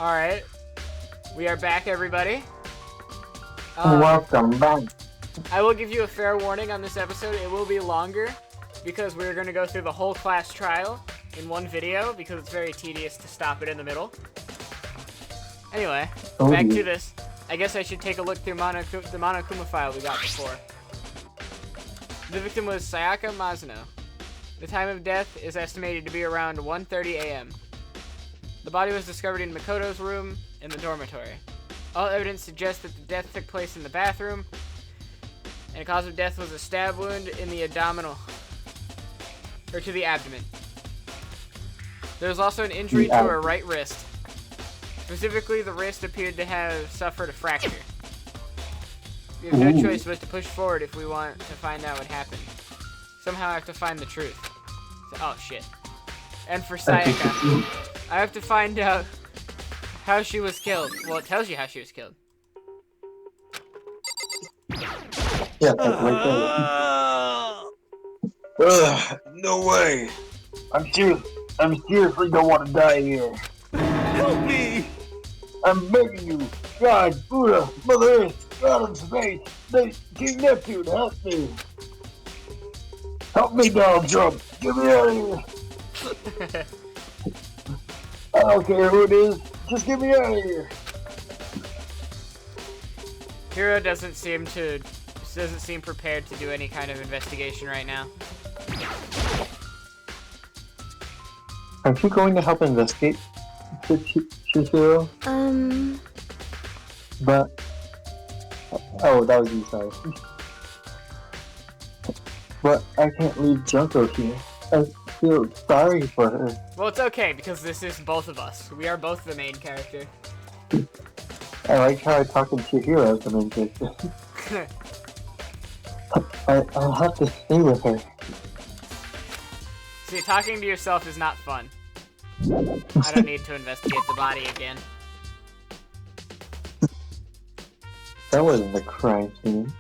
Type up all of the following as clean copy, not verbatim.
Alright. We are back, everybody. Welcome back. I will give you a fair warning on this episode. It will be longer because we're going to go through the whole class trial in one video because it's very tedious to stop it in the middle. Anyway, back to this. I guess I should take a look through the Monokuma file we got before. The victim was Sayaka Masuno. The time of death is estimated to be around 1:30 a.m. The body was discovered in Makoto's room in the dormitory. All evidence suggests that the death took place in the bathroom, and the cause of death was a stab wound in the abdominal, or to the abdomen. There was also an injury to her right wrist. Specifically, the wrist appeared to have suffered a fracture. We have no choice but to push forward if we want to find out what happened. Somehow I have to find the truth. Oh shit. And for Sayaka, I have to find out how she was killed. Well, it tells you how she was killed. Yeah, right Ugh, no way. I'm seriously don't want to die here. Help me! I'm begging you. God, Buddha, Mother Earth, God in space, King Neptune, help me. Help me, Donald Trump. Get me out of here. I don't care who it is. Just get me out of here. Hiro doesn't seem prepared to do any kind of investigation right now. Aren't you going to help investigate, Chihiro? But... Oh, that was you, sorry. But I can't leave Junko here. I feel sorry for her. Well, it's okay, because this is both of us. We are both the main character. I like how I talk to Chihiro as the main character. I'll have to stay with her. See, talking to yourself is not fun. I don't need to investigate the body again. That wasn't a crime scene.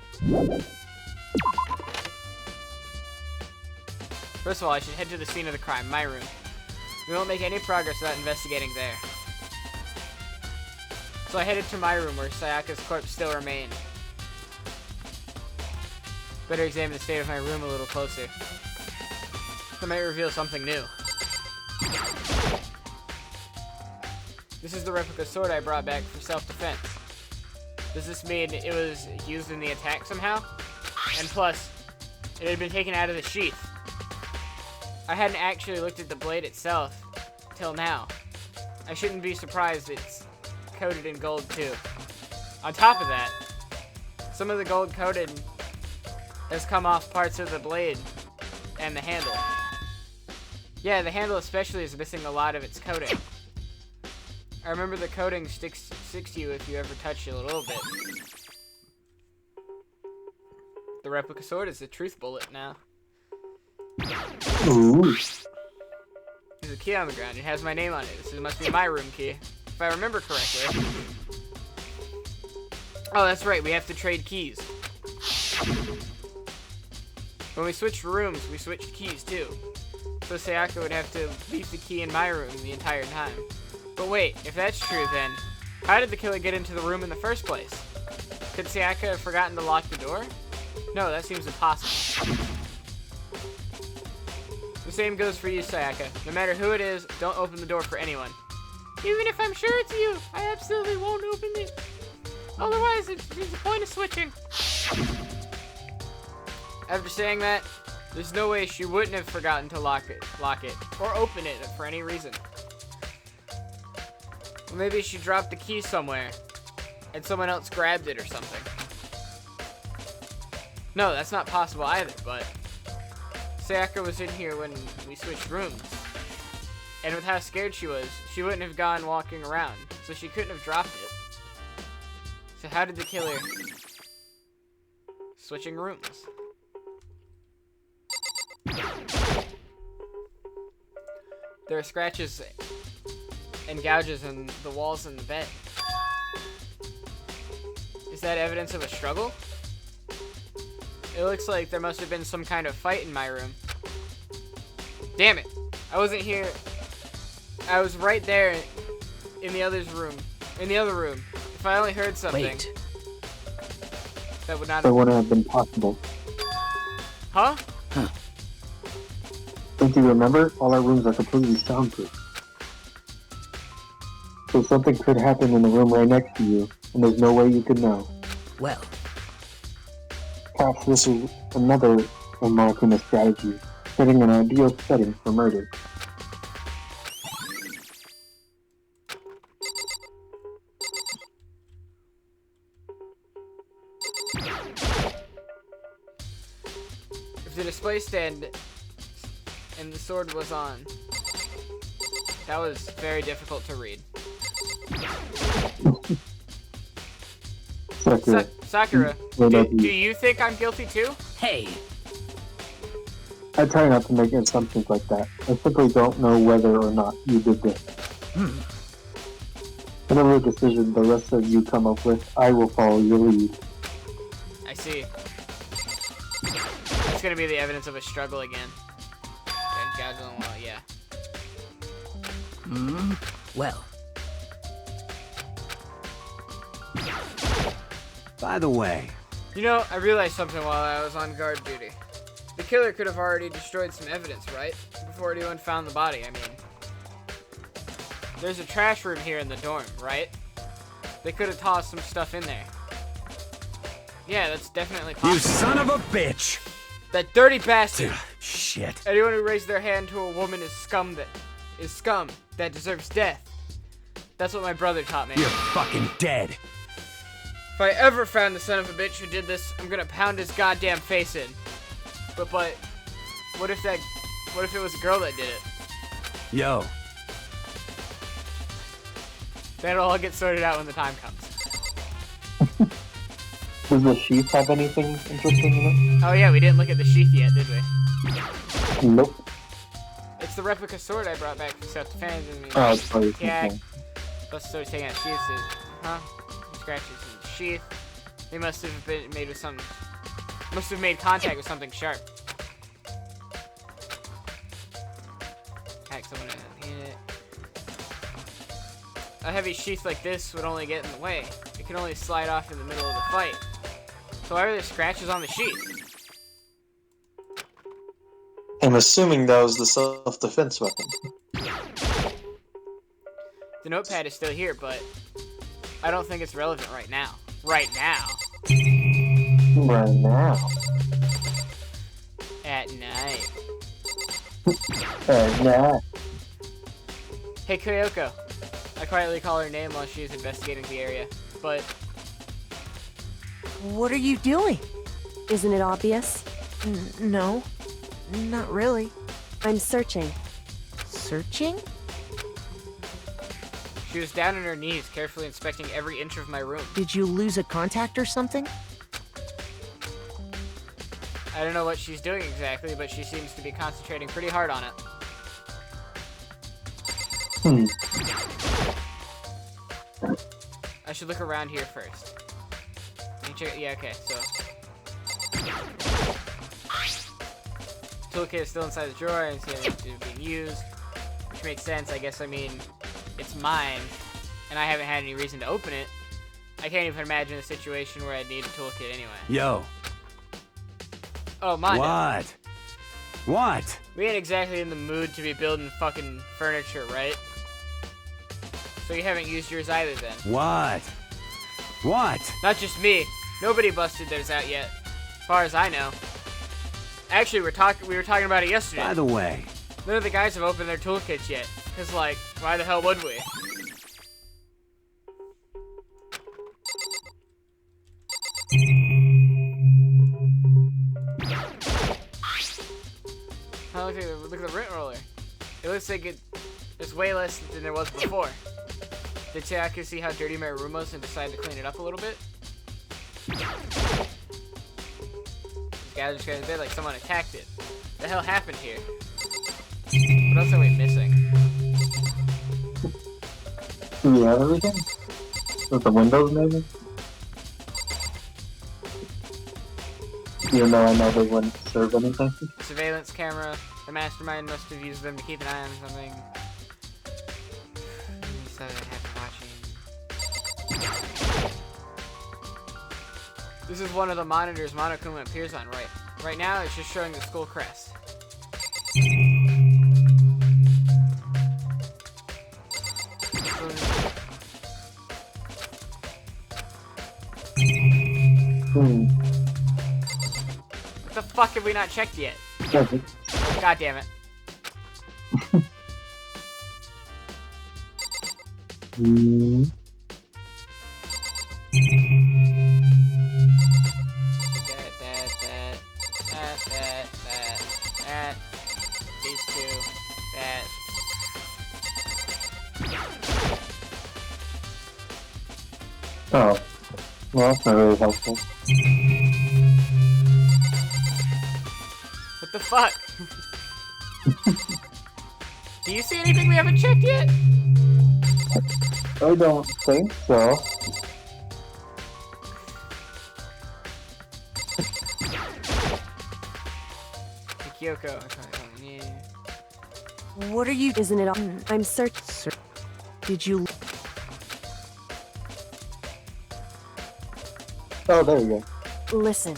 First of all, I should head to the scene of the crime, my room. We won't make any progress without investigating there. So I headed to my room where Sayaka's corpse still remained. Better examine the state of my room a little closer. That might reveal something new. This is the replica sword I brought back for self-defense. Does this mean it was used in the attack somehow? And plus, it had been taken out of the sheath. I hadn't actually looked at the blade itself till now. I shouldn't be surprised it's coated in gold too. On top of that, some of the gold coated has come off parts of the blade and the handle. Yeah, the handle especially is missing a lot of its coating. I remember the coating sticks to you if you ever touch it a little bit. The replica sword is a truth bullet now. Ooh. There's a key on the ground. It has my name on it. This must be my room key, if I remember correctly. Oh, that's right. We have to trade keys. When we switched rooms, we switched keys too. So Sayaka would have to leave the key in my room the entire time. But wait, if that's true then, how did the killer get into the room in the first place? Could Sayaka have forgotten to lock the door? No, that seems impossible. The same goes for you, Sayaka. No matter who it is, don't open the door for anyone. Even if I'm sure it's you, I absolutely won't open it. Otherwise, it's the point of switching. After saying that, there's no way she wouldn't have forgotten to lock it, or open it for any reason. Well, maybe she dropped the key somewhere, and someone else grabbed it or something. No, that's not possible either, but Sayaka was in here when we switched rooms. And with how scared she was, she wouldn't have gone walking around, so she couldn't have dropped it. So how did the killer... Switching rooms. There are scratches and gouges in the walls and the bed. Is that evidence of a struggle? It looks like there must have been some kind of fight in my room. Damn it! I wasn't here. I was right there in in the other room. If I only heard something. Wait. That would not That have... wouldn't have been possible. Huh? Don't you remember? All our rooms are completely soundproof. So something could happen in the room right next to you, and there's no way you could know. Well, Perhaps this is another of Marakuma's strategy, setting an ideal setting for murder. If the display stand and the sword was on, that was very difficult to read. Sakura, do you think I'm guilty too? hey, I try not to make assumptions like that. I simply don't know whether or not you did this. Whatever decision the rest of you come up with, I will follow your lead. I see. That's gonna be the evidence of a struggle again. And God's on the wall, yeah. well, By the way, You know, I realized something while I was on guard duty. The killer could have already destroyed some evidence, right? Before anyone found the body, I mean. There's a trash room here in the dorm, right? They could have tossed some stuff in there. Yeah, that's definitely possible. you son of a bitch! That dirty bastard! Shit. Anyone who raised their hand to a woman is scum that deserves death. That's what my brother taught me. You're fucking dead. If I ever found the son of a bitch who did this, I'm gonna pound his goddamn face in. But what if it was a girl that did it? Yo, That'll all get sorted out when the time comes. Does the sheath have anything interesting in Oh yeah, we didn't look at the sheath yet, did we? it? Nope. It's the replica sword I brought back from South Fans and Oh, it's probably yeah. something. Plus started taking out sheaths. Huh? Scratches in the sheath. They must have been made with something. Must have made contact with something sharp. Hack someone in it. A heavy sheath like this would only get in the way. It can only slide off in the middle of the fight. So why are there scratches on the sheath? I'm assuming that was the self-defense weapon. The notepad is still here, but I don't think it's relevant right now. Right now. Right now. At night. Nah. Hey, Kyoko. I quietly call her name while she's investigating the area, but What are you doing? Isn't it obvious? No, not really. I'm searching. Searching? she was down on her knees, carefully inspecting every inch of my room. Did you lose a contact or something? I don't know what she's doing exactly, but she seems to be concentrating pretty hard on it. I should look around here first. Yeah, okay, so. Toolkit is still inside the drawer and it's being used, which makes sense, I guess. I mean, it's mine, and I haven't had any reason to open it. I can't even imagine a situation where I'd need a toolkit anyway. yo, Oh, mine. what? What? We ain't exactly in the mood to be building fucking furniture, right? So you haven't used yours either then. What? What? Not just me. Nobody busted theirs out yet, as far as I know. Actually, we were talking about it yesterday. By the way, None of the guys have opened their toolkits yet. Cause like, why the hell would we? Oh, look at the rent roller. It looks like there's way less than there was before. Did Chiaki see how dirty my room was and decide to clean it up a little bit? This guy just got in bed like someone attacked it. The hell happened here? What else are we missing? Do we have everything? With the windows, maybe? Even though I know they wouldn't serve anything. The surveillance camera. The mastermind must have used them to keep an eye on something. So they have to watch This is one of the monitors Monokuma appears on, right? Right now, it's just showing the school crest. What the fuck have we not checked yet? God damn it. That. These two. That. Oh. Well, that's not really helpful. What the fuck? Do you see anything we haven't checked yet? I don't think so. Kyoko. What are you? Isn't it on? I'm searching. Did you? Oh, there you go. Listen.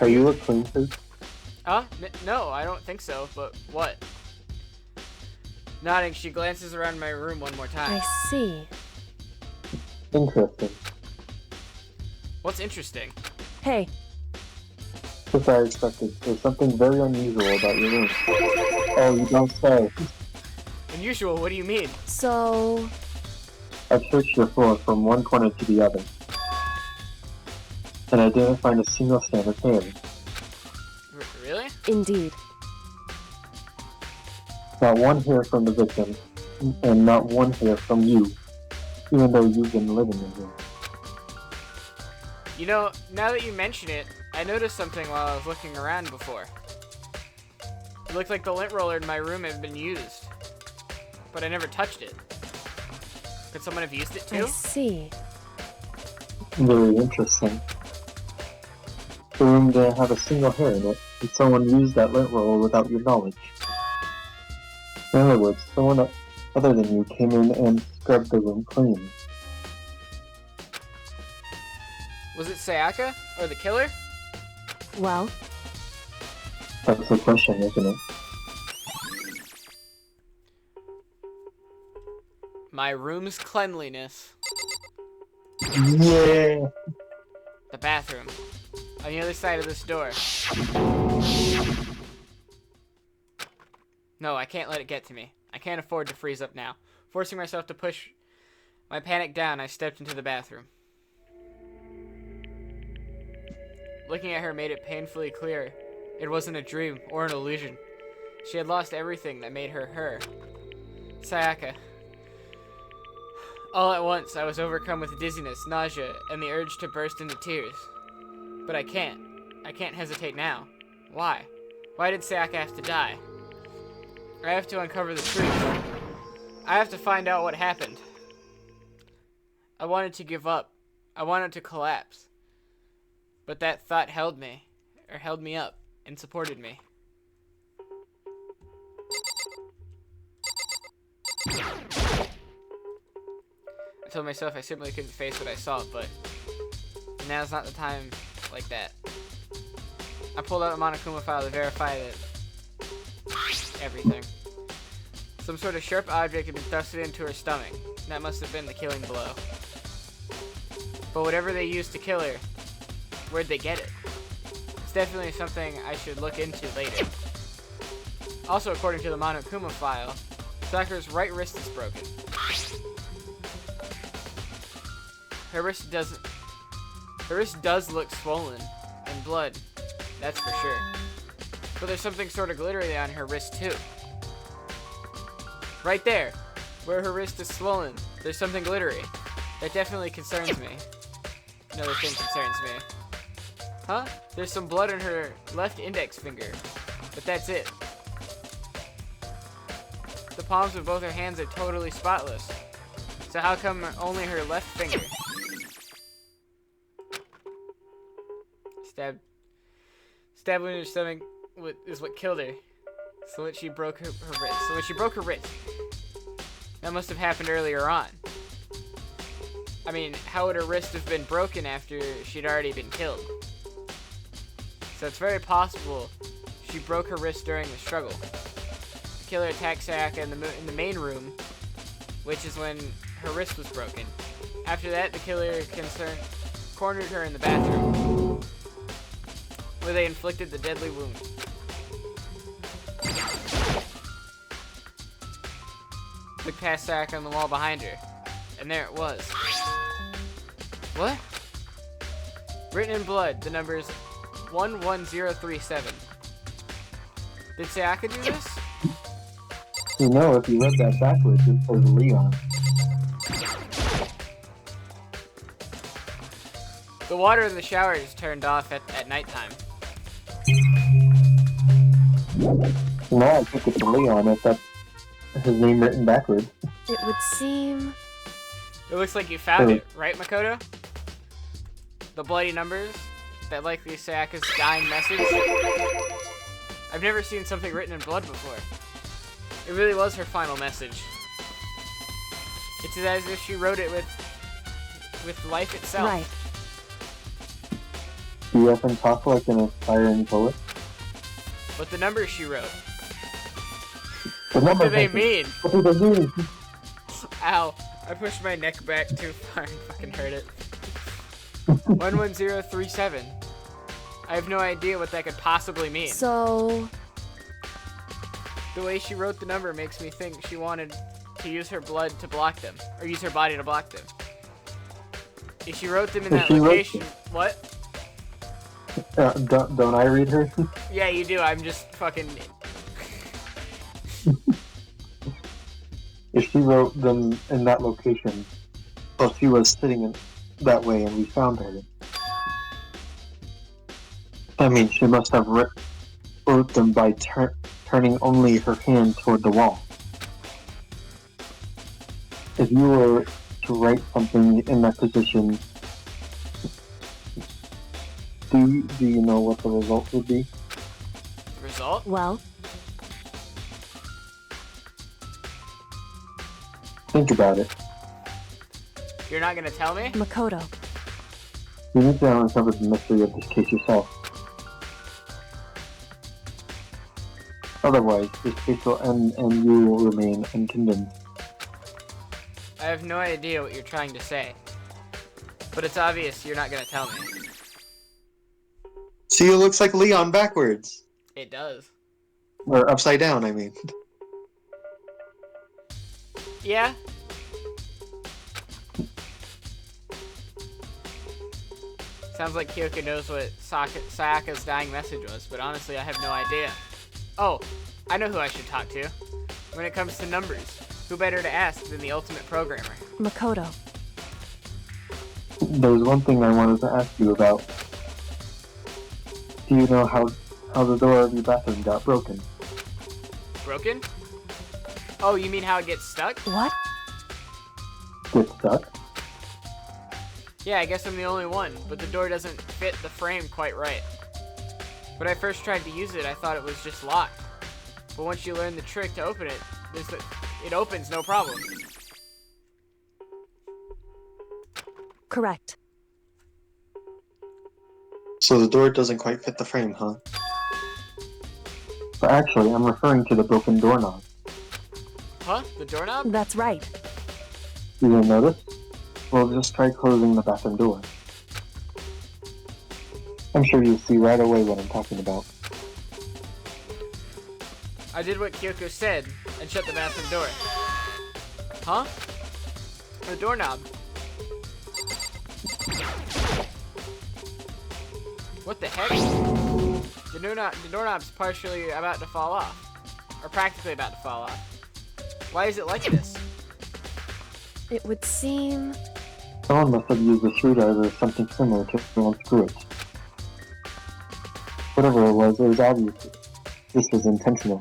Are you look clean, please? No, I don't think so, but what? Nodding, she glances around my room one more time. I see. Interesting. What's interesting? Hey, Just as I expected. There's something very unusual about your room. Oh, you don't say. Unusual, what do you mean? so I've searched your floor from one corner to the other. And I didn't find a single strand of hair. Really? indeed. Not one hair from the victim, and not one hair from you, even though you've been living in here. You know, now that you mention it, I noticed something while I was looking around before. It looked like the lint roller in my room had been used, but I never touched it. Could someone have used it I too? see. Very interesting. The room didn't have a single hair in it, and someone used that lint roller without your knowledge. In other words, someone other than you came in and scrubbed the room clean. Was it Sayaka? Or the killer? Well, That's the question, isn't it? My room's cleanliness. Yeah! The bathroom. On the other side of this door. No, I can't let it get to me. I can't afford to freeze up now. Forcing myself to push my panic down, I stepped into the bathroom. Looking at her made it painfully clear. It wasn't a dream or an illusion. She had lost everything that made her her. Sayaka. All at once, I was overcome with dizziness, nausea, and the urge to burst into tears. But I can't. I can't hesitate now. Why? Why did Sayaka have to die? I have to uncover the truth. I have to find out what happened. I wanted to give up. I wanted to collapse. But that thought held me up, and supported me. I told myself I simply couldn't face what I saw, but now's not the time like that. I pulled out a Monokuma file to verify that everything. Some sort of sharp object had been thrusted into her stomach. That must have been the killing blow. But whatever they used to kill her, where'd they get it? It's definitely something I should look into later. Also, according to the Monokuma file, Sakura's right wrist is broken. Her wrist does look swollen and blood, that's for sure. But there's something sort of glittery on her wrist too. Right there, where her wrist is swollen, there's something glittery. That definitely concerns me. Another thing concerns me. Huh? There's some blood in her left index finger, but that's it. The palms of both her hands are totally spotless. So how come only her left finger? Stabbed in her stomach is what killed her. So when she broke her wrist. That must have happened earlier on. I mean, how would her wrist have been broken after she'd already been killed? So it's very possible she broke her wrist during the struggle. The killer attacked Sayaka in the main room, which is when her wrist was broken. After that, the killer cornered her in the bathroom, where they inflicted the deadly wound. Looked past Sayaka on the wall behind her, and there it was. What? Written in blood, the numbers 11037. Did Sayaka do this? You know, if you read that backwards, it says Leon. The water in the shower is turned off at nighttime. No, I think it's Leon if that's his name written backwards. It would seem. It looks like you found it, right, Makoto? The bloody numbers that likely Sayaka's dying message. I've never seen something written in blood before. It really was her final message. It's as if she wrote it with life itself. Right. Do you often talk like an aspiring poet? But the numbers she wrote, The what do numbers they I- mean? What do they mean? Ow, I pushed my neck back too far and fucking hurt it. 11037. I have no idea what that could possibly mean. So. The way she wrote the number makes me think she wanted to use her blood to block them, or use her body to block them. If she wrote them in that She wrote location, them. what? Don't I read her? Yeah, you do. I'm just fucking. If she wrote them in that location, well, she was sitting in that way and we found her. I mean, she must have wrote them by turning only her hand toward the wall. If you were to write something in that position, do you know what the result would be? Result? Well, Think about it. You're not gonna tell me? Makoto. You need to uncover the mystery of this case yourself. Otherwise, this case will end and you will remain unconvinced. I have no idea what you're trying to say. But it's obvious you're not gonna tell me. See, it looks like Leon backwards. It does. Or upside down, I mean. Yeah? Sounds like Kyoko knows what Sayaka's dying message was, but honestly, I have no idea. Oh, I know who I should talk to. When it comes to numbers, who better to ask than the ultimate programmer? Makoto. There's one thing I wanted to ask you about. Do you know how the door of your bathroom got broken? Broken? Oh, you mean how it gets stuck? What? Get stuck? Yeah, I guess I'm the only one, but the door doesn't fit the frame quite right. When I first tried to use it, I thought it was just locked. But once you learn the trick to open it, it opens no problem. Correct. So the door doesn't quite fit the frame, huh? But actually, I'm referring to the broken doorknob. Huh? The doorknob? That's right. You didn't notice? Well, just try closing the bathroom door. I'm sure you'll see right away what I'm talking about. I did what Kyoko said and shut the bathroom door. Huh? The doorknob. What the heck? The doorknob's partially about to fall off. Or practically about to fall off. Why is it like this? It would seem. Someone must have used a screwdriver or something similar to unscrew it. Whatever it was obvious. This was intentional.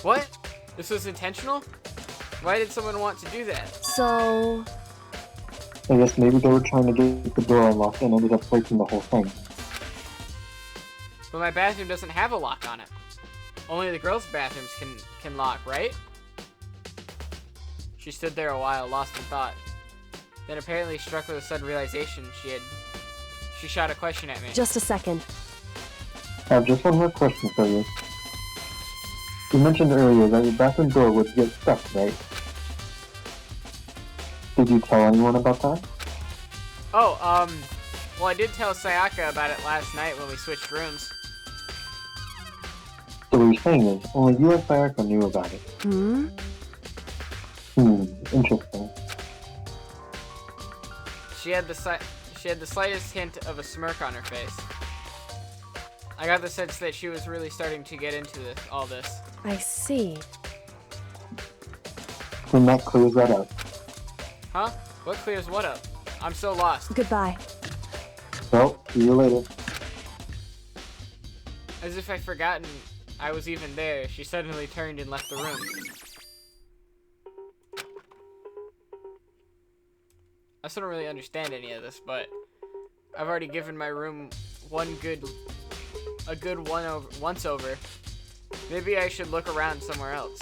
What? This was intentional? Why did someone want to do that? So. I guess maybe they were trying to get the door unlocked and ended up breaking the whole thing. But my bathroom doesn't have a lock on it. Only the girls' bathrooms can lock, right? She stood there a while, lost in thought. Then apparently struck with a sudden realization, she shot a question at me. Just a second. I have just one more question for you. You mentioned earlier that your bathroom door would get stuck, right? Did you tell anyone about that? Oh, well, I did tell Sayaka about it last night when we switched rooms. So what you're saying is, only you and Sayaka knew about it. Hmm? Interesting. She had the slightest hint of a smirk on her face. I got the sense that she was really starting to get into all this. I see. Then that clears that up. Huh? What clears what up? I'm so lost. Goodbye. Well, see you later. As if I'd forgotten I was even there, she suddenly turned and left the room. I still don't really understand any of this, but I've already given my room a good once over. Maybe I should look around somewhere else.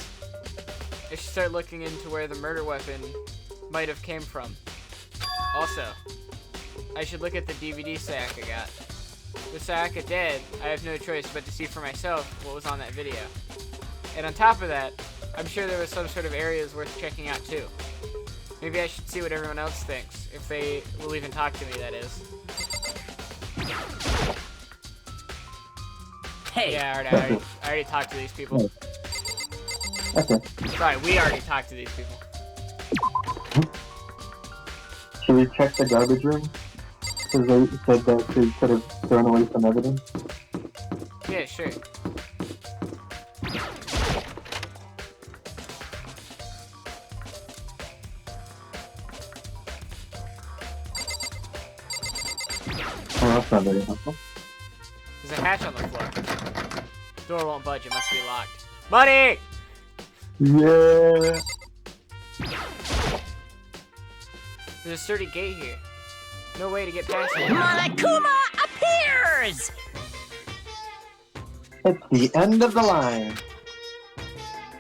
I should start looking into where the murder weapon might have came from. Also, I should look at the DVD Sayaka got. With Sayaka dead, I have no choice but to see for myself what was on that video. And on top of that, I'm sure there was some sort of areas worth checking out too. Maybe I should see what everyone else thinks, if they will even talk to me, that is. Hey! Yeah, I already talked to these people. Okay. Sorry, we already talked to these people. Should we check the garbage room? Because they said that they could have thrown away some evidence. Yeah, sure. Oh, that's not very helpful. There's a hatch on the floor. Door won't budge, it must be locked. Money! Yeah. There's a sturdy gate here. No way to get past it. Monokuma appears! It's the end of the line.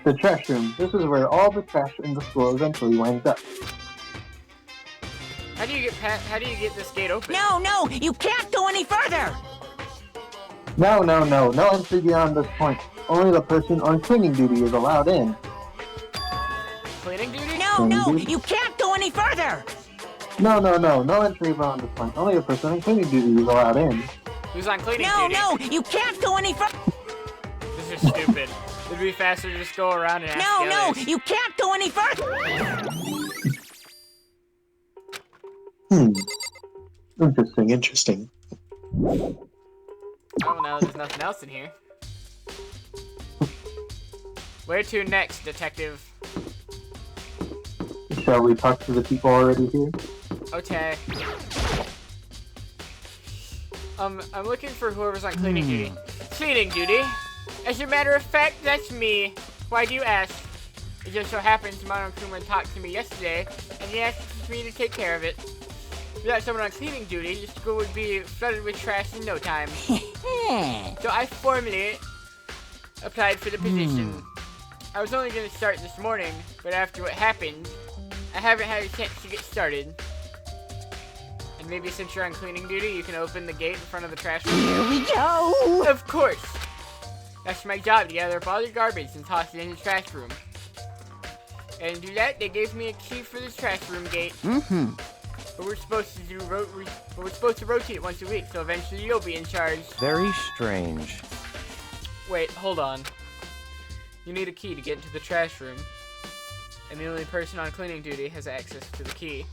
The trash room. This is where all the trash in the store eventually winds up. How do you get this gate open? No, you can't go any further! No entry beyond this point. Only the person on cleaning duty is allowed in. Cleaning duty? No, you can't go any further! No entry beyond this point. Only the person on cleaning duty is allowed in. Who's on cleaning duty? No, you can't go any further! This is stupid. It'd be faster to just go around and ask the others. You can't go any further! Interesting. Oh, now there's nothing else in here. Where to next, detective? Shall we talk to the people already here? Okay. I'm looking for whoever's on cleaning duty. Cleaning duty? As a matter of fact, that's me. Why do you ask? It just so happens Monokuma talked to me yesterday, and he asked me to take care of it. Without someone on cleaning duty, the school would be flooded with trash in no time. So I formally applied for the position. I was only going to start this morning, but after what happened, I haven't had a chance to get started. And maybe since you're on cleaning duty, you can open the gate in front of the trash room? Here we go! Of course! That's my job, to gather up all the garbage and toss it in the trash room. And to do that, they gave me a key for the trash room gate. But we're supposed to rotate once a week, so eventually you'll be in charge. Very strange. Wait, hold on. You need a key to get into the trash room, and the only person on cleaning duty has access to the key.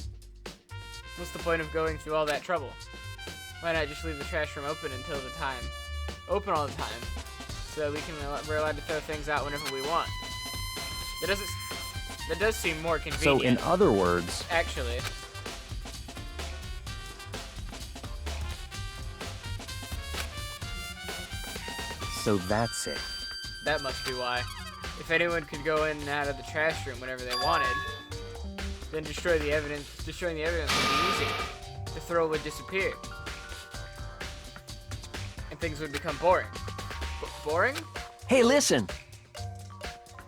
What's the point of going through all that trouble? Why not just leave the trash room open open all the time, so we're allowed to throw things out whenever we want. That does seem more convenient. So in other words, actually. so that's it. That must be why. If anyone could go in and out of the trash room whenever they wanted, then destroying the evidence would be easy. The throw would disappear. And things would become boring. Boring? Hey, listen!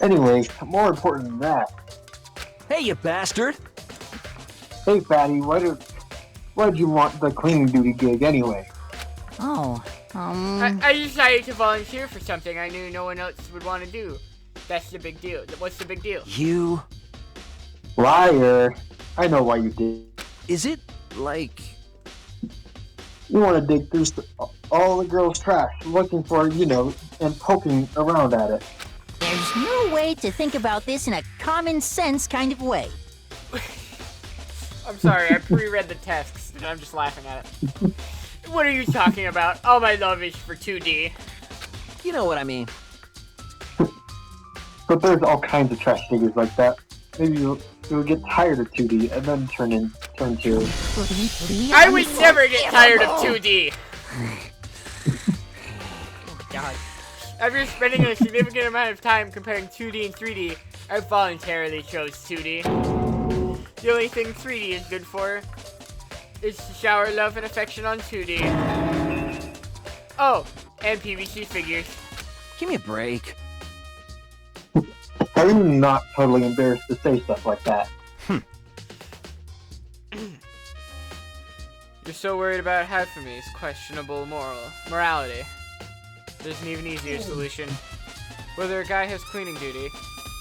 Anyway, more important than that. Hey, you bastard! Hey, fatty, why'd you want the cleaning duty gig anyway? Oh, I decided to volunteer for something I knew no one else would want to do. That's the big deal. What's the big deal? You? Liar. I know why you did. Is it like... You want to dig through all the girls' trash, looking for, and poking around at it. there's no way to think about this in a common sense kind of way. I'm sorry, I pre-read the text, and I'm just laughing at it. What are you talking about? All my love is for 2D. You know what I mean. But there's all kinds of trash diggers like that. Maybe you'll get tired of 2D and then turn to... I would never get tired of 2D! Oh god. After spending a significant amount of time comparing 2D and 3D, I voluntarily chose 2D. The only thing 3D is good for is to shower love and affection on 2D. Oh, and PVC figures. Give me a break. Are you not totally embarrassed to say stuff like that? You're so worried about Hafumi's questionable morality. There's an even easier solution. Whether a guy has cleaning duty,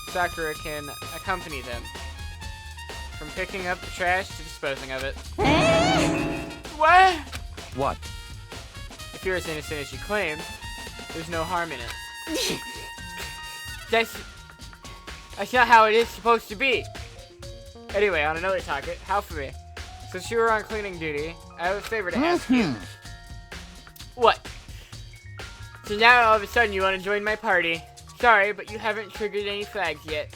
Sakura can accompany them. From picking up the trash to disposing of it. What? What? If you're as innocent as you claim, there's no harm in it. That's not how it is supposed to be. Anyway, on another topic, Hafumi. Since you were on cleaning duty, I have a favor to ask you. What? So now all of a sudden you want to join my party. Sorry, but you haven't triggered any flags yet.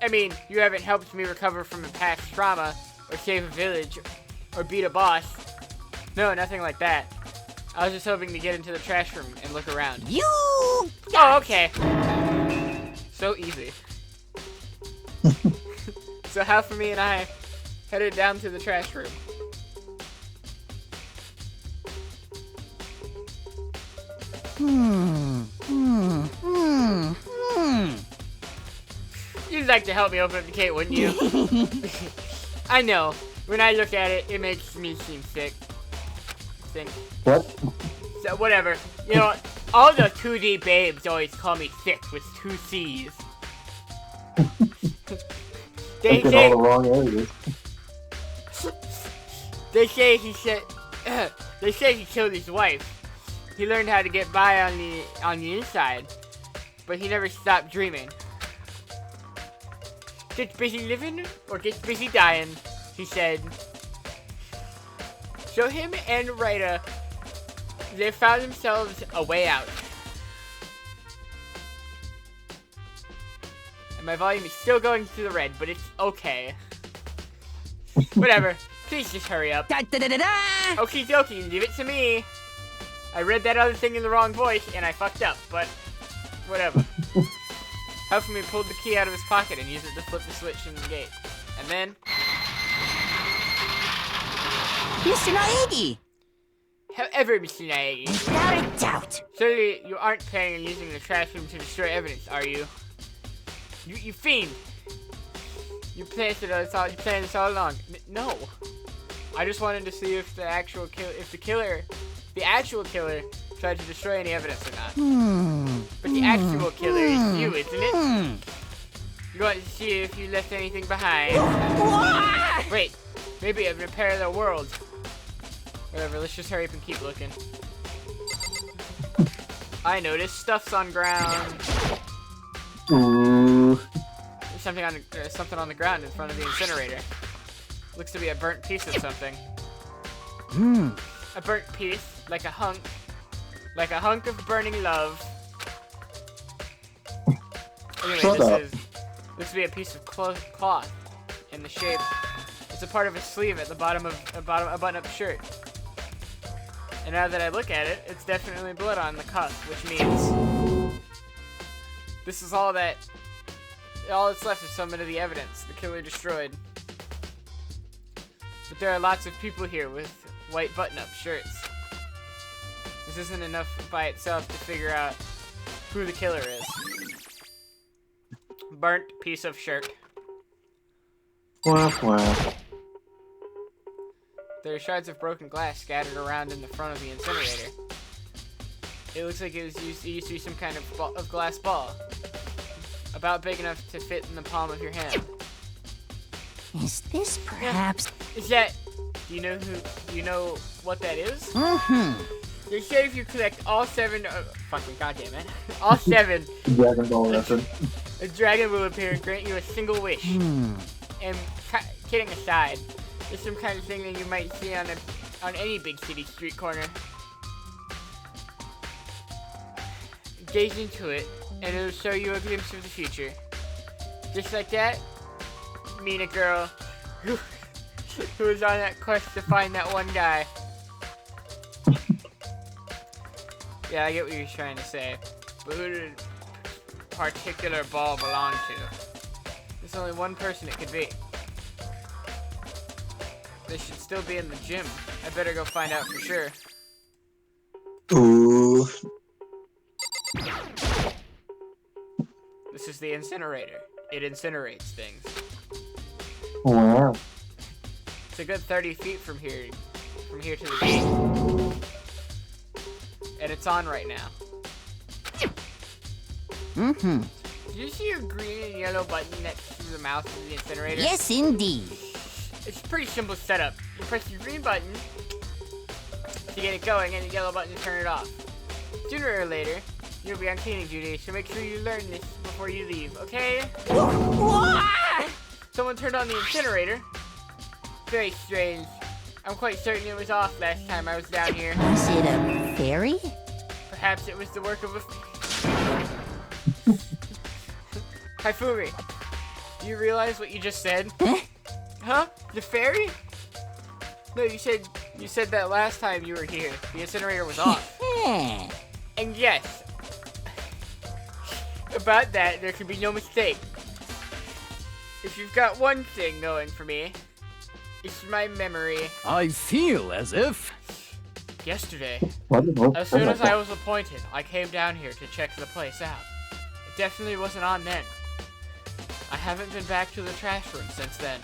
I mean, you haven't helped me recover from a past trauma, or save a village, or beat a boss. No, nothing like that. I was just hoping to get into the trash room and look around. You Oh, okay. So easy. So Hafumi and I headed down to the trash room. You'd like to help me open up the gate, wouldn't you? I know. When I look at it, it makes me seem sick. What? So, whatever. You know, all the 2D babes always call me thick with 2 C's. They Like in say, all the wrong areas. they say he said, they say he killed his wife. He learned how to get by on the inside, but he never stopped dreaming. Gets busy living or gets busy dying, he said. So him and Raida, they found themselves a way out. And my volume is still going to the red, but it's okay. Whatever. Please just hurry up. Okie dokie, leave it to me. I read that other thing in the wrong voice, and I fucked up, but whatever. Hafumi pulled the key out of his pocket and used it to flip the switch in the gate. And then... Mr. Naegi! However, Mr. Naegi, Without a doubt. surely you aren't planning on using the trash room to destroy evidence, are you? You fiend! You planned this all along. No. I just wanted to see if the actual killer tried to destroy any evidence or not. But the actual killer is you, isn't it? You want to see if you left anything behind. Wait, maybe in a parallel world. Whatever, let's just hurry up and keep looking. I noticed stuff's on ground. Ooh. There's something on the ground in front of the incinerator. Looks to be a burnt piece of something. A burnt piece, like a hunk of burning love. Anyway, Shut up. this would be a piece of cloth in the shape. It's a part of a sleeve at the bottom of a button-up shirt. And now that I look at it, it's definitely blood on the cuff, which means this is all that's left is some of the evidence the killer destroyed. But there are lots of people here with white button-up shirts. This isn't enough by itself to figure out who the killer is. Burnt piece of shirt. Wow. There are shards of broken glass scattered around in the front of the incinerator. It looks like it used to be some kind of glass ball. About big enough to fit in the palm of your hand. Is this perhaps... Is that... Do you know what that is? Mm-hmm. They say if you collect all 7... fucking goddamn it. All 7... Dragon Ball reference. A dragon will appear and grant you a single wish. And kidding aside, it's some kind of thing that you might see on any big city street corner. Gaze into it, and it'll show you a glimpse of the future. Just like that, meet a girl who was on that quest to find that one guy. Yeah, I get what you're trying to say. But who did a particular ball belong to? There's only one person it could be. They should still be in the gym. I better go find out for sure. Ooh. This is the incinerator. It incinerates things. Wow. It's a good 30 feet from here to the gate. And it's on right now. Mm-hmm. Do you see a green and yellow button next to the mouth of the incinerator? Yes, indeed. It's a pretty simple setup. You press the green button to get it going, and the yellow button to turn it off. Sooner or later, you'll be on cleaning duty, so make sure you learn this before you leave, okay? Someone turned on the incinerator. Very strange. I'm quite certain it was off last time I was down here. Is it a fairy? Perhaps it was the work of a... Haifumi, do you realize what you just said? Huh? The fairy? No, you said that last time you were here. The incinerator was off. And yes, about that, there can be no mistake. If you've got one thing going for me, it's my memory. I feel as if... Yesterday, Why did Wolf as say soon like as I that? was appointed, I came down here to check the place out. It definitely wasn't on then. I haven't been back to the trash room since then.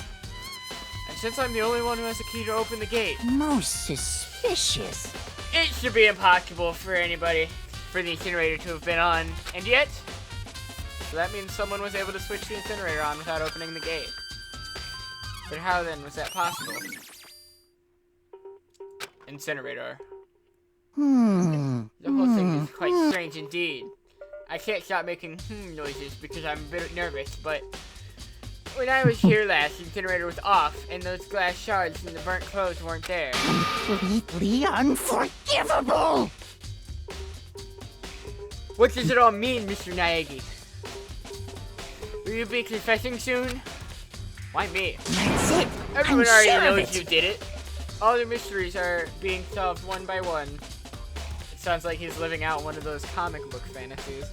And since I'm the only one who has a key to open the gate, Most suspicious. it should be impossible for anybody for the incinerator to have been on. And yet, so that means someone was able to switch the incinerator on without opening the gate. But how then was that possible? Incinerator. The whole thing is quite strange indeed. I can't stop making noises because I'm a bit nervous, but when I was here last, the incinerator was off, and those glass shards and the burnt clothes weren't there. Completely unforgivable. What does it all mean, Mr. Naegi? Will you be confessing soon? Why me? That's it. Everyone I'm already sure of knows it. you did it. All the mysteries are being solved one by one. It sounds like he's living out one of those comic book fantasies.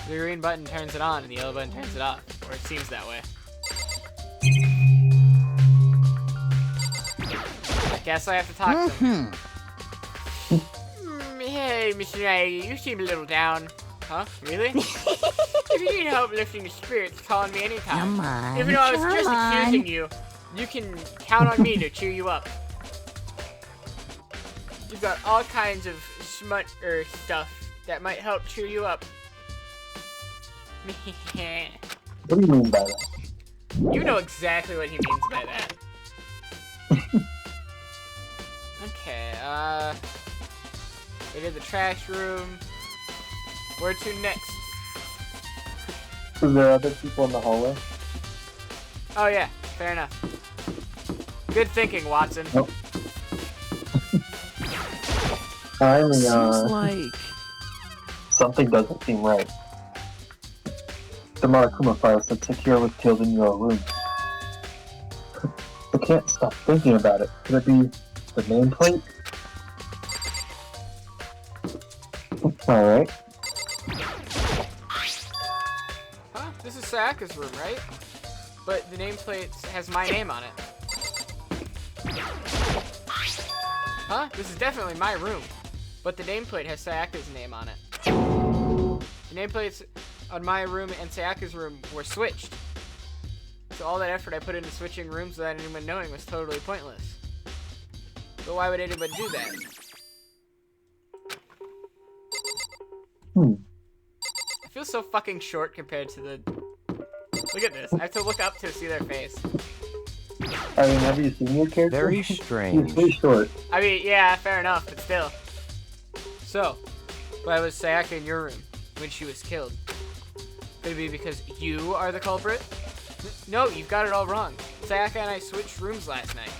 The green button turns it on and the yellow button turns it off. Or it seems that way. I guess I have to talk to him. Hey, Mr. Naegi, you seem a little down. Huh? Really? If you need help lifting the spirits, call on me anytime. Come on, Even though I was come just on. accusing you, you can count on me to cheer you up. You've got all kinds of smut stuff that might help cheer you up. What do you mean by that? You know exactly what he means by that. Okay, we did the trash room. Where to next? Is there other people in the hallway? Oh yeah, fair enough. Good thinking, Watson. Nope. I'm Seems like... something doesn't seem right. The Monokuma file said Sakura was killed in your room. I can't stop thinking about it. Could it be the nameplate? Alright. Huh? This is Sayaka's room, right? But the nameplate has my name on it. Huh? This is definitely my room. But the nameplate has Sayaka's name on it. The nameplates on my room and Sayaka's room were switched. So all that effort I put into switching rooms without anyone knowing was totally pointless. But why would anyone do that? I feel so fucking short compared to the... Look at this. I have to look up to see their face. I mean, have you seen your character? Very He's strange. pretty short. I mean, yeah, fair enough, but still. So, why was Sayaka in your room when she was killed? Could it be because you are the culprit? No, you've got it all wrong. Sayaka and I switched rooms last night.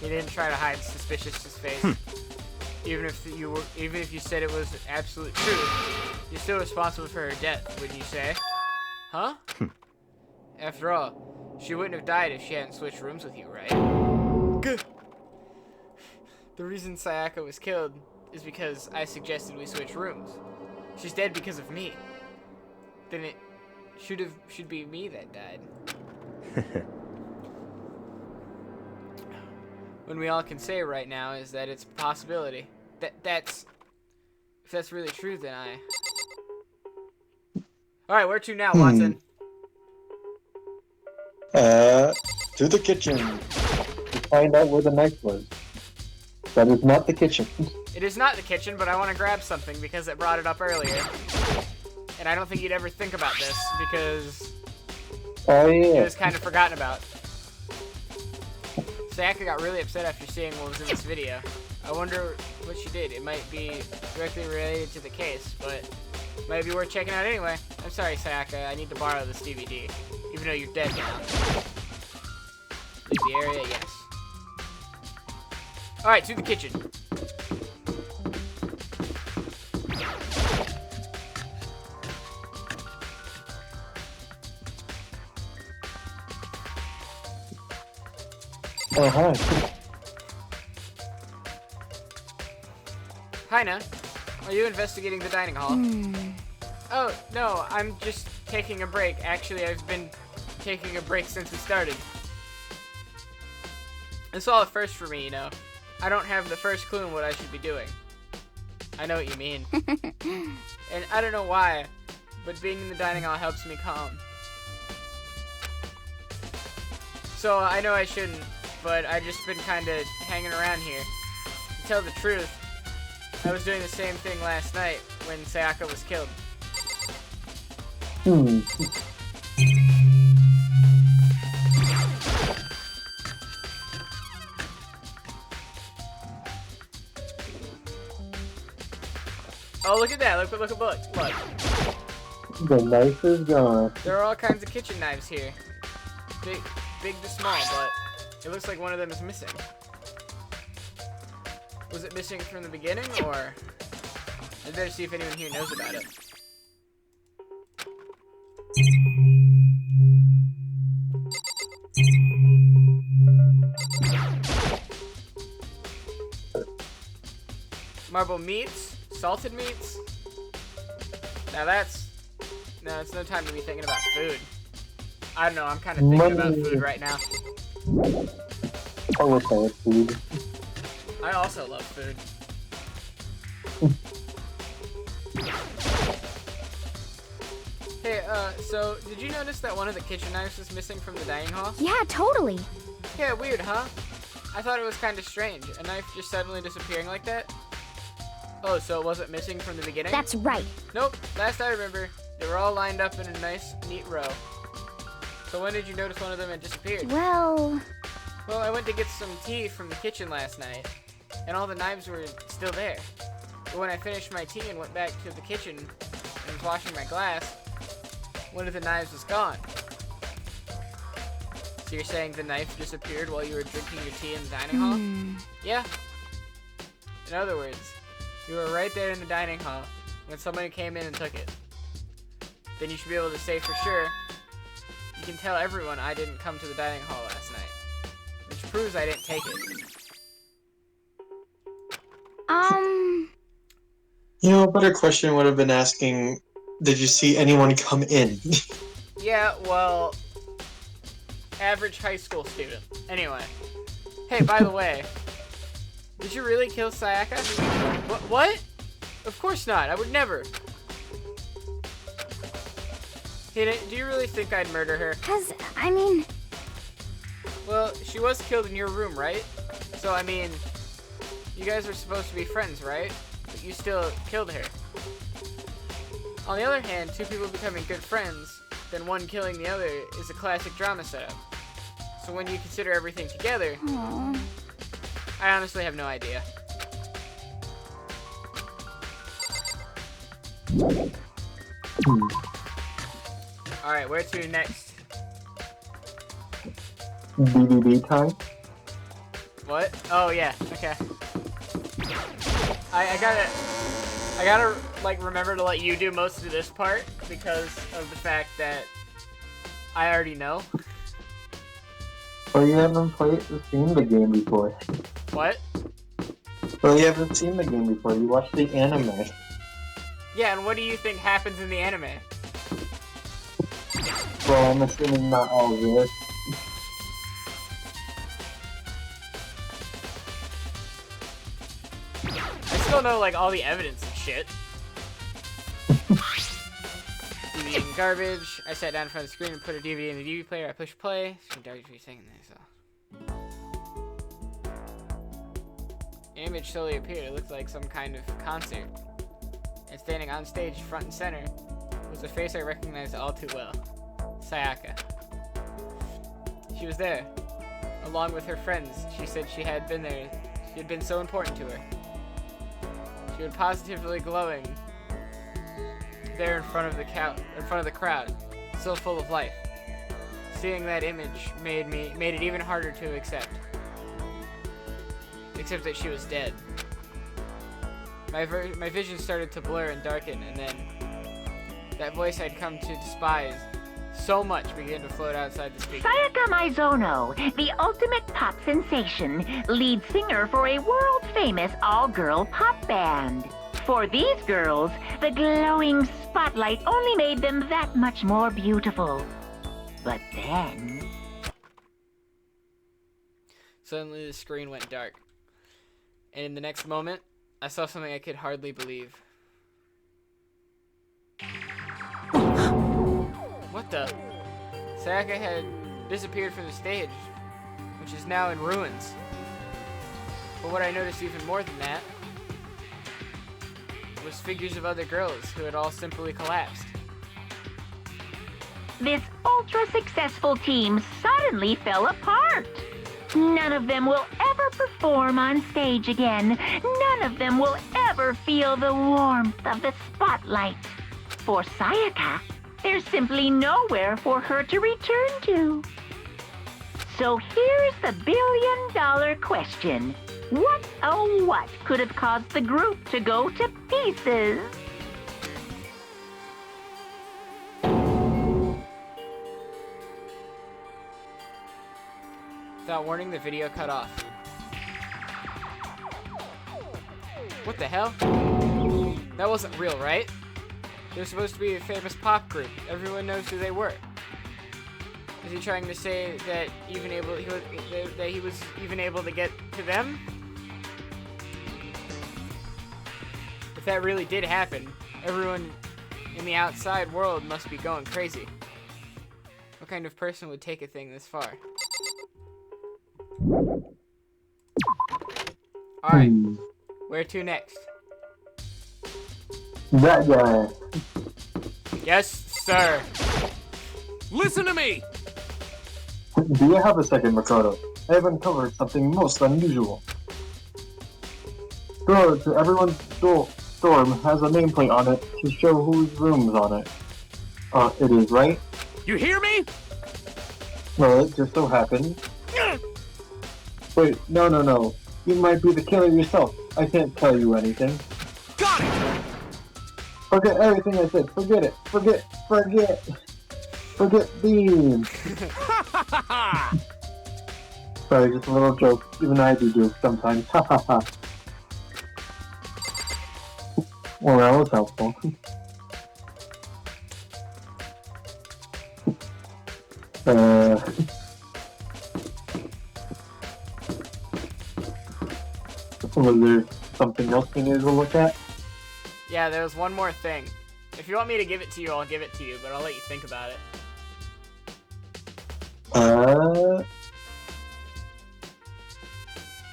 He didn't try to hide suspicious's face. Even if you said it was absolute truth, you're still responsible for her death, wouldn't you say? Huh? After all, she wouldn't have died if she hadn't switched rooms with you, right? Good. The reason Sayaka was killed is because I suggested we switch rooms. She's dead because of me. Then it should be me that died. When we all can say right now is that it's a possibility. If that's really true, then Alright, where to now, Watson? To the kitchen. To find out where the knife was. That is not the kitchen. It is not the kitchen, but I want to grab something because it brought it up earlier. And I don't think you'd ever think about this because Oh it yeah. was kind of forgotten about. Sayaka got really upset after seeing what was in this video. I wonder what she did. It might be directly related to the case, but it might be worth checking out anyway. I'm sorry, Sayaka. I need to borrow this DVD, even though you're dead now. Leave the area, yes. Alright, to the kitchen. Oh hi. Haina, are you investigating the dining hall? Oh, no, I'm just taking a break. Actually, I've been taking a break since we started. It's all a first for me, you know. I don't have the first clue in what I should be doing. I know what you mean. And I don't know why, but being in the dining hall helps me calm. So I know I shouldn't, but I've just been kind of hanging around here. To tell the truth, I was doing the same thing last night when Sayaka was killed. Oh, look at that. Look. The knife is gone. There are all kinds of kitchen knives here. Big to small, but it looks like one of them is missing. Was it missing from the beginning, or... I'd better see if anyone here knows about it. Marble meats? Salted meats? Now that's... No, it's no time to be thinking about food. I don't know, I'm kind of thinking about food right now. I wish I had food. I also love food. Hey, so, did you notice that one of the kitchen knives was missing from the dining hall? Yeah, totally. Yeah, weird, huh? I thought it was kind of strange. A knife just suddenly disappearing like that? Oh, so it wasn't missing from the beginning? That's right. Nope, last I remember, they were all lined up in a nice, neat row. So when did you notice one of them had disappeared? Well, Well, I went to get some tea from the kitchen last night, and all the knives were still there. But when I finished my tea and went back to the kitchen and was washing my glass, one of the knives was gone. So you're saying the knife disappeared while you were drinking your tea in the dining hall? Yeah. In other words, you were right there in the dining hall when somebody came in and took it. Then you should be able to say for sure, you can tell everyone I didn't come to the dining hall last night. Which proves I didn't take it. You know, a better question would have been asking, did you see anyone come in? Yeah, well, average high school student. Anyway. Hey, by the way, did you really kill Sayaka? What? Of course not. I would never. Hey, do you really think I'd murder her? 'Cause, I mean, Well, she was killed in your room, right? So, I mean, you guys were supposed to be friends, right? But you still killed her. On the other hand, two people becoming good friends, then one killing the other, is a classic drama setup. So when you consider everything together, aw. I honestly have no idea. Alright, where to next? BBB time? What? Oh yeah, okay. I gotta like remember to let you do most of this part because of the fact that I already know. Well, you haven't seen the game before. What? Well, you haven't seen the game before. You watched the anime. Yeah, and what do you think happens in the anime? Well, I'm assuming not all of it. I still know like all the evidence and shit. DVD and garbage. I sat down in front of the screen and put a DVD in the DVD player. I pushed play. Screen darted for a second there, so. An image slowly appeared. It looked like some kind of concert. And standing on stage, front and center, was a face I recognized all too well. Sayaka. She was there, along with her friends. She said she had been there. She had been so important to her. She was positively glowing there in front of the crowd, so full of life. Seeing that image made it even harder to accept. Except that she was dead. My vision started to blur and darken, and then that voice I'd come to despise so much began to float outside the speaker. Sayaka Maizono, the ultimate pop sensation, lead singer for a world-famous all-girl pop band. For these girls, the glowing spotlight only made them that much more beautiful. But then... Suddenly the screen went dark. And in the next moment, I saw something I could hardly believe. What the? Sayaka had disappeared from the stage, which is now in ruins. But what I noticed even more than that was figures of other girls who had all simply collapsed. This ultra-successful team suddenly fell apart. None of them will ever perform on stage again. None of them will ever feel the warmth of the spotlight. For Sayaka, there's simply nowhere for her to return to. So here's the billion-dollar question. What, oh what, could have caused the group to go to pieces? Without warning, the video cut off. What the hell? That wasn't real, right? They're supposed to be a famous pop group. Everyone knows who they were. Is he trying to say that he was even able to get to them? If that really did happen, everyone in the outside world must be going crazy. What kind of person would take a thing this far? Alright, where to next? That guy. Yes, sir. Listen to me! Do you have a second, Makoto? I have uncovered something most unusual. Door to everyone's dorm has a nameplate on it to show whose room's on it. It is, right? You hear me? Well, it just so happens. Wait, no. You might be the killer yourself. I can't tell you anything. Got it! Forget everything I said. Forget it. Forget Bean. Sorry, just a little joke. Even I do jokes sometimes. Ha ha ha. Well, that was helpful. Was there something else we needed to look at? Yeah, there was one more thing. If you want me to give it to you, I'll give it to you, but I'll let you think about it.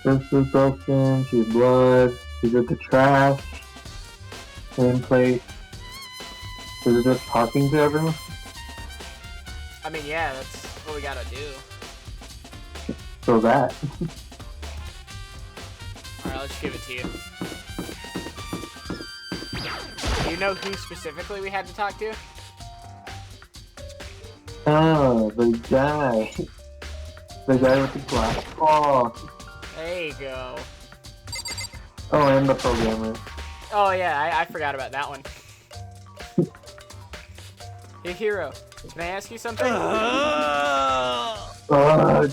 This is broken, she's blood, she's at the trash, same place. Is it just talking to everyone? I mean, yeah, that's what we gotta do. So that. Alright, let's give it to you. Do you know who specifically we had to talk to? Oh, the guy. The guy with the glass. Oh. There you go. Oh, and the programmer. Oh yeah, I forgot about that one. Hey Hero, can I ask you something? No. I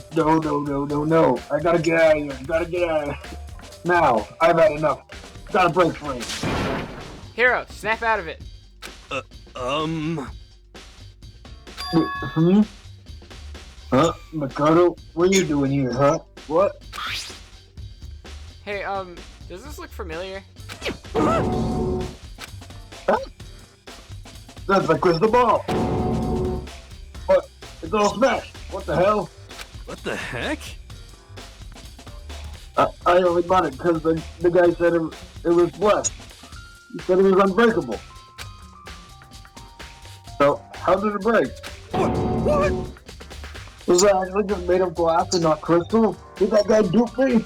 gotta get out of here. Now, I've had enough. Gotta break free. Hero, snap out of it. Huh? Mikado? What are you doing here, huh? What? Hey, does this look familiar? That's my crystal ball. But it's all smashed. What the hell? What the heck? I only bought it because the guy said it was blessed. He said it was unbreakable. So, how did it break? What? Was it actually just made of glass and not crystal? Did that guy dupe me?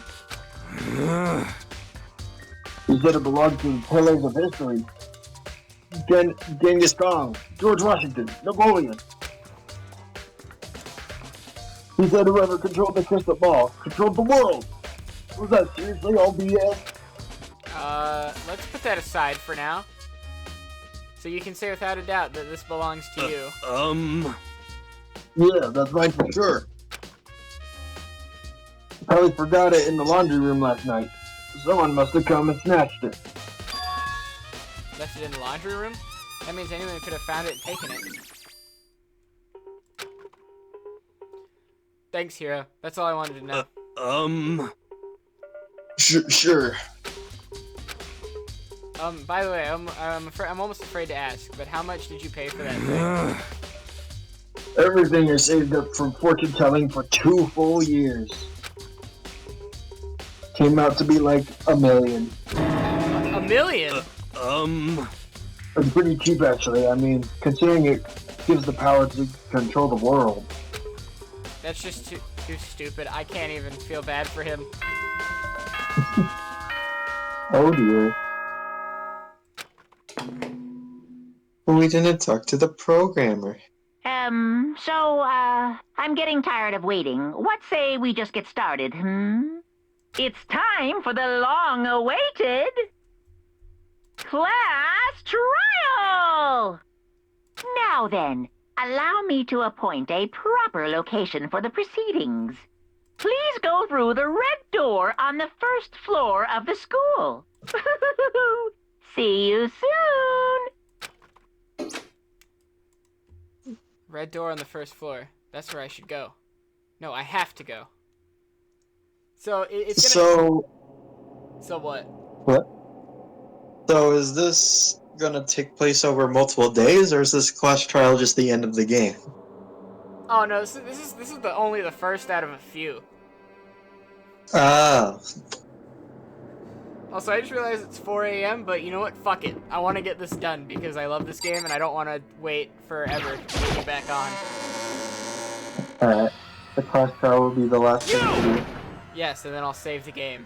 He said it belonged to the pillars of history. Genghis Khan, George Washington, Napoleon. He said whoever controlled the crystal ball controlled the world. Was that seriously all BS? Let's put that aside for now. So you can say without a doubt that this belongs to you. Yeah, that's mine for sure. Probably forgot it in the laundry room last night. Someone must have come and snatched it. Left it in the laundry room? That means anyone could have found it and taken it. Thanks, Hero. That's all I wanted to know. Sure. By the way, I'm almost afraid to ask, but how much did you pay for that thing? Everything is saved up from fortune telling for 2 full years. Came out to be like $1 million. $1 million? It's pretty cheap actually. I mean, considering it gives the power to control the world. That's just too stupid. I can't even feel bad for him. Oh dear. We didn't talk to the programmer. I'm getting tired of waiting. What say we just get started, It's time for the long-awaited class trial! Now then, allow me to appoint a proper location for the proceedings. Please go through the red door on the first floor of the school. See you soon! Red door on the first floor. That's where I should go. No, I have to go. So, it's gonna... So what? What? So is this gonna take place over multiple days, or is this class trial just the end of the game? Oh no, this is only the first out of a few. Ah. Also, I just realized it's 4 a.m., but you know what? Fuck it. I want to get this done because I love this game and I don't want to wait forever to get you back on. Alright. The class trial will be the last thing to do. Yes, and then I'll save the game.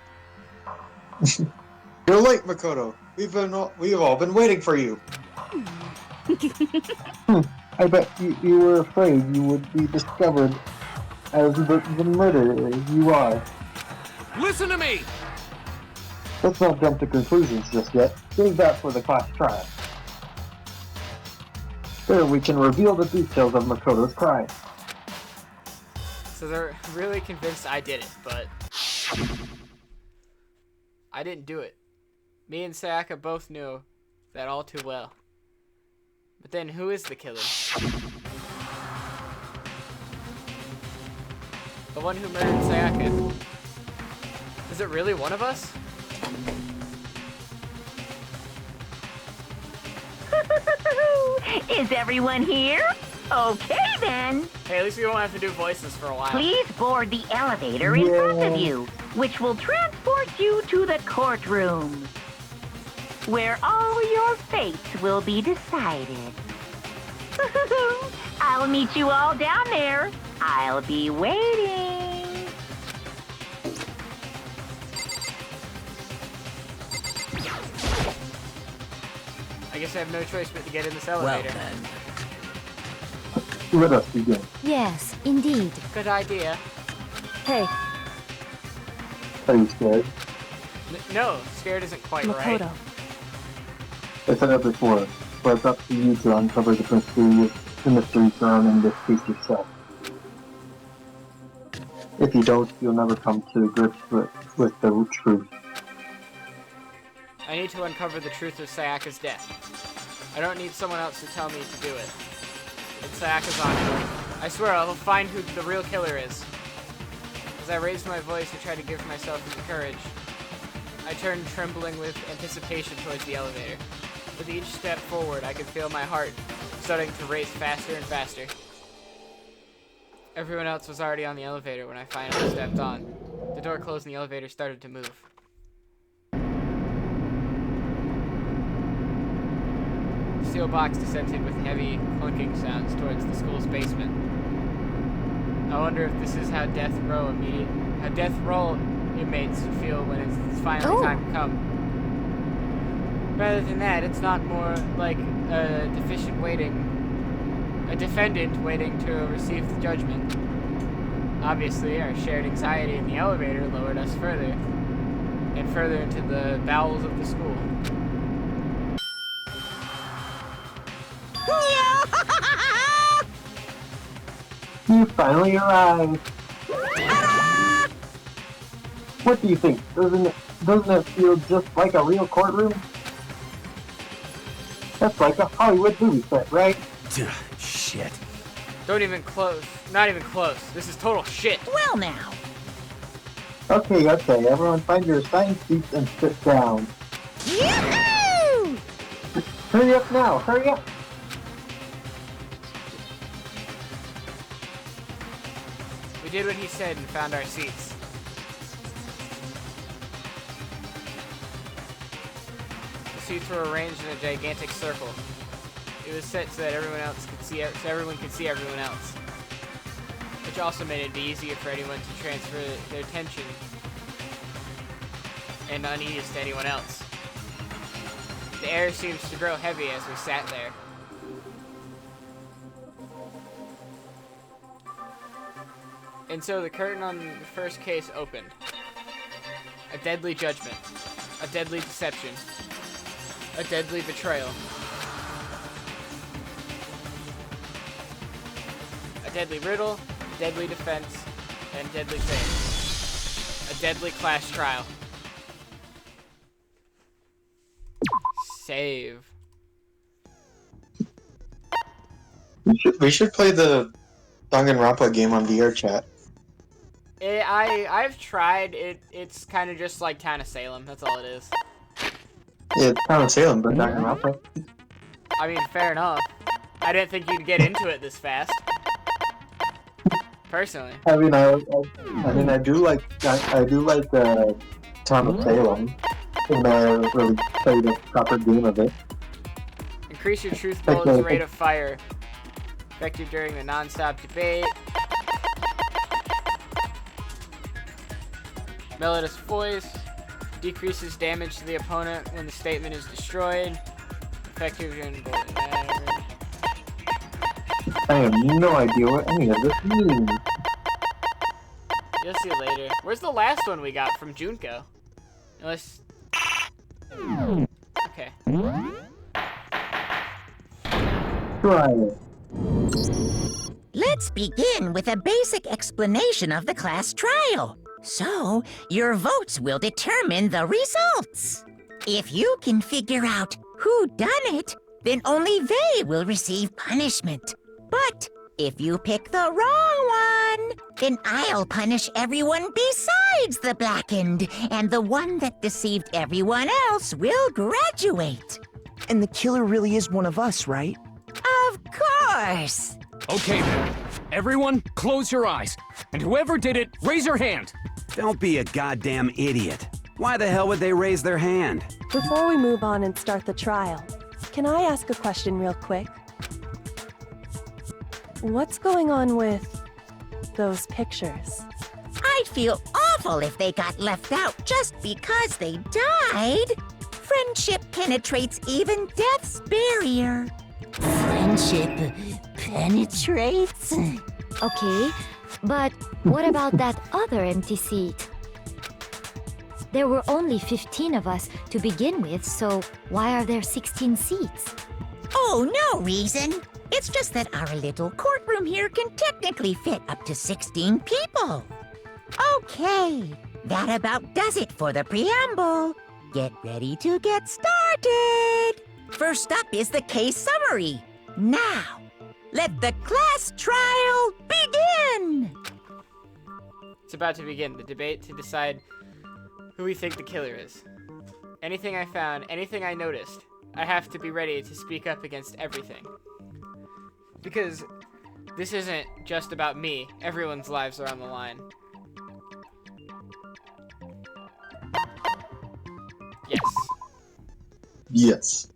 You're late, Makoto. We've all been waiting for you. I bet you were afraid you would be discovered as the murderer you are. Listen to me! Let's not jump to conclusions just yet. Save that for the class trial. There we can reveal the details of Makoto's crime. So they're really convinced I did it, but I didn't do it. Me and Sayaka both knew that all too well. But then who is the killer? The one who murdered Sayaka. Is it really one of us? Is everyone here? Okay then. Hey, at least we won't have to do voices for a while. Please board the elevator in front of you, which will transport you to the courtroom, where all your fates will be decided. I'll meet you all down there. I'll be waiting. I guess I have no choice but to get in this Well elevator. then. Let us begin. Yes, indeed. Good idea. Hey, Are you scared? No, scared isn't quite right. Makoto. I said it before, but it's up to you to uncover the mystery surrounding this case yourself. If you don't, you'll never come to grips with the truth. I need to uncover the truth of Sayaka's death. I don't need someone else to tell me to do it. It's Sayaka's honor. I swear I'll find who the real killer is. As I raised my voice, I tried to give myself some courage. I turned trembling with anticipation towards the elevator. With each step forward, I could feel my heart starting to race faster and faster. Everyone else was already on the elevator when I finally stepped on. The door closed and the elevator started to move. The steel box descended with heavy clunking sounds towards the school's basement. I wonder if this is how death row inmates feel when it's finally time to come. Rather than that, it's not more like a defendant waiting to receive the judgment. Obviously, our shared anxiety in the elevator lowered us further and further into the bowels of the school. You finally arrived! What do you think? Doesn't it feel just like a real courtroom? That's like a Hollywood movie set, right? Shit. Don't even close. Not even close. This is total shit. Well now. Okay, everyone find your assigned seats and sit down. Yoo-hoo! Hurry up now, hurry up! We did what he said and found our seats. The seats were arranged in a gigantic circle. It was set so that everyone could see everyone else, which also made it easier for anyone to transfer their tension and unease to anyone else. The air seems to grow heavy as we sat there. And so the curtain on the first case opened. A deadly judgment. A deadly deception. A deadly betrayal. A deadly riddle, deadly defense, and deadly fate. A deadly class trial. Save. We should play the Danganronpa game on VR chat. I've tried it. It's kind of just like Town of Salem. That's all it is. Yeah, it's Town of Salem, but Danganronpa. I mean, fair enough. I didn't think you'd get into it this fast. Personally. I do like Town of Salem, and I haven't really played a proper game of it. Increase your truth bullet's rate of fire. Effective during the non-stop debate. Melodious voice. Decreases damage to the opponent when the statement is destroyed. Effective during bullet matter. I have no idea what any of this means. You'll see later. Where's the last one we got from Junko? Unless... Okay. Try it. Let's begin with a basic explanation of the class trial. So, your votes will determine the results. If you can figure out who done it, then only they will receive punishment. But if you pick the wrong one, then I'll punish everyone besides the blackened, and the one that deceived everyone else will graduate. And the killer really is one of us, right? course. Okay then. Everyone, close your eyes. And whoever did it, raise your hand. Don't be a goddamn idiot. Why the hell would they raise their hand? Before we move on and start the trial, can I ask a question real quick? What's going on with those pictures? I'd feel awful if they got left out just because they died. Friendship penetrates even death's barrier. Friendship penetrates? Okay, but what about that other empty seat? There were only 15 of us to begin with, so why are there 16 seats? Oh, no reason. It's just that our little courtroom here can technically fit up to 16 people. Okay, that about does it for the preamble. Get ready to get started. First up is the case summary. Now, let the class trial begin. It's about to begin the debate to decide who we think the killer is. Anything I found, anything I noticed, I have to be ready to speak up against everything. Because this isn't just about me. Everyone's lives are on the line. Yes. Yes.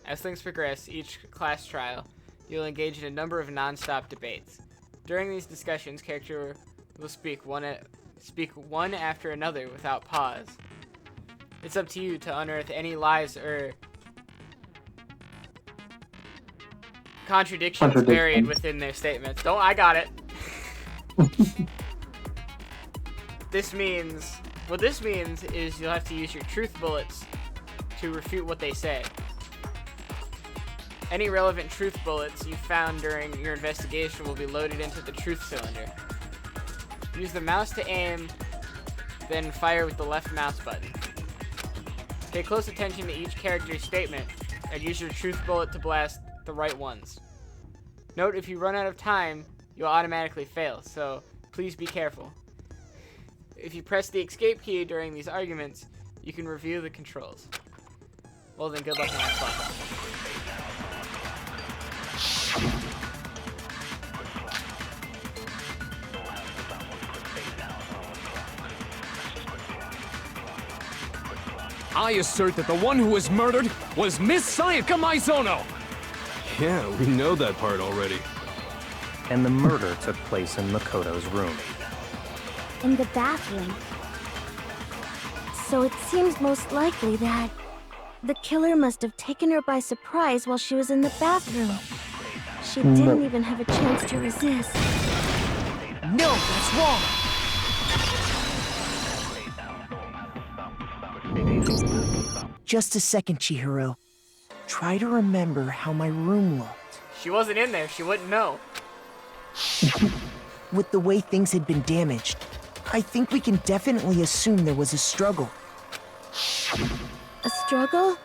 As things progress, each class trial, you'll engage in a number of non-stop debates. During these discussions, character will speak one after another without pause. It's up to you to unearth any lies or contradictions buried within their statements. I got it. What this means is you'll have to use your truth bullets to refute what they say. Any relevant truth bullets you found during your investigation will be loaded into the truth cylinder. Use the mouse to aim, then fire with the left mouse button. Pay close attention to each character's statement, and use your truth bullet to blast the right ones. Note, if you run out of time, you'll automatically fail, so please be careful. If you press the escape key during these arguments, you can review the controls. Well then, good luck and have fun. I assert that the one who was murdered was Miss Sayaka Maizono! Yeah, we know that part already. And the murder took place in Makoto's room. In the bathroom. So it seems most likely that the killer must have taken her by surprise while she was in the bathroom. She didn't even have a chance to resist. No, that's wrong! Just a second, Chihiro. Try to remember how my room looked. She wasn't in there, she wouldn't know. With the way things had been damaged, I think we can definitely assume there was a struggle. A struggle?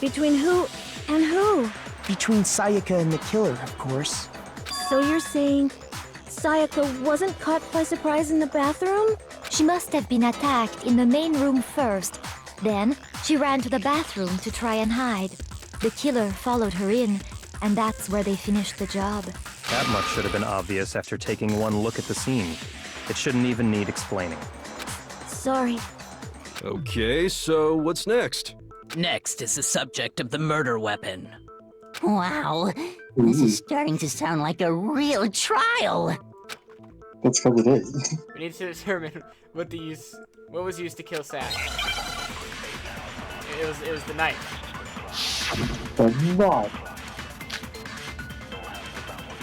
Between who and who? Between Sayaka and the killer, of course. So you're saying Sayaka wasn't caught by surprise in the bathroom? She must have been attacked in the main room first. Then, she ran to the bathroom to try and hide. The killer followed her in, and that's where they finished the job. That much should have been obvious after taking one look at the scene. It shouldn't even need explaining. Sorry. Okay, so what's next? Next is the subject of the murder weapon. Wow, this is starting to sound like a real trial. That's because it is. We need to determine what was used to kill Sack. It was the knife. But not.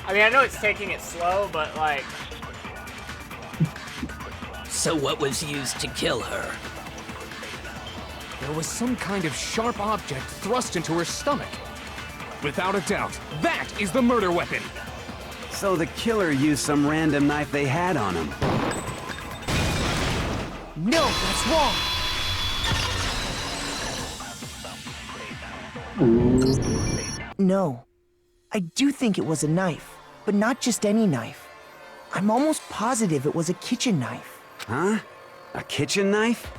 I mean, I know it's taking it slow, but like... So what was used to kill her? There was some kind of sharp object thrust into her stomach. Without a doubt, that is the murder weapon! So the killer used some random knife they had on him. No, that's wrong! No. I do think it was a knife, but not just any knife. I'm almost positive it was a kitchen knife. Huh? A kitchen knife?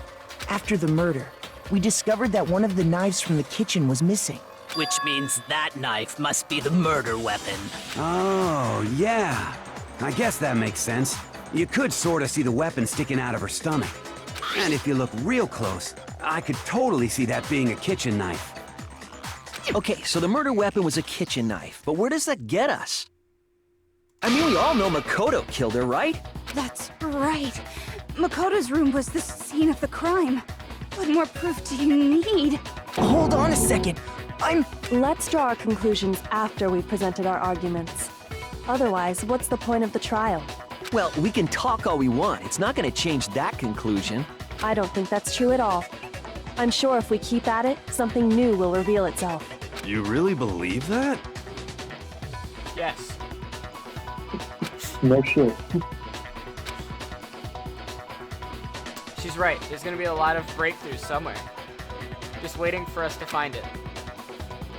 After the murder, we discovered that one of the knives from the kitchen was missing. Which means that knife must be the murder weapon. Oh, yeah. I guess that makes sense. You could sort of see the weapon sticking out of her stomach. And if you look real close, I could totally see that being a kitchen knife. Okay, so the murder weapon was a kitchen knife, but where does that get us? I mean, we all know Makoto killed her, right? That's right. Makoto's room was the scene of the crime. What more proof do you need? Hold on a second. Let's draw our conclusions after we've presented our arguments. Otherwise, what's the point of the trial? Well, we can talk all we want. It's not gonna change that conclusion. I don't think that's true at all. I'm sure if we keep at it, something new will reveal itself. You really believe that? Yes. No shit. She's right. There's gonna be a lot of breakthroughs somewhere. Just waiting for us to find it.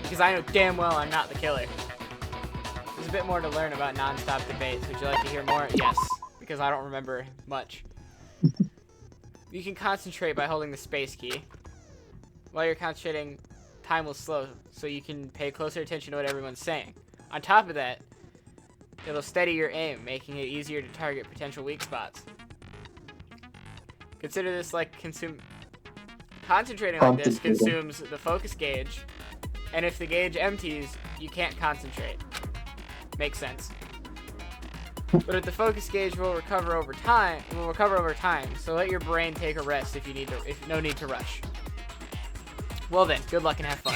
Because I know damn well I'm not the killer. There's a bit more to learn about non-stop debates. Would you like to hear more? Yes. Because I don't remember much. You can concentrate by holding the space key. While you're concentrating, time will slow, so you can pay closer attention to what everyone's saying. On top of that, it'll steady your aim, making it easier to target potential weak spots. Consider this like concentrating like this consumes the focus gauge, and if the gauge empties, you can't concentrate. Makes sense. But if the focus gauge will recover over time, so let your brain take a rest if you need to, if no need to rush. Well then, good luck and have fun.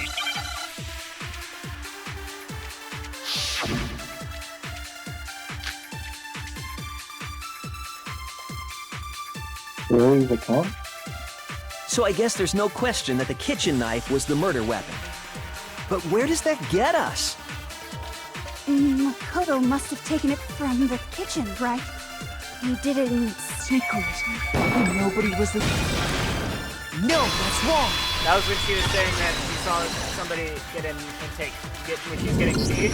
Really, the count? So I guess there's no question that the kitchen knife was the murder weapon. But where does that get us? Makoto must have taken it from the kitchen, right? He did it in secret. Nobody was the... No, that's wrong! That was when she was saying that she saw somebody get in and when she was getting seed.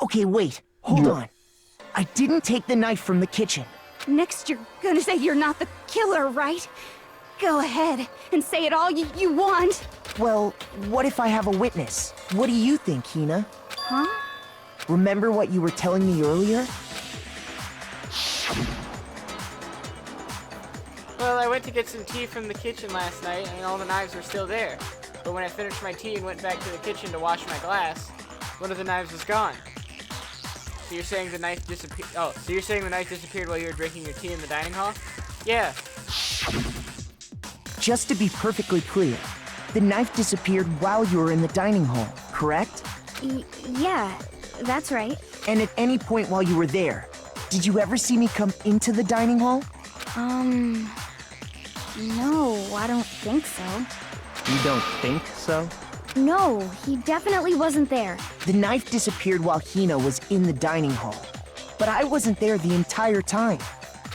Okay, wait. Hold on. I didn't take the knife from the kitchen. Next, you're gonna say you're not the killer, right? Go ahead and say it all you want. Well, what if I have a witness? What do you think, Hina? Huh? Remember what you were telling me earlier? Well, I went to get some tea from the kitchen last night, and all the knives were still there. But when I finished my tea and went back to the kitchen to wash my glass, one of the knives was gone. So you're saying the knife disappeared? Oh, so you're saying the knife disappeared while you were drinking your tea in the dining hall? Yeah. Just to be perfectly clear, the knife disappeared while you were in the dining hall, correct? Yeah, that's right. And at any point while you were there, did you ever see me come into the dining hall? No, I don't think so. You don't think so? No, he definitely wasn't there. The knife disappeared while Hina was in the dining hall. But I wasn't there the entire time.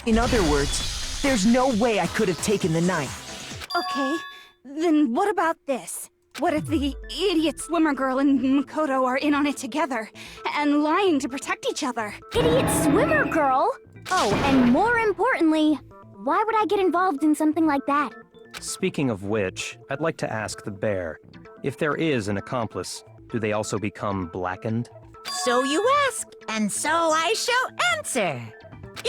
In other words, there's no way I could have taken the knife. Okay, then what about this? What if the idiot swimmer girl and Makoto are in on it together, and lying to protect each other? Idiot swimmer girl? Oh, and more importantly, why would I get involved in something like that? Speaking of which, I'd like to ask the bear, if there is an accomplice, do they also become blackened? So you ask, and so I shall answer.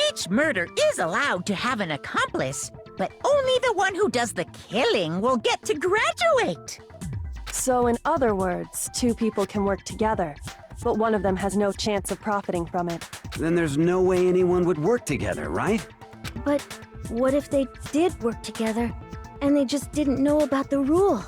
Each murder is allowed to have an accomplice, but only the one who does the killing will get to graduate. So in other words, two people can work together, but one of them has no chance of profiting from it. Then there's no way anyone would work together, right? But what if they did work together, and they just didn't know about the rule?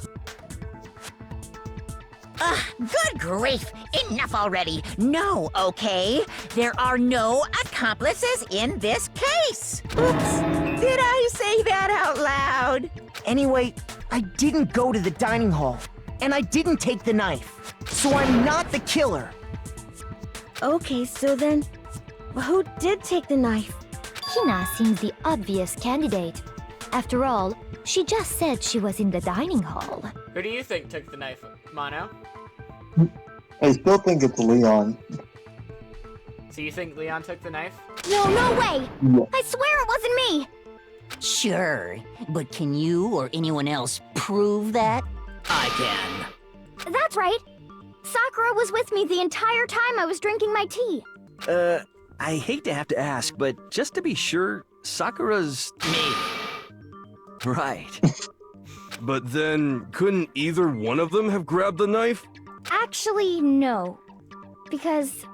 Good grief! Enough already! No, okay? There are no accomplices in this case! Oops! Did I say that out loud? Anyway, I didn't go to the dining hall, and I didn't take the knife. So I'm not the killer. Okay, so then, who did take the knife? Hina seems the obvious candidate. After all, she just said she was in the dining hall. Who do you think took the knife, Mono? I still think it's Leon. So you think Leon took the knife? No way! Yeah. I swear it wasn't me! Sure, but can you or anyone else prove that? I can. That's right. Sakura was with me the entire time I was drinking my tea. I hate to have to ask, but just to be sure, Sakura's... Me. Right. But then, couldn't either one of them have grabbed the knife? Actually, no. Because,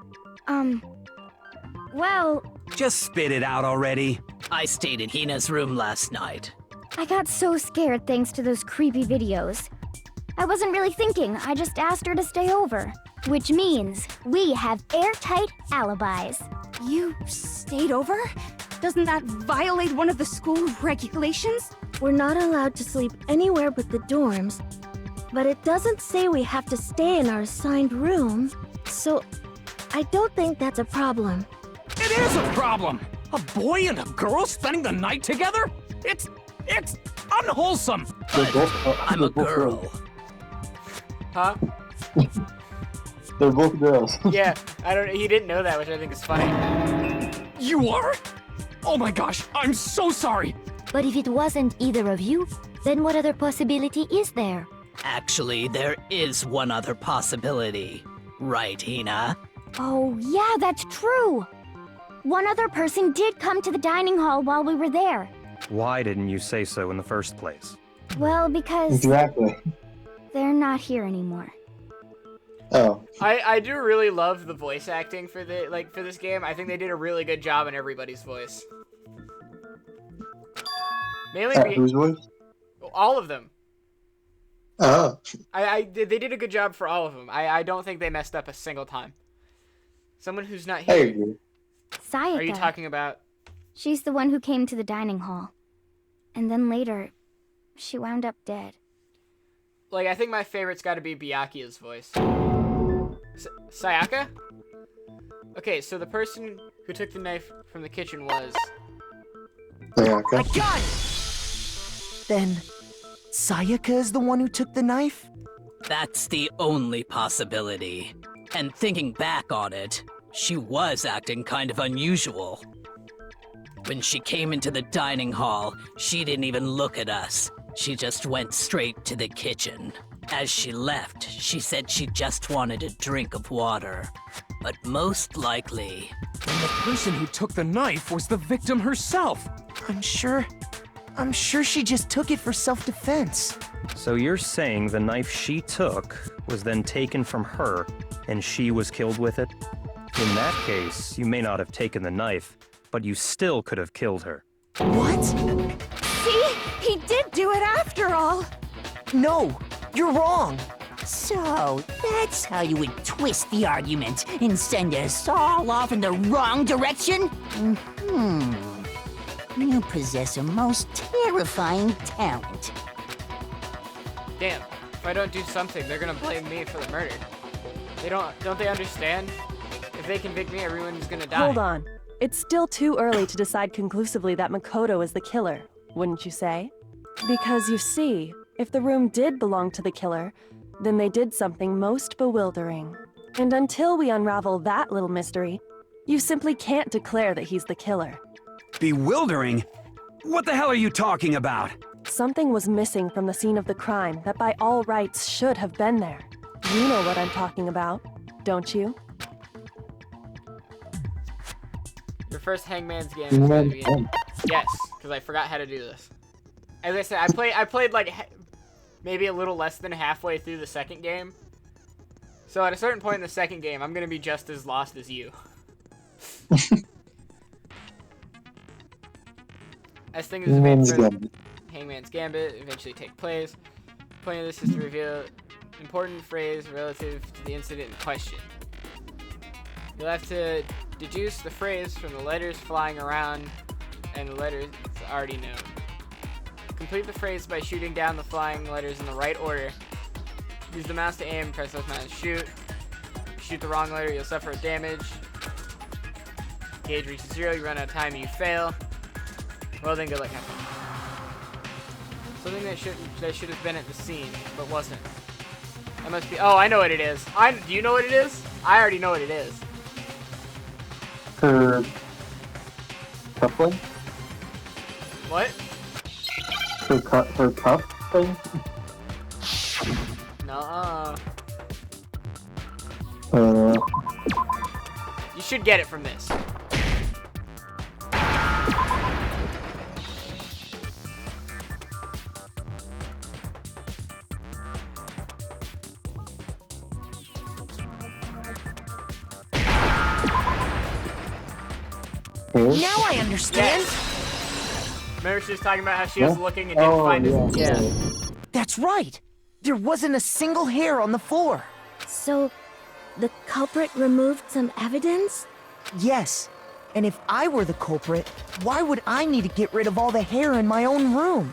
well... Just spit it out already. I stayed in Hina's room last night. I got so scared thanks to those creepy videos. I wasn't really thinking, I just asked her to stay over. Which means we have airtight alibis. You stayed over? Doesn't that violate one of the school regulations? We're not allowed to sleep anywhere but the dorms, but it doesn't say we have to stay in our assigned room, so I don't think that's a problem. It is a problem! A boy and a girl spending the night together? It's unwholesome! I'm a girl. Huh? They're both girls. Yeah, he didn't know that, which I think is funny. You are? Oh my gosh, I'm so sorry! But if it wasn't either of you, then what other possibility is there? Actually, there is one other possibility. Right, Hina? Oh, yeah, that's true! One other person did come to the dining hall while we were there. Why didn't you say so in the first place? Well, because... Exactly. They're not here anymore. Oh. I do really love the voice acting for this game. I think they did a really good job in everybody's voice. Mainly Whose voice? all of them. Oh. They did a good job for all of them. I don't think they messed up a single time. Someone who's not here. I agree. Sayaka. Are you talking about? She's the one who came to the dining hall. And then later, she wound up dead. Like, I think my favorite's got to be Byakuya's voice. Sayaka? Okay, so the person who took the knife from the kitchen was... Sayaka. I got it! Then, Sayaka is the one who took the knife? That's the only possibility. And thinking back on it, she was acting kind of unusual. When she came into the dining hall, she didn't even look at us. She just went straight to the kitchen. As she left, she said she just wanted a drink of water. But most likely... Then the person who took the knife was the victim herself! I'm sure she just took it for self-defense. So you're saying the knife she took was then taken from her, and she was killed with it? In that case, you may not have taken the knife, but you still could have killed her. What? See? He did do it after all! No, you're wrong! So, that's how you would twist the argument and send us all off in the wrong direction? You possess a most terrifying talent. Damn, if I don't do something, they're gonna blame me for the murder. Don't they understand? If they convict me, everyone's gonna die. Hold on. It's still too early to decide conclusively that Makoto is the killer, wouldn't you say? Because you see, if the room did belong to the killer, then they did something most bewildering. And until we unravel that little mystery, you simply can't declare that he's the killer. Bewildering? What the hell are you talking about? Something was missing from the scene of the crime that by all rights should have been there. You know what I'm talking about, don't you? Your first Hangman's game is gonna be yes, because I forgot how to do this. As I said, I played like maybe a little less than halfway through the second game. So at a certain point in the second game, I'm gonna be just as lost as you. As things Hangman's Gambit eventually take place. The point of this is to reveal important phrase relative to the incident in question. You'll have to deduce the phrase from the letters flying around and the letters already known. Complete the phrase by shooting down the flying letters in the right order. Use the mouse to aim, press left mouse to shoot. Shoot the wrong letter, you'll suffer damage. Gauge reaches 0, you run out of time, you fail. Well then, good luck, have fun. Something that should have been at the scene, but wasn't. That must be. Oh, I know what it is. Do you know what it is? I already know what it is. Her cuffling? What? Her cuff thing? Nuh-uh. You should get it from this. Now I understand. Remember she was talking about how she was looking and didn't find his... Yeah. That's right. There wasn't a single hair on the floor. So, the culprit removed some evidence? Yes. And if I were the culprit, why would I need to get rid of all the hair in my own room?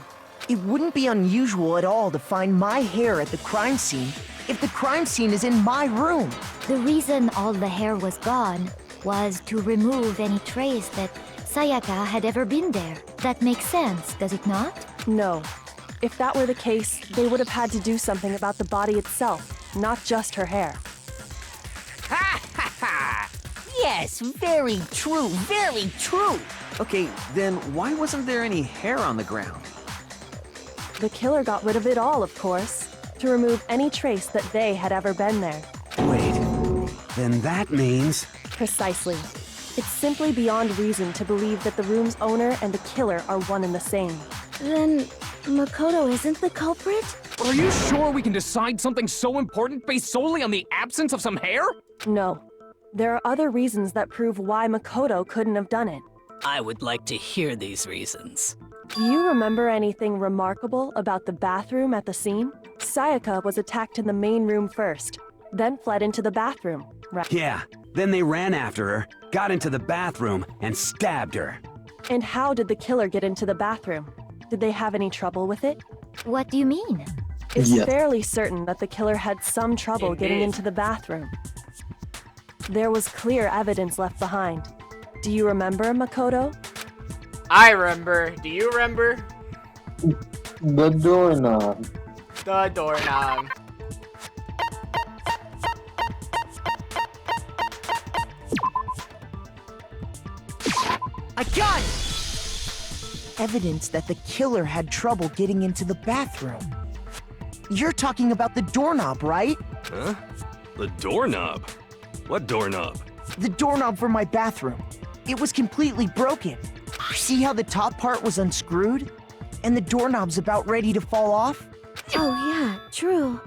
It wouldn't be unusual at all to find my hair at the crime scene if the crime scene is in my room. The reason all the hair was gone was to remove any trace that Sayaka had ever been there. That makes sense, does it not? No. If that were the case, they would have had to do something about the body itself, not just her hair. Ha ha ha! Yes, very true, very true. Okay, then why wasn't there any hair on the ground? The killer got rid of it all, of course, to remove any trace that they had ever been there. Wait, then that means... Precisely. It's simply beyond reason to believe that the room's owner and the killer are one and the same. Then, Makoto isn't the culprit? Are you sure we can decide something so important based solely on the absence of some hair? No. There are other reasons that prove why Makoto couldn't have done it. I would like to hear these reasons. Do you remember anything remarkable about the bathroom at the scene? Sayaka was attacked in the main room first, then fled into the bathroom, right? Yeah, then they ran after her, got into the bathroom, and stabbed her. And how did the killer get into the bathroom? Did they have any trouble with it? What do you mean? It's fairly certain that the killer had some trouble getting into the bathroom. There was clear evidence left behind. Do you remember, Makoto? I remember. Do you remember? The doorknob. The doorknob. I got it! Evidence that the killer had trouble getting into the bathroom. You're talking about the doorknob, right? Huh? The doorknob? What doorknob? The doorknob for my bathroom. It was completely broken. See how the top part was unscrewed? And the doorknob's about ready to fall off? Oh yeah, true.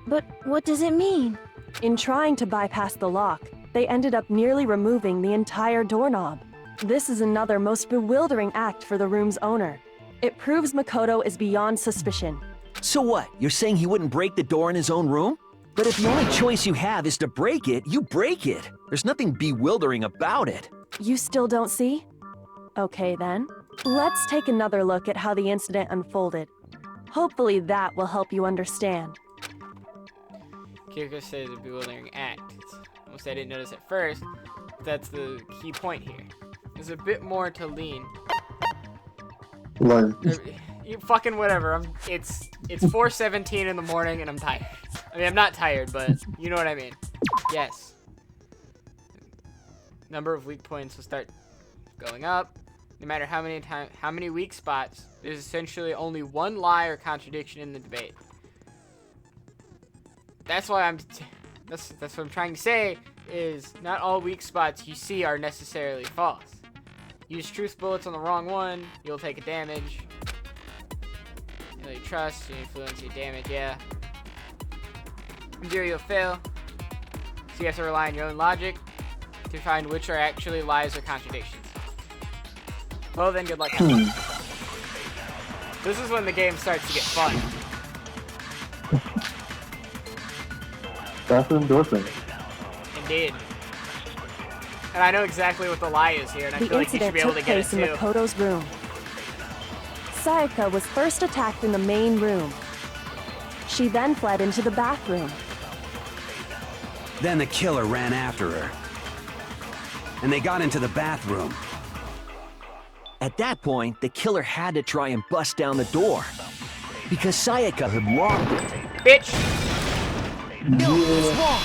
But what does it mean? In trying to bypass the lock, they ended up nearly removing the entire doorknob. This is another most bewildering act for the room's owner. It proves Makoto is beyond suspicion. So what? You're saying he wouldn't break the door in his own room? But if the only choice you have is to break it, you break it. There's nothing bewildering about it. You still don't see? Okay then. Let's take another look at how the incident unfolded. Hopefully that will help you understand. Kiriko says a bewildering act. Almost I didn't notice at first. That's the key point here. There's a bit more to lean. Learn. You fucking whatever. It's 4:17 in the morning and I'm tired. I mean, I'm not tired, but you know what I mean. Yes. Number of weak points will start going up. No matter how many weak spots, there's essentially only one lie or contradiction in the debate. That's why that's what I'm trying to say is not all weak spots you see are necessarily false. Use truth bullets on the wrong one, you'll take a damage. You trust, you influence, you damage, yeah. Zero, you'll fail. So you have to rely on your own logic to find which are actually lies or contradictions. Well then, good luck. This is when the game starts to get fun. Bathroom door frame. Indeed. And I know exactly what the lie is here, and I The feel like you should incident be able took to get it place in too. Makoto's room. Sayaka was first attacked in the main room. She then fled into the bathroom. Then the killer ran after her. And they got into the bathroom. At that point, the killer had to try and bust down the door. Because Sayaka had locked it. Bitch! No, it's wrong!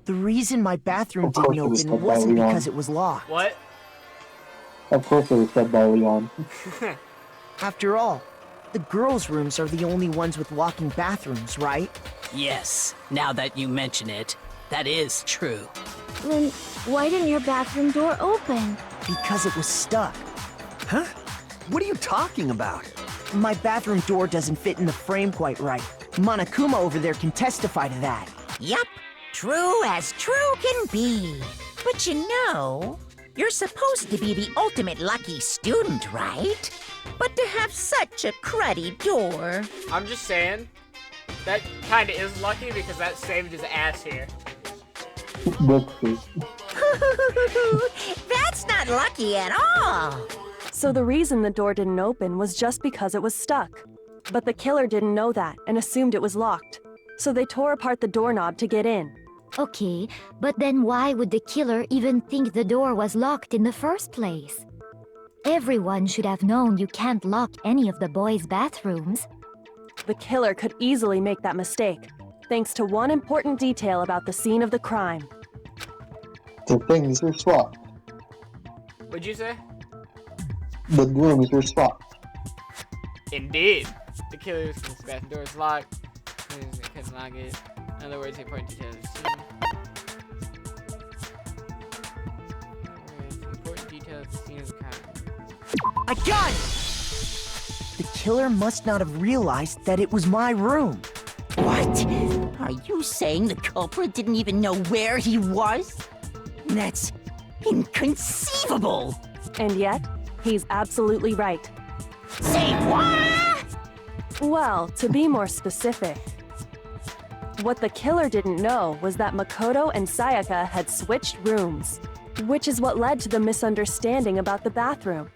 The reason my bathroom didn't open wasn't because it was locked. What? Of course it was said by Leon. After all, The girls' rooms are the only ones with walking bathrooms, right? Yes, now that you mention it, that is true. Then why didn't your bathroom door open? Because it was stuck. Huh? What are you talking about? My bathroom door doesn't fit in the frame quite right. Monokuma over there can testify to that. Yup, true as true can be. But you know, you're supposed to be the ultimate lucky student, right? But to have such a cruddy door. I'm just saying, that kinda is lucky because that saved his ass here. That's not lucky at all. So the reason the door didn't open was just because it was stuck. But the killer didn't know that and assumed it was locked. So they tore apart the doorknob to get in. Okay, but then why would the killer even think the door was locked in the first place? Everyone should have known you can't lock any of the boys' bathrooms. The killer could easily make that mistake, thanks to one important detail about the scene of the crime. The things are swapped. What'd you say? The rooms were swapped. Indeed. The killer's bathroom door is locked. They couldn't lock it. In other words, the important details of the scene. Important details of the scene of the crime. I got it! The killer must not have realized that it was my room. What? Are you saying the culprit didn't even know where he was? That's inconceivable! And yet, he's absolutely right. Say what? Well, to be more specific, what the killer didn't know was that Makoto and Sayaka had switched rooms, which is what led to the misunderstanding about the bathroom.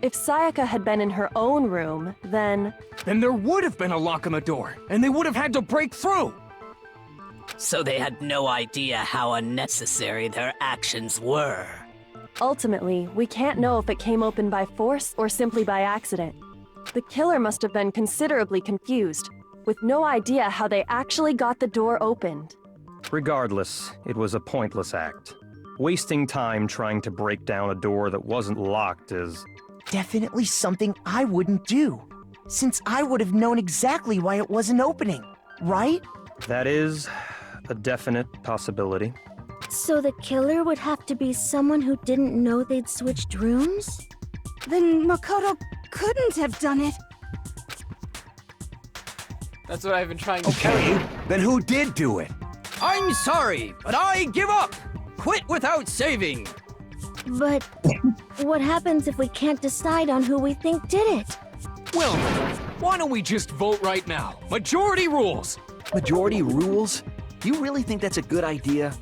If Sayaka had been in her own room, then there would have been a lock on the door, and they would have had to break through! So they had no idea how unnecessary their actions were. Ultimately, we can't know if it came open by force or simply by accident. The killer must have been considerably confused, with no idea how they actually got the door opened. Regardless, it was a pointless act. Wasting time trying to break down a door that wasn't locked is... Definitely something I wouldn't do, since I would have known exactly why it wasn't opening, right? That is a definite possibility. So the killer would have to be someone who didn't know they'd switched rooms? Then Makoto couldn't have done it. That's what I've been trying to tell Okay, you. then who did do it? I'm sorry, but I give up! Quit without saving! But what happens if we can't decide on who we think did it? Well, why don't we just vote right now? Majority rules! Majority rules? You really think that's a good idea?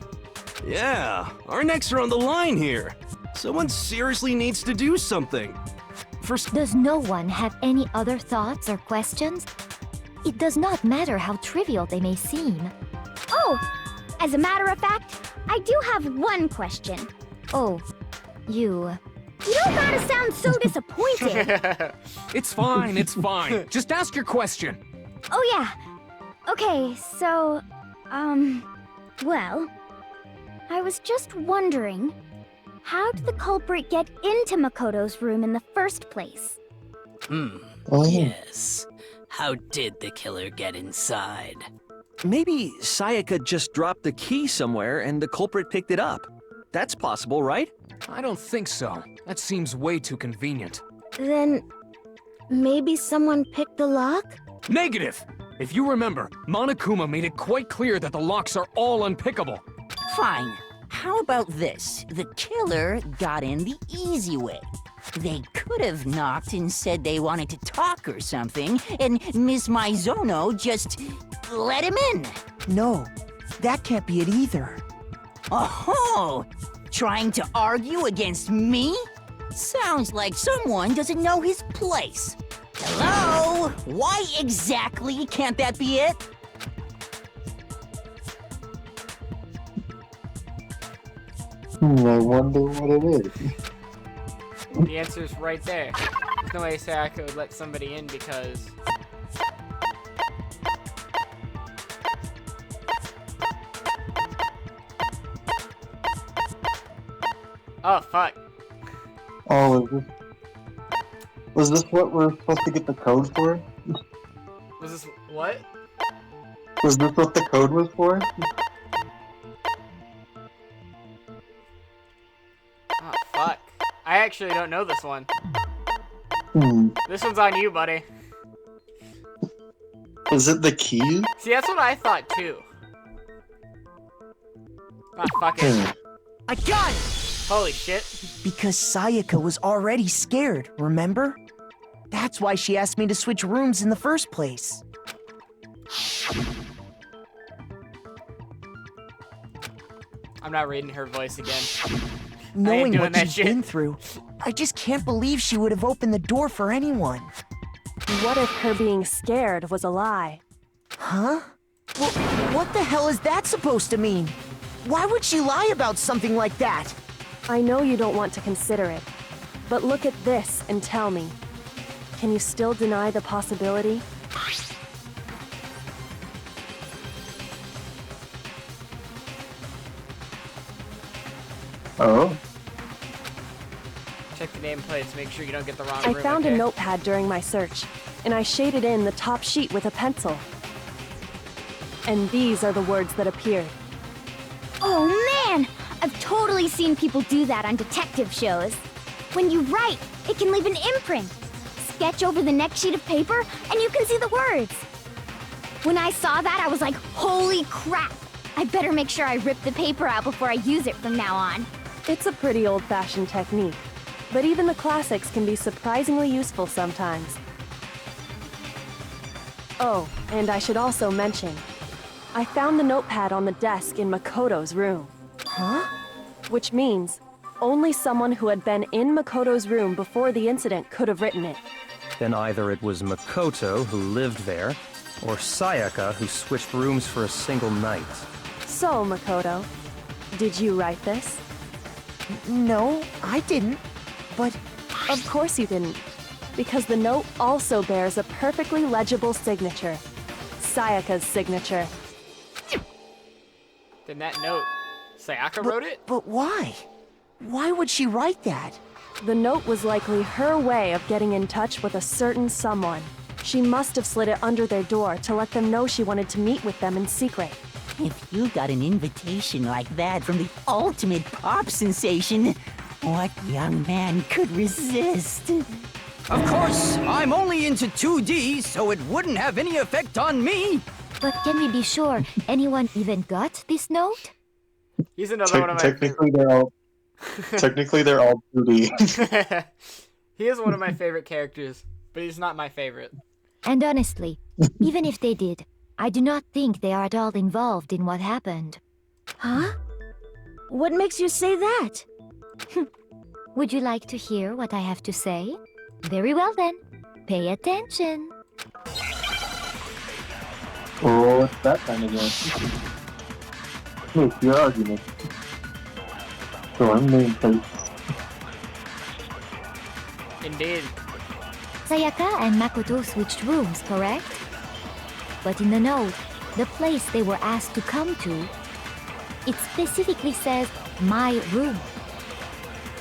Yeah, our necks are on the line here. Someone seriously needs to do something. Does no one have any other thoughts or questions? It does not matter how trivial they may seem. Oh, as a matter of fact, I do have one question. Oh, you... You don't gotta sound so disappointed. It's fine, it's fine. Just ask your question. Oh yeah. Okay, so, well, I was just wondering, how did the culprit get into Makoto's room in the first place? Yes. How did the killer get inside? Maybe Sayaka just dropped the key somewhere and the culprit picked it up. That's possible, right? I don't think so. That seems way too convenient. Then maybe someone picked the lock? Negative! If you remember, Monokuma made it quite clear that the locks are all unpickable. Fine. How about this? The killer got in the easy way. They could have knocked and said they wanted to talk or something, and Miss Maizono just let him in. No, that can't be it either. Oh, trying to argue against me? Sounds like someone doesn't know his place. Hello? Why exactly can't that be it? I wonder what it is. The answer is right there. There's no way Sayaka would let somebody in because... Oh, fuck. Oh, is it? Was this what we're supposed to get the code for? Was this what? Was this what the code was for? Oh, fuck. I actually don't know this one. This one's on you, buddy. Is it the key? See, that's what I thought, too. Ah, fuck it. I got it! Holy shit. Because Sayaka was already scared, remember? That's why she asked me to switch rooms in the first place. I'm not reading her voice again. Knowing what she's been through, I just can't believe she would have opened the door for anyone. What if her being scared was a lie? Huh? Well, what the hell is that supposed to mean? Why would she lie about something like that? I know you don't want to consider it, but look at this and tell me. Can you still deny the possibility? Oh? Check the nameplates, make sure you don't get the wrong I room, found okay? a notepad during my search, and I shaded in the top sheet with a pencil. And these are the words that appeared. Oh man! I've totally seen people do that on detective shows. When you write, it can leave an imprint. Sketch over the next sheet of paper, and you can see the words. When I saw that, I was like, holy crap! I better make sure I rip the paper out before I use it from now on. It's a pretty old-fashioned technique, but even the classics can be surprisingly useful sometimes. Oh, and I should also mention, I found the notepad on the desk in Makoto's room. Huh? Which means only someone who had been in Makoto's room before the incident could have written it. Then either it was Makoto who lived there, or Sayaka who switched rooms for a single night. So, Makoto, did you write this? No, I didn't. But of course you didn't, because the note also bears a perfectly legible signature. Sayaka's signature. Then that note, Sayaka wrote it? But why? Why would she write that? The note was likely her way of getting in touch with a certain someone. She must have slid it under their door to let them know she wanted to meet with them in secret. If you got an invitation like that from the ultimate pop sensation, what young man could resist? Of course, I'm only into 2D, so it wouldn't have any effect on me. But can we be sure anyone even got this note? He's another one of my Technically, they're all 2D. He is one of my favorite characters, but he's not my favorite. And honestly, even if they did, I do not think they are at all involved in what happened. Huh? What makes you say that? Would you like to hear what I have to say? Very well then. Pay attention. Oh, what's that kind of game? Make your argument. Storm nameplates. Indeed. Sayaka and Makoto switched rooms, correct? But in the note, the place they were asked to come to, it specifically says, my room.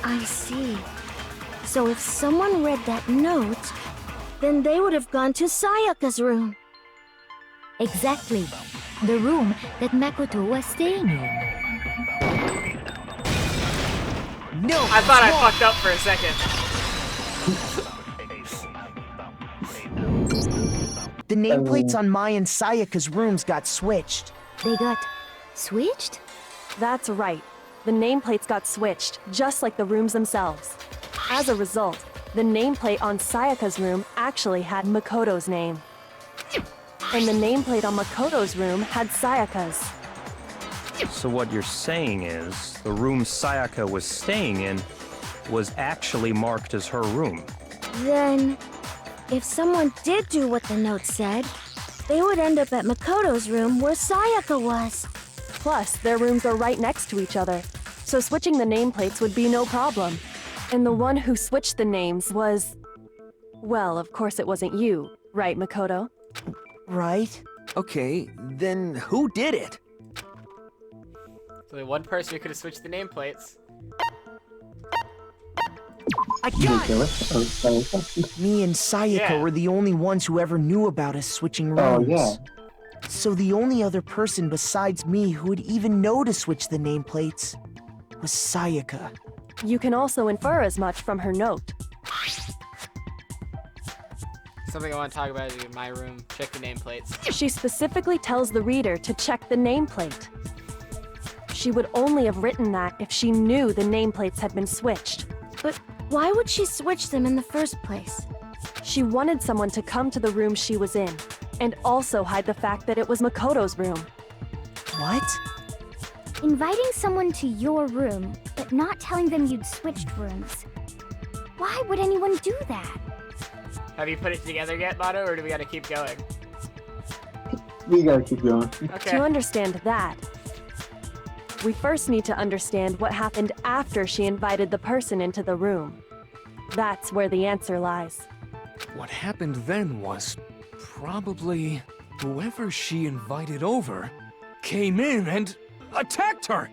I see. So if someone read that note, then they would have gone to Sayaka's room. Exactly. The room that Makoto was staying in. No! I thought I fucked up for a second. The nameplates on my and Sayaka's rooms got switched. They got switched? That's right. The nameplates got switched, just like the rooms themselves. As a result, the nameplate on Sayaka's room actually had Makoto's name. And the nameplate on Makoto's room had Sayaka's. So what you're saying is, the room Sayaka was staying in was actually marked as her room. Then, if someone did do what the note said, they would end up at Makoto's room where Sayaka was. Plus, their rooms are right next to each other, so switching the nameplates would be no problem. And the one who switched the names was... Well, of course it wasn't you, right, Makoto? Right? Okay, then who did it? There's only one person who could have switched the nameplates. I got Killer? it! Me and Sayaka Yeah. were the only ones who ever knew about us switching rooms. Oh, yeah. So the only other person besides me who would even know to switch the nameplates was Sayaka. You can also infer as much from her note. Something I want to talk about is in my room. Check the nameplates. She specifically tells the reader to check the nameplate. She would only have written that if she knew the nameplates had been switched. But why would she switch them in the first place? She wanted someone to come to the room she was in, and also hide the fact that it was Makoto's room. What? Inviting someone to your room, but not telling them you'd switched rooms. Why would anyone do that? Have you put it together yet, Bato, or do we gotta keep going? We gotta keep going. Okay. To understand that, we first need to understand what happened after she invited the person into the room. That's where the answer lies. What happened then was probably whoever she invited over came in and attacked her.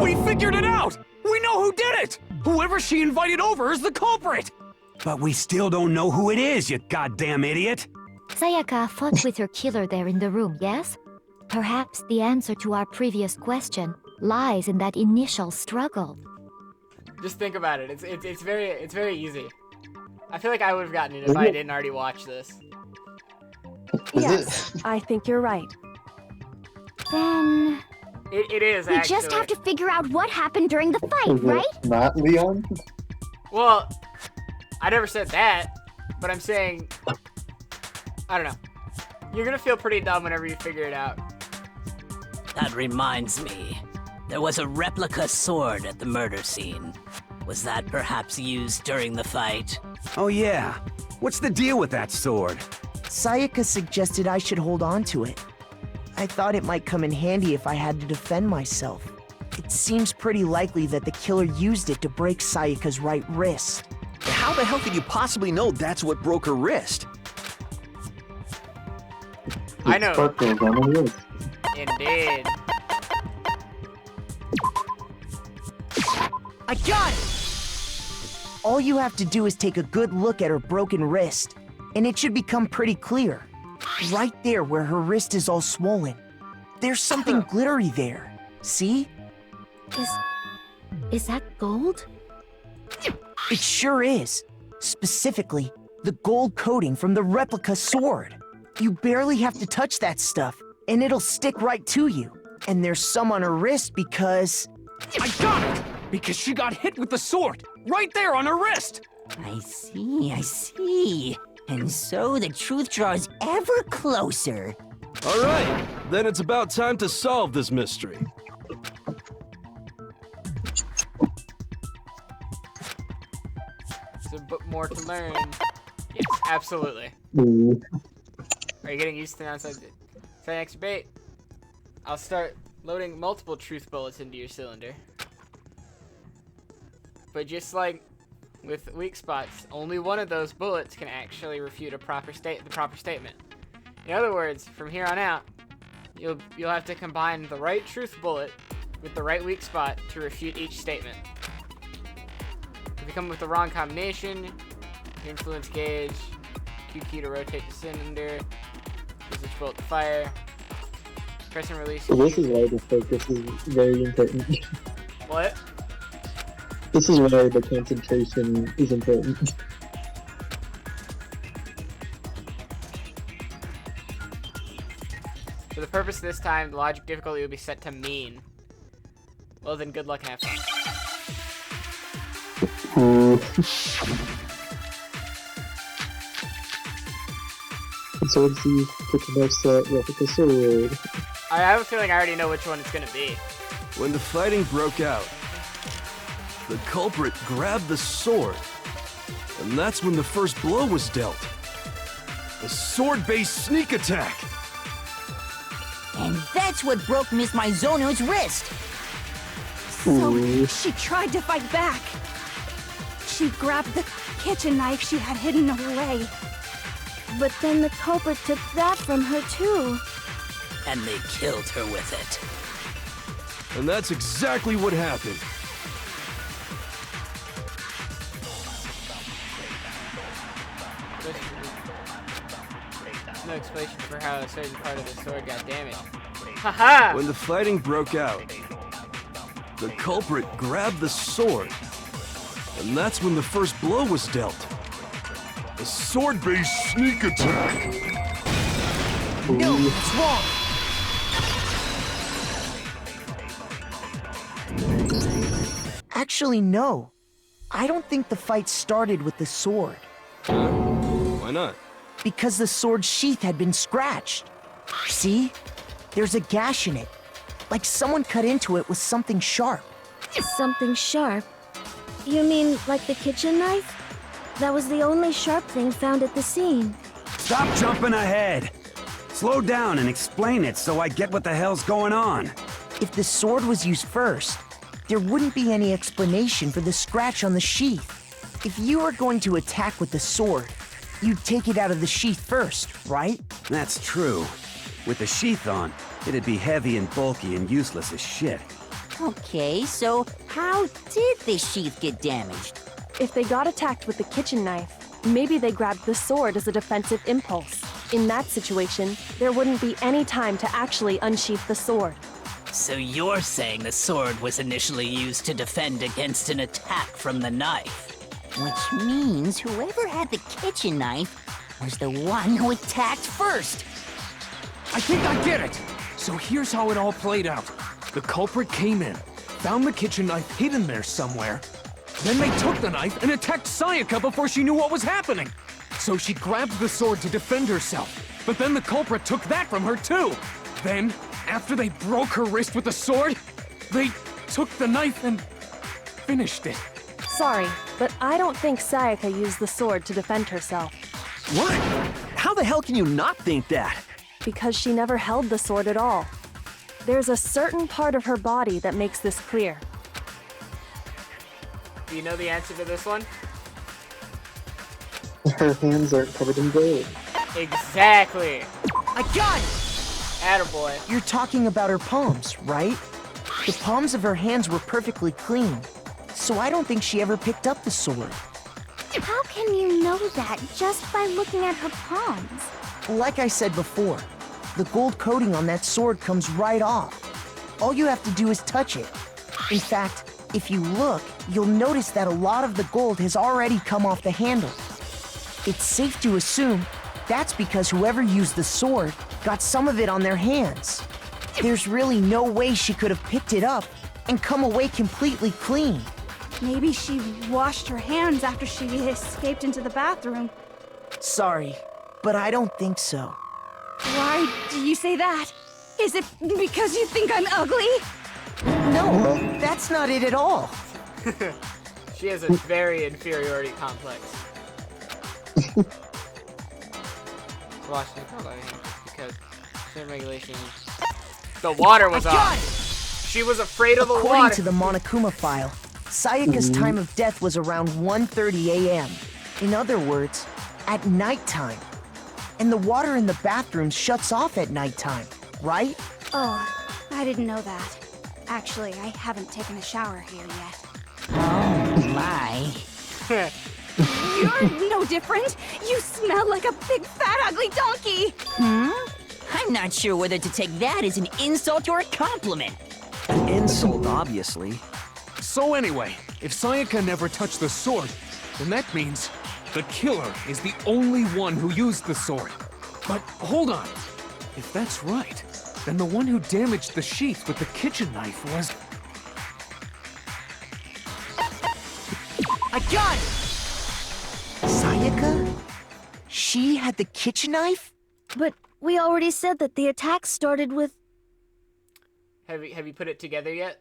We figured it out! We know who did it! Whoever she invited over is the culprit! But we still don't know who it is, you goddamn idiot! Sayaka fought with her killer there in the room, yes? Perhaps the answer to our previous question lies in that initial struggle. Just think about it. It's very easy. I feel like I would have gotten it if I didn't already watch this. Yes, I think you're right. Then It is we actually. just have to figure out what happened during the fight, right? Not Leon? Well, I never said that, but I'm saying, I don't know. You're gonna feel pretty dumb whenever you figure it out. That reminds me. There was a replica sword at the murder scene. Was that perhaps used during the fight? Oh yeah. What's the deal with that sword? Sayaka suggested I should hold on to it. I thought it might come in handy if I had to defend myself. It seems pretty likely that the killer used it to break Sayaka's right wrist. How the hell could you possibly know that's what broke her wrist? I know. Sparkles on the wrist. Indeed. I got it! All you have to do is take a good look at her broken wrist, and it should become pretty clear. Right there where her wrist is all swollen. There's something glittery there. See? Is that gold? It sure is. Specifically, the gold coating from the replica sword. You barely have to touch that stuff, and it'll stick right to you. And there's some on her wrist because... I got it! Because she got hit with the sword! Right there on her wrist! I see. And so the truth draws ever closer. All right, then it's about time to solve this mystery. There's a bit more to learn. Yes, absolutely. Ooh. Are you getting used to now? Say next debate. I'll start loading multiple truth bullets into your cylinder. But just like with weak spots, only one of those bullets can actually refute the proper statement. In other words, from here on out, you'll have to combine the right truth bullet with the right weak spot to refute each statement. If you come up with the wrong combination, your influence gauge, Q key to rotate the cylinder, use which bullet to fire, press and release. So this is why the focus is very important. What? This is why the concentration is important. For the purpose of this time, the logic difficulty will be set to mean. Well then, good luck and have fun. So it's the kitchen set replica sword. I have a feeling I already know which one it's gonna be. When the fighting broke out, the culprit grabbed the sword, and that's when the first blow was dealt. A sword-based sneak attack! And that's what broke Miss Maizono's wrist. So she tried to fight back. She grabbed the kitchen knife she had hidden away. But then the culprit took that from her too. And they killed her with it. And that's exactly what happened. no explanation for how a certain part of the sword got damaged. Haha! When the fighting broke out, the culprit grabbed the sword, and that's when the first blow was dealt. A sword-based sneak attack. No, it's wrong. Actually, no. I don't think the fight started with the sword. Why not? Because the sword's sheath had been scratched. See? There's a gash in it. Like someone cut into it with something sharp. Something sharp? You mean like the kitchen knife? That was the only sharp thing found at the scene. Stop jumping ahead. Slow down and explain it so I get what the hell's going on. If the sword was used first, there wouldn't be any explanation for the scratch on the sheath. If you were going to attack with the sword, you'd take it out of the sheath first, right? That's true. With the sheath on, it'd be heavy and bulky and useless as shit. Okay, so how did the sheath get damaged? If they got attacked with the kitchen knife, maybe they grabbed the sword as a defensive impulse. In that situation, there wouldn't be any time to actually unsheath the sword. So you're saying the sword was initially used to defend against an attack from the knife? Which means whoever had the kitchen knife was the one who attacked first. I think I get it! So here's how it all played out. The culprit came in, found the kitchen knife hidden there somewhere. Then they took the knife and attacked Sayaka before she knew what was happening. So she grabbed the sword to defend herself. But then the culprit took that from her too. Then, after they broke her wrist with the sword, they took the knife and finished it. Sorry, but I don't think Sayaka used the sword to defend herself. What? How the hell can you not think that? Because she never held the sword at all. There's a certain part of her body that makes this clear. Do you know the answer to this one? Her hands aren't covered in gold. Exactly! I got it! Attaboy. You're talking about her palms, right? The palms of her hands were perfectly clean, so I don't think she ever picked up the sword. How can you know that just by looking at her palms? Like I said before, the gold coating on that sword comes right off. All you have to do is touch it. In fact, if you look, you'll notice that a lot of the gold has already come off the handle. It's safe to assume that's because whoever used the sword got some of it on their hands. There's really no way she could have picked it up and come away completely clean. Maybe she washed her hands after she escaped into the bathroom. Sorry, but I don't think so. Why do you say that? Is it because you think I'm ugly? No, that's not it at all. She has a very inferiority complex. Washing because certain regulations. The water was off. She was afraid of the water. According to the Monokuma file, Sayaka's time of death was around 1:30 a.m. In other words, at nighttime. And the water in the bathroom shuts off at nighttime, right? Oh, I didn't know that. Actually, I haven't taken a shower here yet. Oh my. You're no different. You smell like a big fat ugly donkey. I'm not sure whether to take that as an insult or a compliment. An insult, obviously. So anyway, if Sayaka never touched the sword, then that means the killer is the only one who used the sword. But hold on. If that's right, then the one who damaged the sheath with the kitchen knife was... I got it! Sayaka? She had the kitchen knife? But we already said that the attack started with... Have you put it together yet?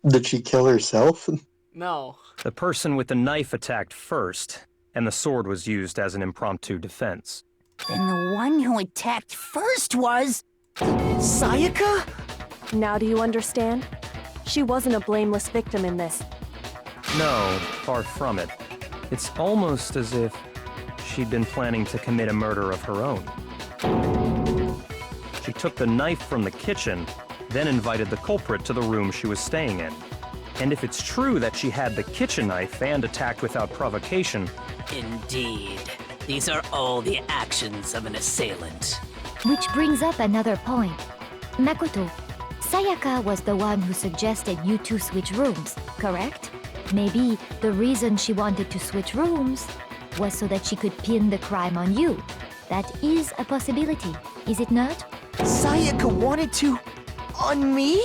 Did she kill herself? No. The person with the knife attacked first, and the sword was used as an impromptu defense. Then the one who attacked first was... Sayaka? Now do you understand? She wasn't a blameless victim in this. No, far from it. It's almost as if she'd been planning to commit a murder of her own. She took the knife from the kitchen, then invited the culprit to the room she was staying in. And if it's true that she had the kitchen knife and attacked without provocation... Indeed. These are all the actions of an assailant. Which brings up another point. Makoto, Sayaka was the one who suggested you two switch rooms, correct? Maybe the reason she wanted to switch rooms was so that she could pin the crime on you. That is a possibility, is it not? Sayaka wanted to... on me?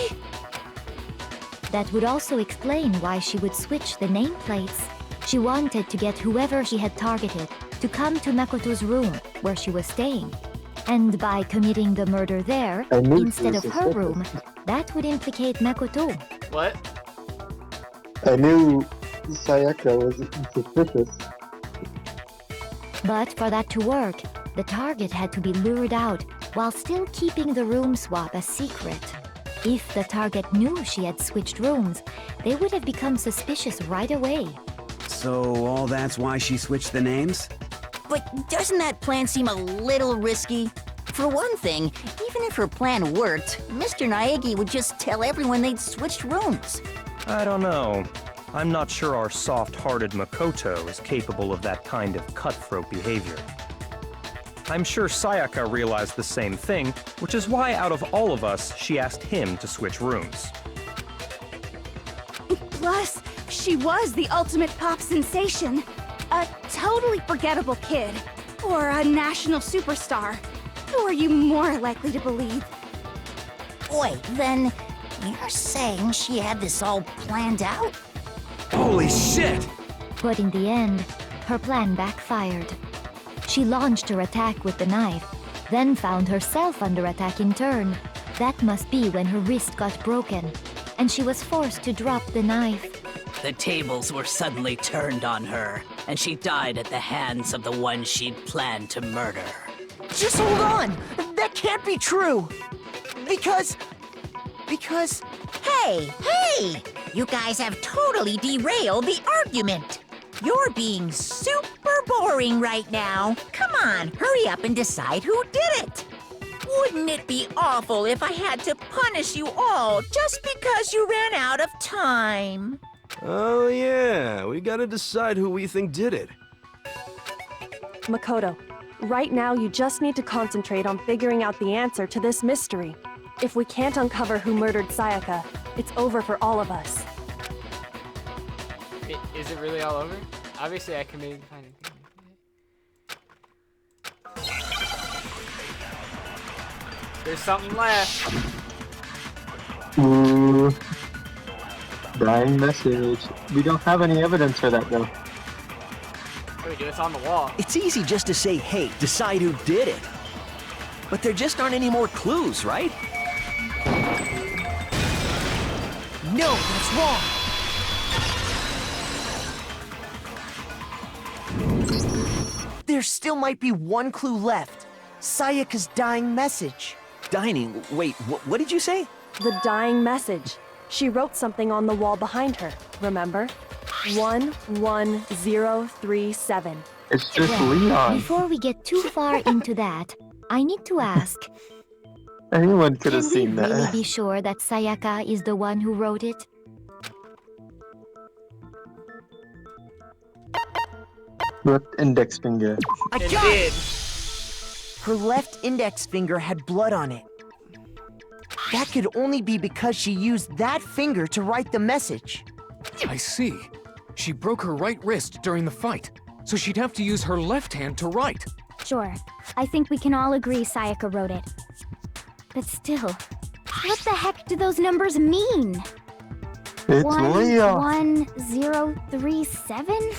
That would also explain why she would switch the nameplates. She wanted to get whoever she had targeted to come to Makoto's room where she was staying. And by committing the murder there, instead of her room, that would implicate Makoto. What? I knew Sayaka was suspicious. But for that to work, the target had to be lured out while still keeping the room swap a secret. If the target knew she had switched rooms, they would have become suspicious right away. So all that's why she switched the names? But doesn't that plan seem a little risky? For one thing, even if her plan worked, Mr. Naegi would just tell everyone they'd switched rooms. I don't know. I'm not sure our soft-hearted Makoto is capable of that kind of cutthroat behavior. I'm sure Sayaka realized the same thing, which is why out of all of us, she asked him to switch rooms. Plus, she was the ultimate pop sensation. A totally forgettable kid. Or a national superstar. Who are you more likely to believe? Wait, then you're saying she had this all planned out? Holy shit! But in the end, her plan backfired. She launched her attack with the knife, then found herself under attack in turn. That must be when her wrist got broken, and she was forced to drop the knife. The tables were suddenly turned on her, and she died at the hands of the one she'd planned to murder. Just hold on! That can't be true! Because... Hey! You guys have totally derailed the argument! You're being super boring right now. Come on, hurry up and decide who did it! Wouldn't it be awful if I had to punish you all just because you ran out of time? Oh yeah, we gotta decide who we think did it. Makoto, right now you just need to concentrate on figuring out the answer to this mystery. If we can't uncover who murdered Sayaka, it's over for all of us. Is it really all over? Obviously, I committed finding. There's something left. Ooh. Dying message. We don't have any evidence for that, though. What do? It's on the wall. It's easy just to say, hey, decide who did it. But there just aren't any more clues, right? No, that's wrong! There still might be one clue left. Sayaka's dying message. Dining? Wait, what did you say? The dying message. She wrote something on the wall behind her, remember? 11037. It's just Well, Leon. before we get too far into that, I need to ask, Anyone could have can we seen that. really be sure that Sayaka is the one who wrote it? Left index finger. I It got did. it! Her left index finger had blood on it. That could only be because she used that finger to write the message. I see. She broke her right wrist during the fight, so she'd have to use her left hand to write. Sure. I think we can all agree Sayaka wrote it. But still, what the heck do those numbers mean? It's Leon. 1037?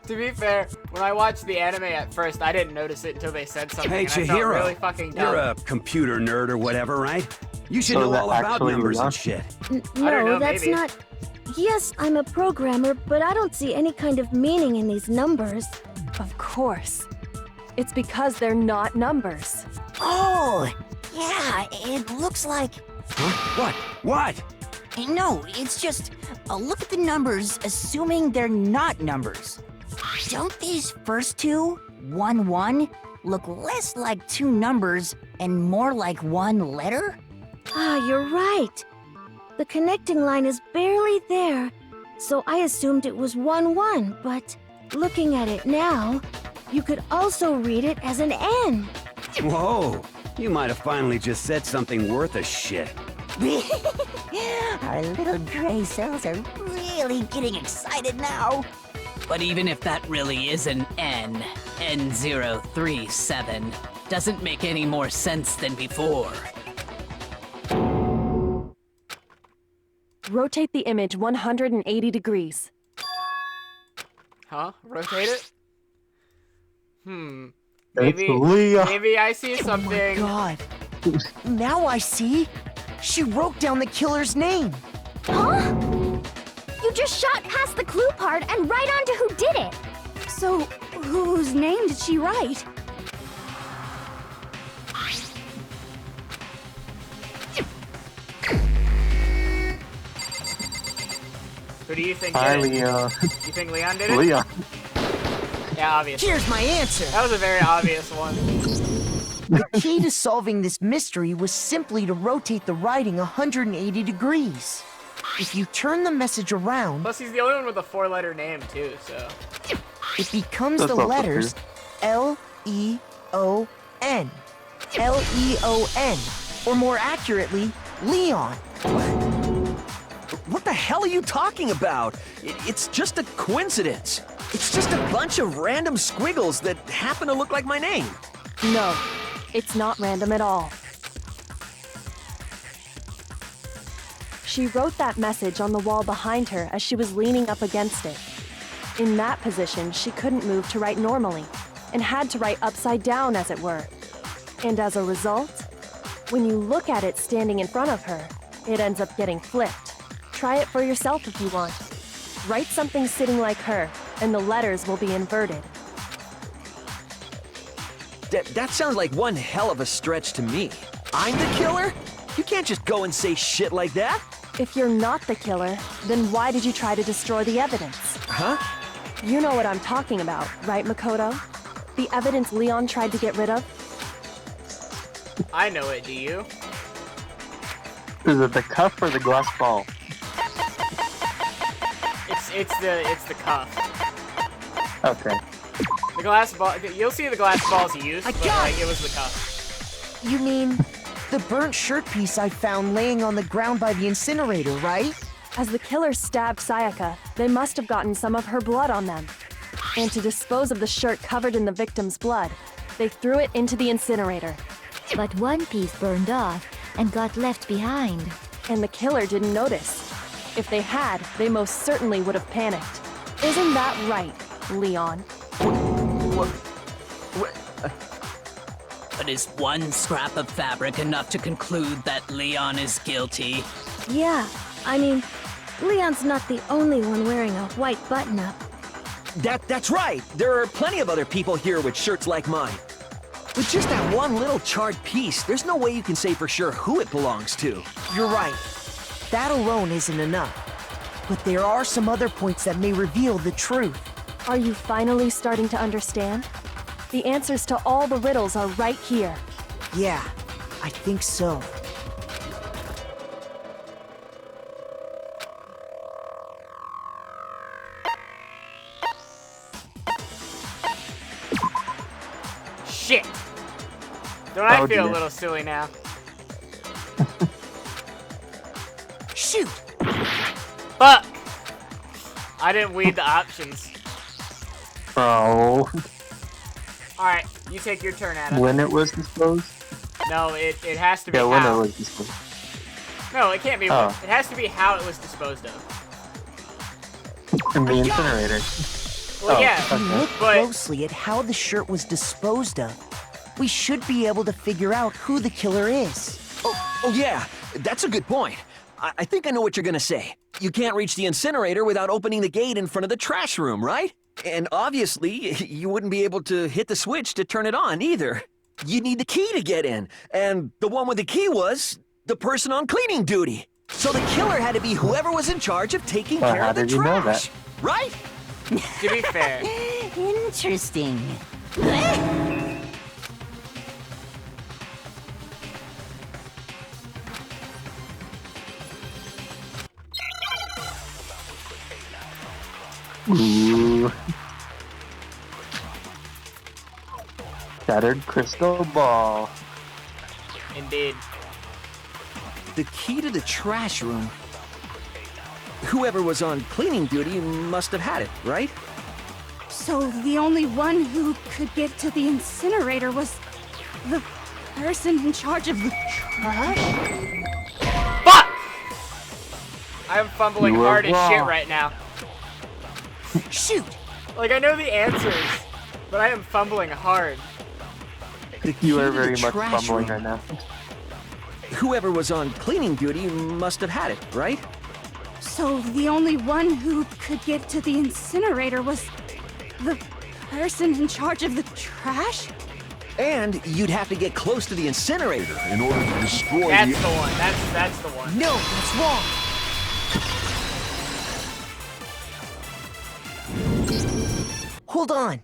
To be fair, when I watched the anime at first, I didn't notice it until they said something. Hey, and I felt Chihiro, really fucking dumb. you're a computer nerd or whatever, right? You should So know that all about actually numbers and was- shit. I don't No, know, that's maybe. not... Yes, I'm a programmer, but I don't see any kind of meaning in these numbers. Of course. It's because they're not numbers. Oh, yeah, it looks like... Huh? What? No, it's just, look at the numbers, assuming they're not numbers. Don't these first two, 1-1, look less like two numbers and more like one letter? Ah, you're right. The connecting line is barely there, so I assumed it was 1-1, but looking at it now, You could also read it as an N. Whoa, you might have finally just said something worth a shit. Our little gray cells are really getting excited now. But even if that really is an N, N037, doesn't make any more sense than before. Rotate the image 180 degrees. Huh? Rotate it? It's Maybe Leah. maybe I see something. Oh my god. Now I see. She wrote down the killer's name. Huh? You just shot past the clue part and right on to who did it. So, whose name did she write? Who do you think Hi, did it? Leah. You think Leon did it? Leah. Yeah, obviously. Here's my answer. That was a very obvious one. The key to solving this mystery was simply to rotate the writing 180 degrees. If you turn the message around, Plus, he's the only one with a 4-letter name too, so. it becomes That's the also letters L-E-O-N. L-E-O-N. Or more accurately, Leon. What the hell are you talking about? It's just a coincidence. It's just a bunch of random squiggles that happen to look like my name. No, it's not random at all. She wrote that message on the wall behind her as she was leaning up against it. In that position, she couldn't move to write normally, and had to write upside down, as it were. And as a result, when you look at it standing in front of her, it ends up getting flipped. Try it for yourself if you want. Write something sitting like her, and the letters will be inverted. That sounds like one hell of a stretch to me. I'm the killer? You can't just go and say shit like that. If you're not the killer, then why did you try to destroy the evidence? Huh? You know what I'm talking about, right, Makoto? The evidence Leon tried to get rid of? I know it, do you? Is it the cuff or the glass ball? It's the cuff. Okay. The glass ball. You'll see the glass balls used, but like, it was the cuff. You mean the burnt shirt piece I found laying on the ground by the incinerator, right? As the killer stabbed Sayaka, they must have gotten some of her blood on them. And to dispose of the shirt covered in the victim's blood, they threw it into the incinerator. But one piece burned off and got left behind. And the killer didn't notice. If they had, they most certainly would have panicked. Isn't that right, Leon? But is one scrap of fabric enough to conclude that Leon is guilty? Yeah, I mean, Leon's not the only one wearing a white button-up. That's right. There are plenty of other people here with shirts like mine. With just that one little charred piece, there's no way you can say for sure who it belongs to. You're right. That alone isn't enough. But there are some other points that may reveal the truth. Are you finally starting to understand? The answers to all the riddles are right here. Yeah, I think so. Shit! Don't I Oh, feel dear. a little silly now? Shoot! Fuck! I didn't read the options. Oh. Alright, you take your turn, Adam. When it was disposed? No, it has to be Yeah, when it how. was disposed. No, it can't be. Oh. It has to be how it was disposed of. In the incinerator. Well, yeah, If we look but closely at how the shirt was disposed of, we should be able to figure out who the killer is. Oh yeah, that's a good point. I think I know what you're gonna say. You can't reach the incinerator without opening the gate in front of the trash room, right? And obviously, you wouldn't be able to hit the switch to turn it on either. You need the key to get in, and the one with the key was the person on cleaning duty. So the killer had to be whoever was in charge of taking Well, care how of the did you know trash, that? right? to be fair, Interesting. Ooh. shattered crystal ball. Indeed. The key to the trash room. Whoever was on cleaning duty must have had it, right? So the only one who could get to the incinerator was the person in charge of the trash? Fuck! I'm fumbling You were hard as shit wrong. right now. Shoot! Like, I know the answers, but I am fumbling hard. You are to the very much trash fumbling room. right now. Whoever was on cleaning duty must have had it, right? So the only one who could get to the incinerator was the person in charge of the trash? And you'd have to get close to the incinerator in order to destroy That's the one. That's the one. No, that's wrong. Hold on.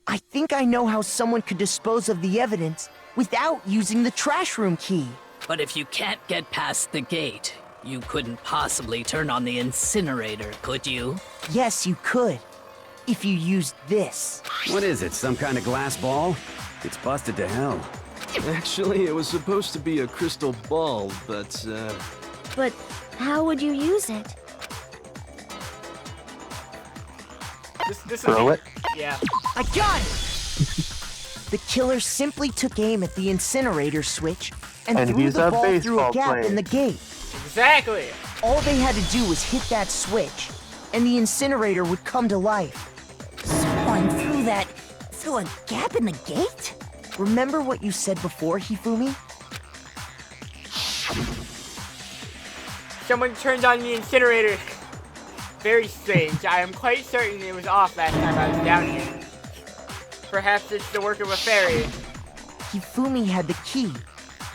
I think I know how someone could dispose of the evidence without using the trash room key. But if you can't get past the gate, you couldn't possibly turn on the incinerator, could you? Yes, you could. If you used this. What is it, some kind of glass ball? It's busted to hell. Actually, it was supposed to be a crystal ball, but, But how would you use it? This Throw is it. Yeah. I got it! The killer simply took aim at the incinerator switch and threw he's the a ball through a baseball gap player. in the gate. Exactly. All they had to do was hit that switch, and the incinerator would come to life. Someone through a gap in the gate? Remember what you said before, Hifumi? Someone turned on the incinerator. Very strange. I am quite certain it was off last time I was down here. Perhaps it's the work of a fairy. Hifumi had the key,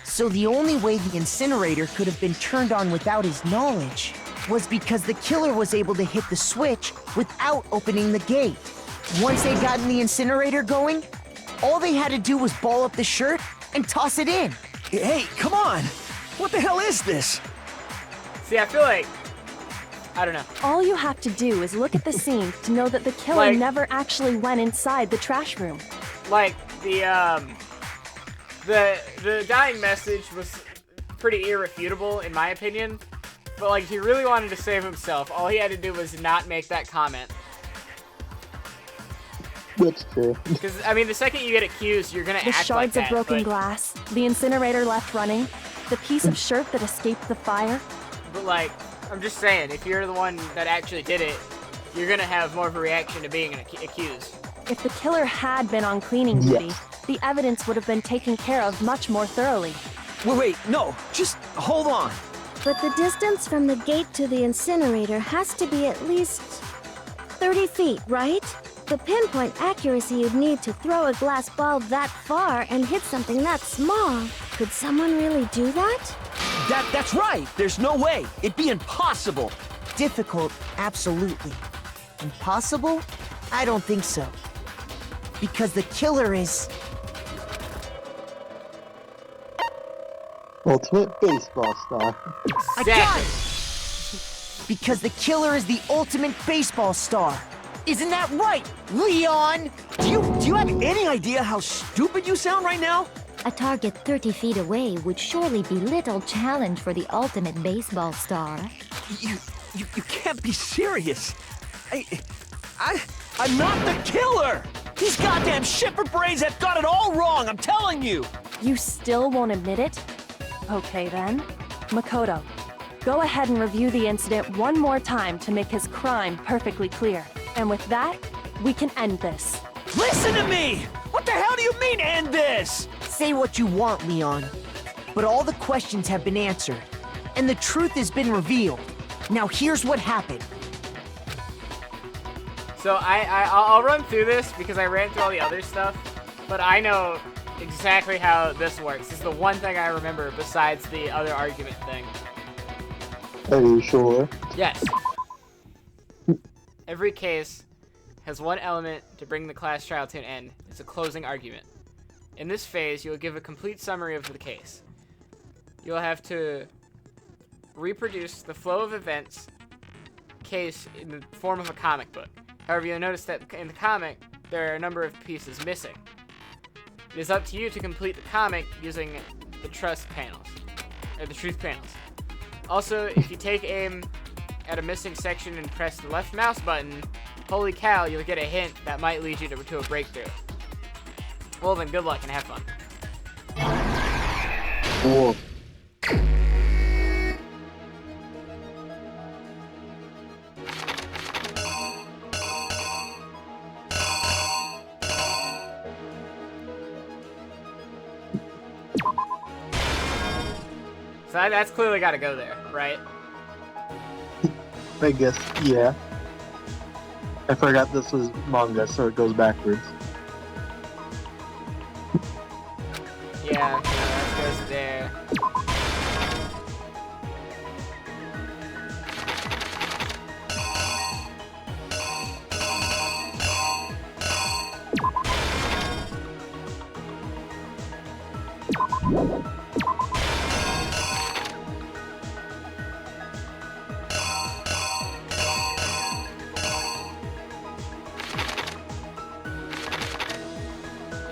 so the only way the incinerator could have been turned on without his knowledge was because the killer was able to hit the switch without opening the gate. Once they'd gotten the incinerator going, all they had to do was ball up the shirt and toss it in. Hey, come on! What the hell is this? See, I feel like... I don't know. All you have to do is look at the scene to know that the killer Like- never actually went inside the trash room. Like, the dying message was pretty irrefutable, in my opinion. But, like, he really wanted to save himself. All he had to do was not make that comment. That's true. Because, I mean, the second you get accused, you're gonna The act shards like of that, broken but, glass, the incinerator left running, the piece of shirt that escaped the fire. but, like, I'm just saying, if you're the one that actually did it, you're gonna have more of a reaction to being accused. If the killer had been on cleaning duty, the evidence would have been taken care of much more thoroughly. Wait, no, just hold on. But the distance from the gate to the incinerator has to be at least 30 feet, right? The pinpoint accuracy you'd need to throw a glass ball that far and hit something that small. Could someone really do that? That's right. There's no way. It'd be impossible. Difficult, absolutely. Impossible? I don't think so. Because the killer is... Ultimate baseball star. I got it! Because the killer is the ultimate baseball star. Isn't that right, Leon? Do you have any idea how stupid you sound right now? A target 30 feet away would surely be little challenge for the ultimate baseball star. You can't be serious. I'm not the killer. These goddamn shipper brains have got it all wrong, I'm telling you. You still won't admit it? Okay then. Makoto, go ahead and review the incident one more time to make his crime perfectly clear. And with that, we can end this. Listen to me! What the hell do you mean, end this? Say what you want, Leon. But all the questions have been answered, and the truth has been revealed. Now here's what happened. So I'll run through this because I ran through all the other stuff, but I know exactly how this works. This is the one thing I remember besides the other argument thing. Are you sure? Yes. Every case has one element to bring the class trial to an end. It's a closing argument. In this phase, you'll give a complete summary of the case. You'll have to reproduce the flow of events case in the form of a comic book. However, you'll notice that in the comic, there are a number of pieces missing. It is up to you to complete the comic using the truth panels. Also, if you take aim at a missing section and press the left mouse button, holy cow, you'll get a hint that might lead you to a breakthrough. Well then, good luck and have fun. Cool. So that's clearly got to go there, right? I guess, yeah. I forgot this was manga, so it goes backwards. Yeah, no, that goes there.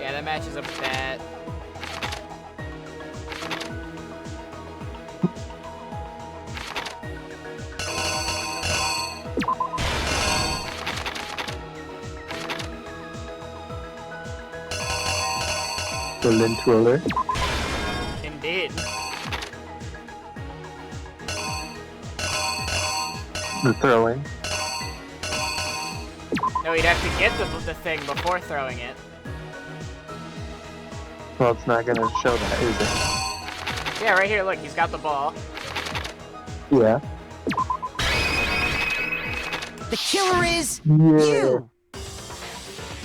Yeah, that matches up with that. Berlin Twiller. Indeed. The throwing. No, you'd have to get the thing before throwing it. Well, it's not gonna show that, is it? Yeah, right here, look, he's got the ball. Yeah. The killer is Yeah. you!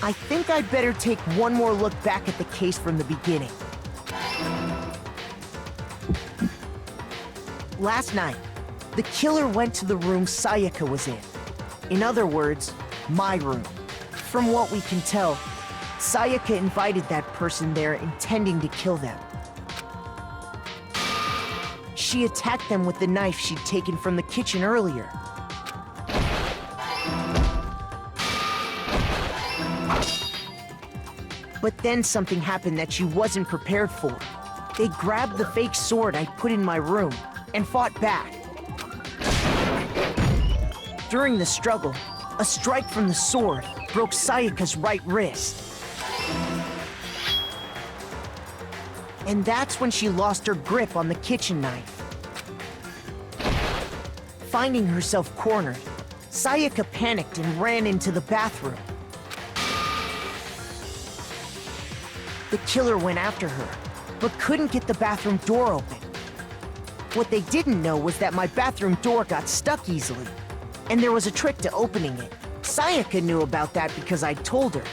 I think I'd better take one more look back at the case from the beginning. Last night, the killer went to the room Sayaka was in. In other words, my room. From what we can tell, Sayaka invited that person there intending to kill them. She attacked them with the knife she'd taken from the kitchen earlier. But then something happened that she wasn't prepared for. They grabbed the fake sword I put in my room and fought back. During the struggle, a strike from the sword broke Sayaka's right wrist. And that's when she lost her grip on the kitchen knife. Finding herself cornered, Sayaka panicked and ran into the bathroom. The killer went after her, but couldn't get the bathroom door open. What they didn't know was that my bathroom door got stuck easily, and there was a trick to opening it. Sayaka knew about that because I'd told her,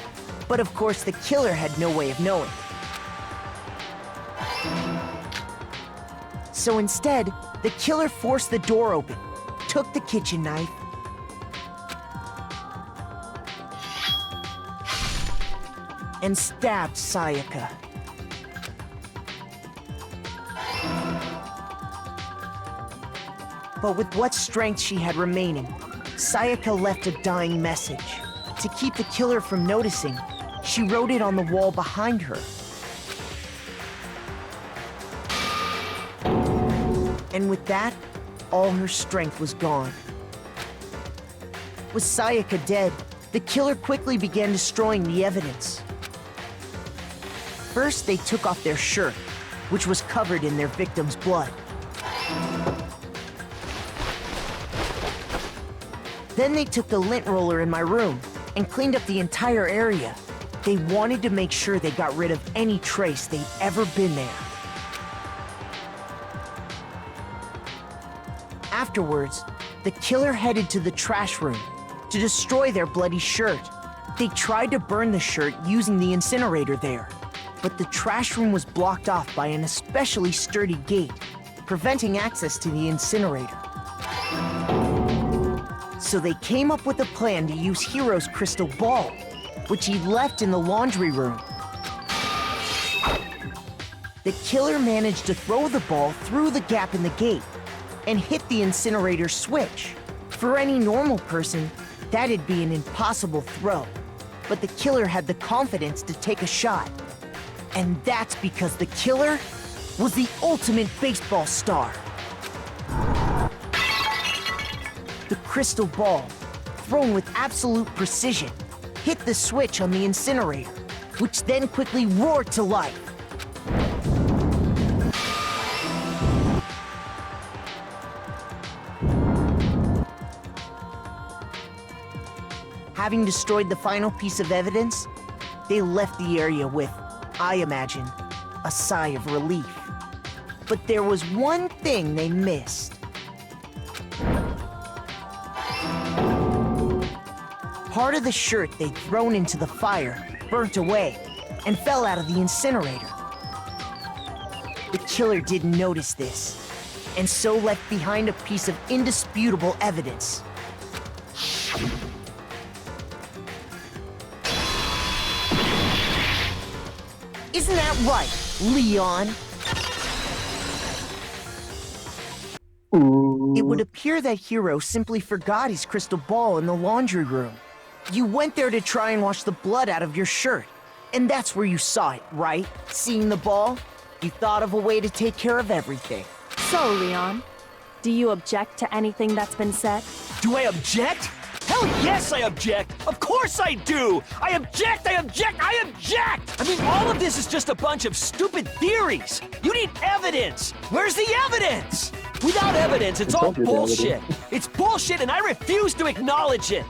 but of course the killer had no way of knowing. So instead, the killer forced the door open, took the kitchen knife, and stabbed Sayaka. But with what strength she had remaining, Sayaka left a dying message. To keep the killer from noticing, she wrote it on the wall behind her. And with that, all her strength was gone. With Sayaka dead, the killer quickly began destroying the evidence. First, they took off their shirt, which was covered in their victim's blood. Then they took the lint roller in my room and cleaned up the entire area. They wanted to make sure they got rid of any trace they'd ever been there. Afterwards, the killer headed to the trash room to destroy their bloody shirt. They tried to burn the shirt using the incinerator there, but the trash room was blocked off by an especially sturdy gate, preventing access to the incinerator. So they came up with a plan to use Hiro's crystal ball, which he left in the laundry room. The killer managed to throw the ball through the gap in the gate and hit the incinerator switch. For any normal person, that'd be an impossible throw, but the killer had the confidence to take a shot. And that's because the killer was the ultimate baseball star. The crystal ball, thrown with absolute precision, hit the switch on the incinerator, which then quickly roared to life. Having destroyed the final piece of evidence, they left the area with, I imagine, a sigh of relief. But there was one thing they missed. Part of the shirt they'd thrown into the fire burnt away and fell out of the incinerator. The killer didn't notice this, and so left behind a piece of indisputable evidence. Isn't that right, Leon? It would appear that Hiro simply forgot his crystal ball in the laundry room. You went there to try and wash the blood out of your shirt, and that's where you saw it, right? Seeing the ball? You thought of a way to take care of everything. So, Leon, do you object to anything that's been said? Do I object? Hell yes, I object! Of course I do! I object! I object! I object! I mean, all of this is just a bunch of stupid theories! You need evidence! Where's the evidence? Without evidence, it's all bullshit! It's bullshit and I refuse to acknowledge it!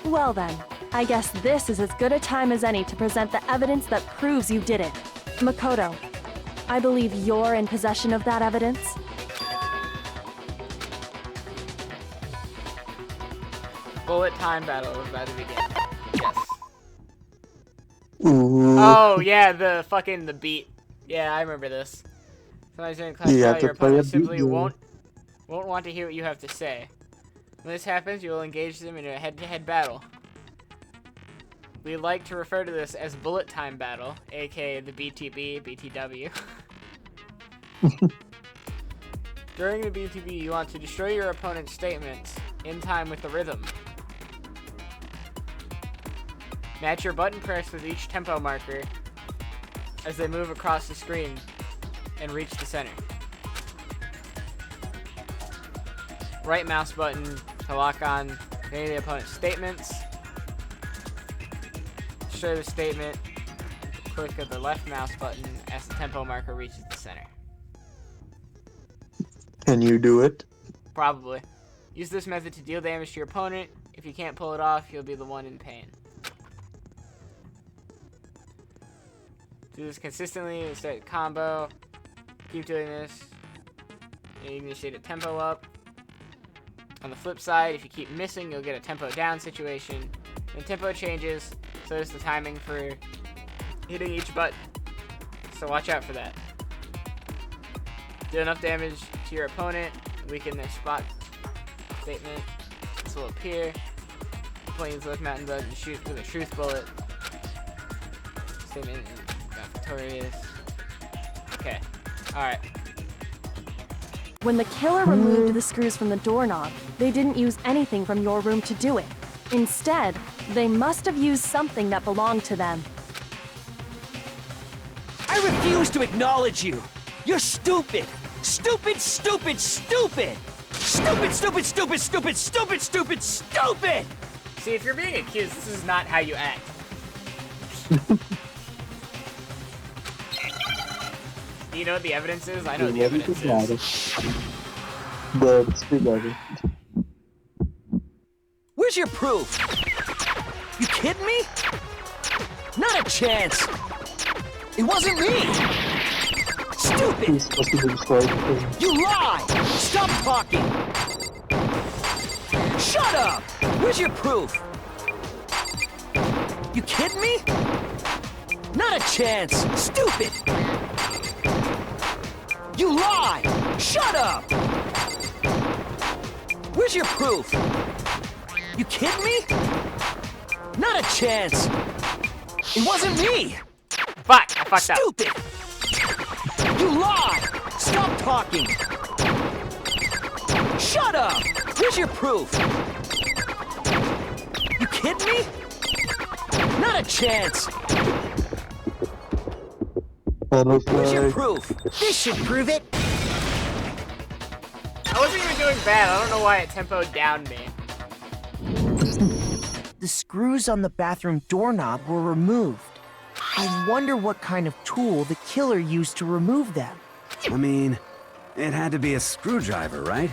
Well then, I guess this is as good a time as any to present the evidence that proves you did it. Makoto, I believe you're in possession of that evidence. Bullet time battle is about to begin. Yes. Ooh. Oh yeah, the beat. Yeah, I remember this. Sometimes during class, your opponent simply won't want to hear what you have to say. When this happens, you will engage them in a head-to-head battle. We like to refer to this as bullet time battle, aka the BTB, BTW. During the BTB, you want to destroy your opponent's statements in time with the rhythm. Match your button press with each tempo marker as they move across the screen and reach the center. Right mouse button to lock on any of the opponent's statements. Destroy the statement. Click of the left mouse button as the tempo marker reaches the center. Can you do it? Probably. Use this method to deal damage to your opponent. If you can't pull it off, you'll be the one in pain. Do this consistently and start a combo. Keep doing this. And you can initiate a tempo up. On the flip side, if you keep missing, you'll get a tempo down situation. When tempo changes, so does the timing for hitting each button. So watch out for that. Do enough damage to your opponent, weaken their spot statement. This will appear. Planes left mountain button and shoot with a truth bullet. Statement got victorious. Okay. Alright. When the killer removed the screws from the doorknob, they didn't use anything from your room to do it. Instead, they must have used something that belonged to them. I refuse to acknowledge you! You're stupid! Stupid, stupid, stupid! Stupid, stupid, stupid, stupid, stupid, stupid, stupid! See, if you're being accused, this is not how you act. Do you know what the evidence is? I know what the evidence is. The screwdriver. Where's your proof? You kidding me? Not a chance! It wasn't me! Stupid! You lie! Stop talking! Shut up! Where's your proof? You kidding me? Not a chance! Stupid! You lie! Shut up! Where's your proof? You kidding me? Not a chance! It wasn't me! Fuck! I fucked up. Stupid! You lie! Stop talking! Shut up! Where's your proof? You kidding me? Not a chance! Where's your proof? This should prove it. I wasn't even doing bad. I don't know why it tempoed down me. The screws on the bathroom doorknob were removed. I wonder what kind of tool the killer used to remove them. I mean, it had to be a screwdriver, right?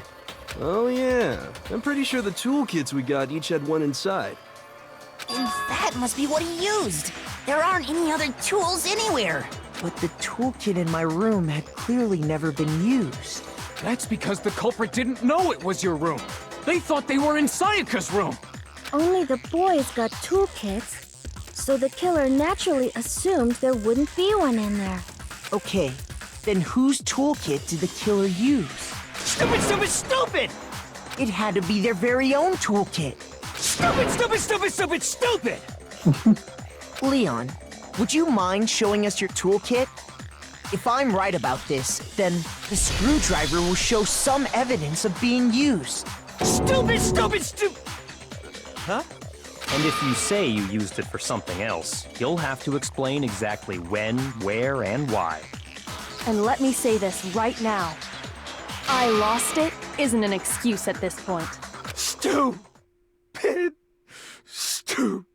Oh yeah, I'm pretty sure the toolkits we got each had one inside. And that must be what he used. There aren't any other tools anywhere. But the toolkit in my room had clearly never been used. That's because the culprit didn't know it was your room. They thought they were in Sayaka's room. Only the boys got toolkits, so the killer naturally assumed there wouldn't be one in there. Okay, then whose toolkit did the killer use? Stupid, stupid, stupid! It had to be their very own toolkit. Stupid, stupid, stupid, stupid, stupid! Leon, would you mind showing us your toolkit? If I'm right about this, then the screwdriver will show some evidence of being used. Stupid, stupid, stupid! Huh? And if you say you used it for something else, you'll have to explain exactly when, where, and why. And let me say this right now. I lost it isn't an excuse at this point. Stupid. Stupid.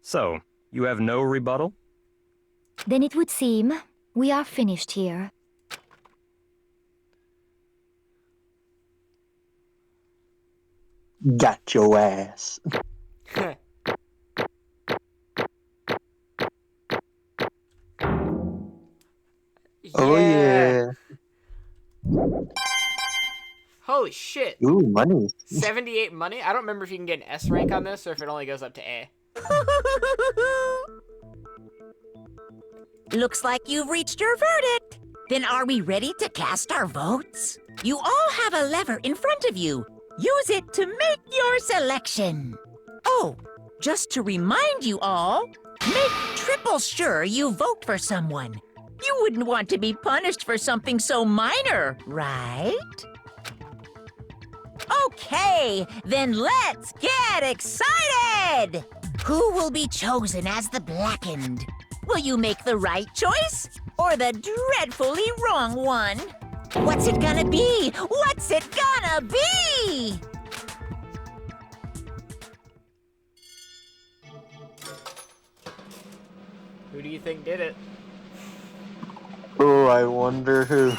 So, you have no rebuttal? Then it would seem we are finished here. Got your ass. Oh yeah. Holy shit. Ooh, money. 78 money? I don't remember if you can get an S rank on this or if it only goes up to A. Looks like you've reached your verdict. Then are we ready to cast our votes? You all have a lever in front of you. Use it to make your selection. Oh, just to remind you all, make triple sure you vote for someone. You wouldn't want to be punished for something so minor, right? Okay, then let's get excited! Who will be chosen as the Blackened? Will you make the right choice or the dreadfully wrong one? What's it gonna be? What's it gonna be? Who do you think did it? Oh, I wonder who.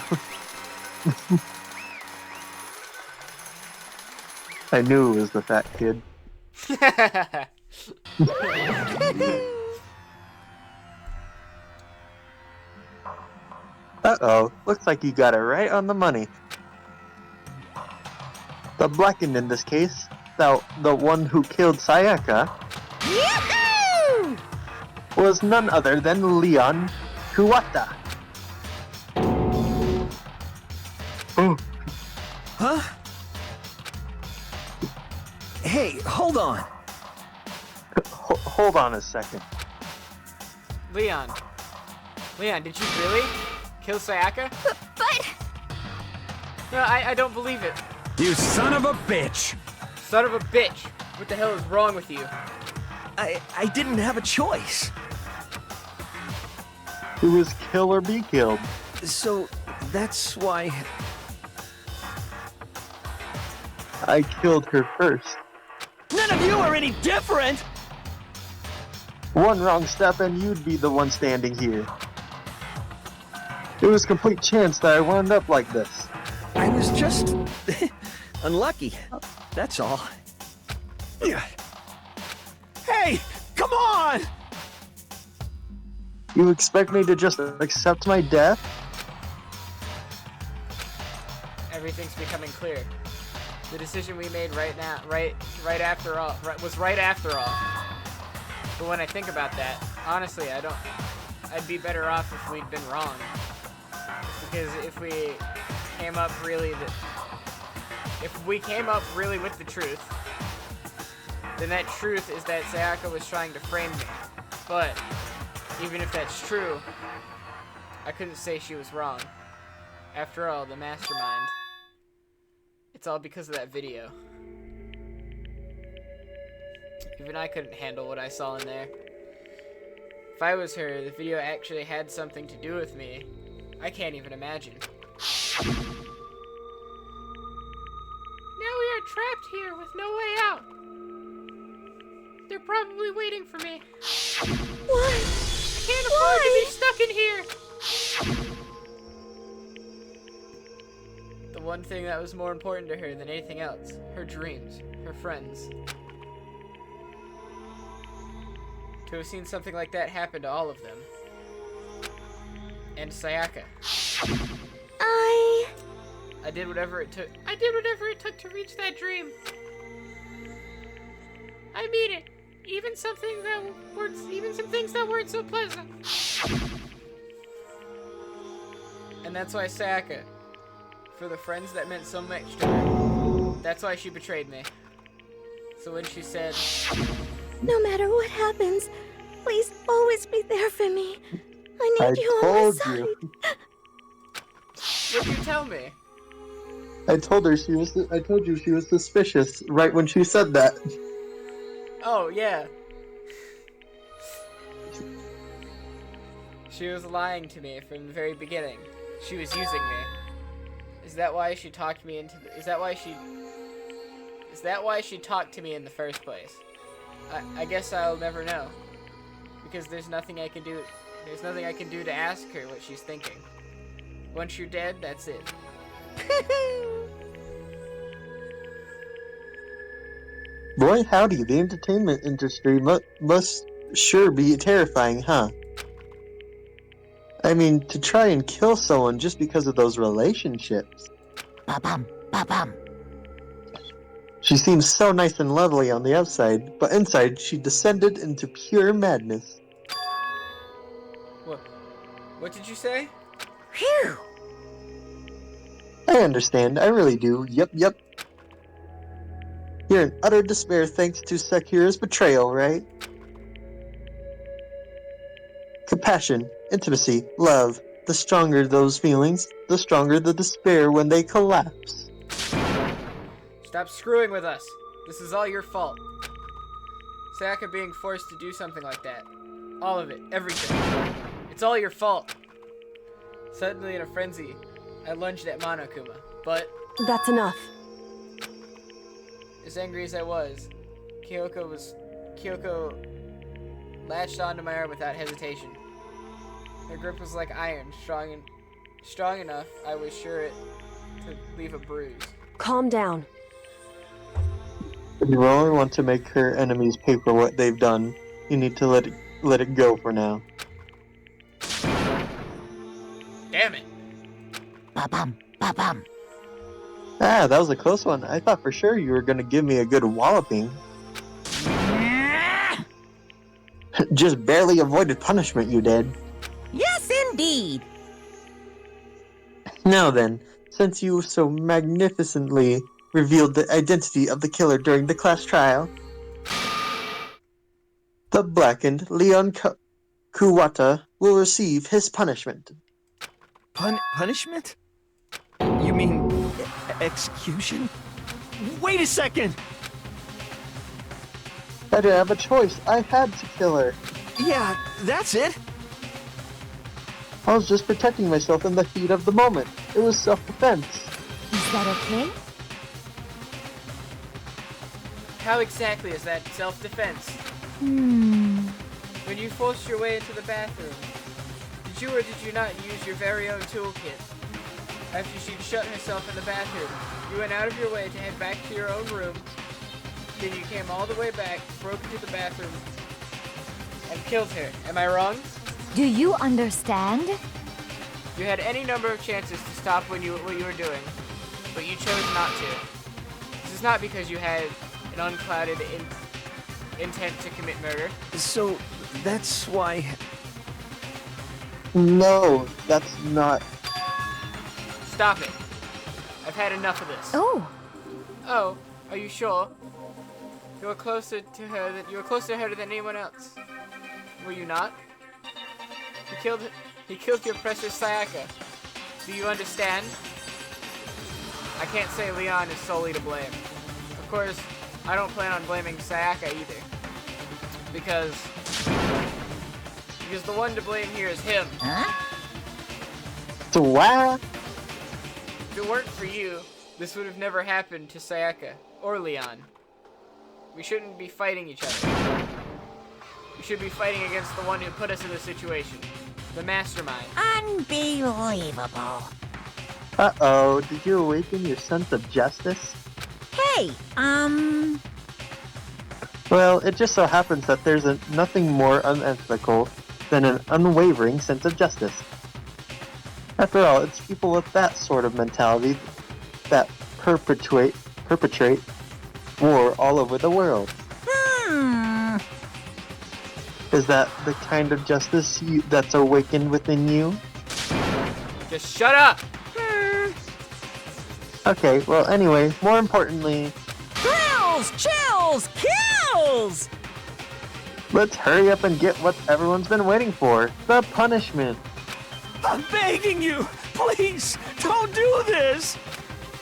I knew it was the fat kid. Uh-oh, looks like you got it right on the money. The Blackened in this case, the one who killed Sayaka, Yahoo! was none other than Leon Kuwata. Oh. Huh? Hey, hold on. Hold on a second. Leon, did you really kill Sayaka? But... No, I don't believe it. You son of a bitch! Son of a bitch. What the hell is wrong with you? I didn't have a choice. It was kill or be killed. So, that's why... I killed her first. None of you are any different! One wrong step and you'd be the one standing here. It was complete chance that I wound up like this. I was just... unlucky. That's all. Hey, come on! You expect me to just accept my death? Everything's becoming clear. The decision we made right now, right after all, was right after all. But when I think about that, honestly, I'd be better off if we'd been wrong. Because if we came up really with the truth, then that truth is that Sayaka was trying to frame me. But even if that's true, I couldn't say she was wrong. After all, the mastermind. It's all because of that video. Even I couldn't handle what I saw in there. If I was her, the video actually had something to do with me. I can't even imagine. Now we are trapped here with no way out. They're probably waiting for me. Why? I can't afford to be stuck in here. The one thing that was more important to her than anything else, her dreams, her friends. To have seen something like that happen to all of them. And Sayaka. I did whatever it took. I did whatever it took to reach that dream. I mean it. Even some things that weren't so pleasant. And that's why Sayaka, for the friends that meant so much to her, that's why she betrayed me. So when she said, No matter what happens, please always be there for me. I need you on my told side. you. what'd you tell me? I told you she was suspicious right when she said that. Oh, yeah. She was lying to me from the very beginning. She was using me. Is that why she talked me into is that why she talked to me in the first place? I guess I'll never know. Because there's nothing I can do. There's nothing I can do to ask her what she's thinking. Once you're dead, that's it. Boy, howdy, the entertainment industry must sure be terrifying, huh? I mean, to try and kill someone just because of those relationships. Ba-bum, ba-bum. She seems so nice and lovely on the outside, but inside she descended into pure madness. What did you say? Phew! I understand, I really do. Yep. You're in utter despair thanks to Sakura's betrayal, right? Compassion, intimacy, love. The stronger those feelings, the stronger the despair when they collapse. Stop screwing with us. This is all your fault. Sayaka being forced to do something like that. All of it. Everything. It's all your fault. Suddenly in a frenzy, I lunged at Monokuma, but... That's enough. As angry as I was, Kyoko latched onto my arm without hesitation. Her grip was like iron, strong enough, I was sure it to leave a bruise. Calm down. If you really want to make her enemies pay for what they've done, you need to let it go for now. Damn it! Ba-bum, ba-bum. Ah, that was a close one. I thought for sure you were gonna give me a good walloping. Just barely avoided punishment, you did. Yes, indeed. Now then, since you so magnificently revealed the identity of the killer during the class trial, the blackened Leon Kuwata will receive his punishment. Punishment? You mean execution? Wait a second! I didn't have a choice. I had to kill her. Yeah, that's it. I was just protecting myself in the heat of the moment. It was self-defense. Is that okay? How exactly is that self-defense? When you forced your way into the bathroom, did you or did you not use your very own toolkit? After she'd shut herself in the bathroom, you went out of your way to head back to your own room. Then you came all the way back, broke into the bathroom, and killed her. Am I wrong? Do you understand? You had any number of chances to stop what you were doing, but you chose not to. This is not because you had an unclouded intent to commit murder. So, that's why... No, that's not... Stop it. I've had enough of this. Oh, are you sure? You were closer to her than anyone else. Were you not? He killed your precious Sayaka. Do you understand? I can't say Leon is solely to blame. Of course, I don't plan on blaming Sayaka either. Because the one to blame here is him. Huh? So what? If it weren't for you, this would have never happened to Sayaka or Leon. We shouldn't be fighting each other. We should be fighting against the one who put us in this situation. The mastermind. Unbelievable. Uh-oh, did you awaken your sense of justice? Hey, Well, it just so happens that there's nothing more unethical than an unwavering sense of justice. After all, it's people with that sort of mentality that perpetrate war all over the world. Is that the kind of justice that's awakened within you? Just shut up! Okay, well anyway, more importantly... Thrills, chills, kills! Let's hurry up and get what everyone's been waiting for. The punishment. I'm begging you! Please, don't do this!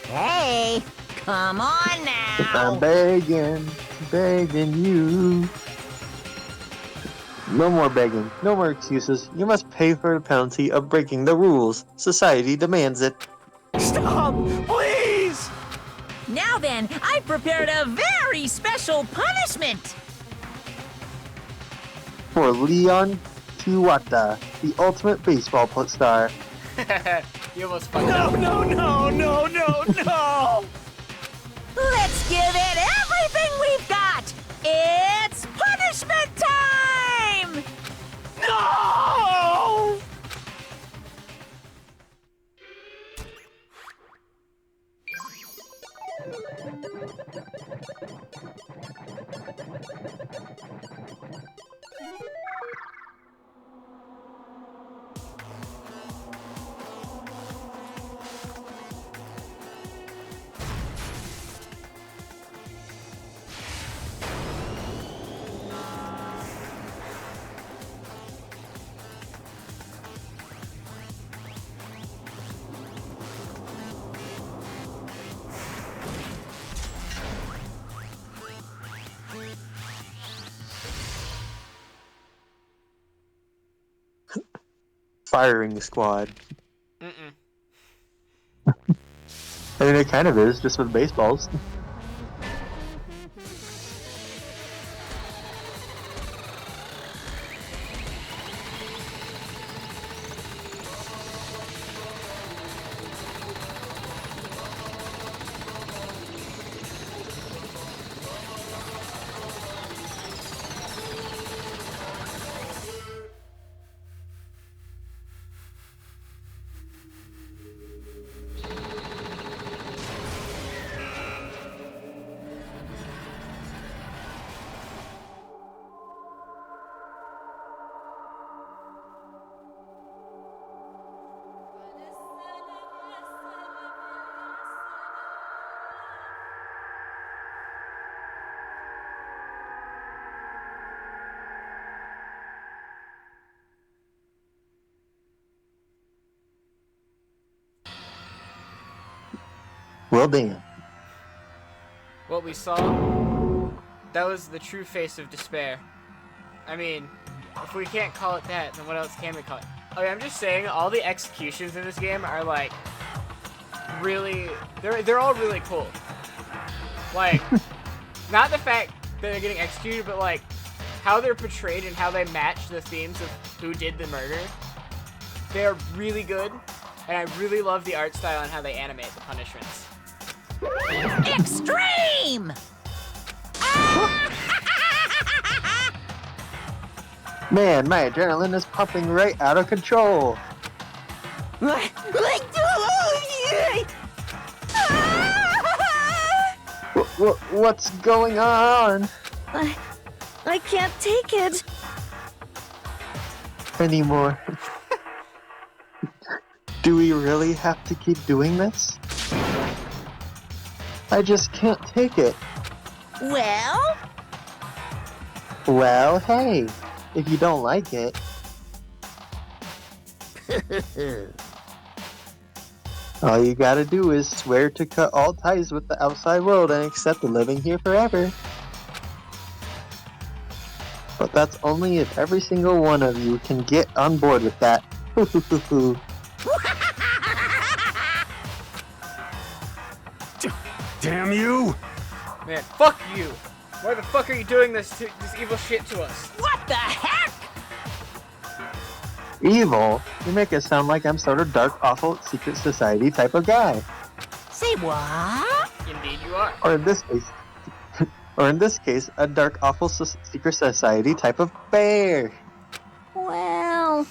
Hey, come on now! I'm begging you. No more begging, no more excuses. You must pay for the penalty of breaking the rules. Society demands it. Stop! Please! Now then, I prepared a very special punishment! For Leon Kiwata, the ultimate baseball star. You almost fucked up. No! Let's give it everything we've got! It's punishment time! No! Firing squad. Mm-mm. I mean, it kind of is, just with baseballs. Well, damn. What we saw, that was the true face of despair. I mean, if we can't call it that, then what else can we call it? Okay, I'm just saying, all the executions in this game are like, really, they're all really cool. Like, not the fact that they're getting executed, but like, how they're portrayed and how they match the themes of who did the murder. They're really good, and I really love the art style and how they animate the punishments. Extreme! Man, my adrenaline is pumping right out of control. What's going on? I can't take it anymore. Do we really have to keep doing this? I just can't take it. Well? Well, hey, if you don't like it. All you gotta do is swear to cut all ties with the outside world and accept living here forever. But that's only if every single one of you can get on board with that. Damn you! Man, fuck you! Why the fuck are you doing this evil shit to us? What the heck? Evil? You make it sound like I'm sort of dark, awful, secret society type of guy. Say what? Indeed you are. Or in this case, a dark, awful secret society type of bear. Well...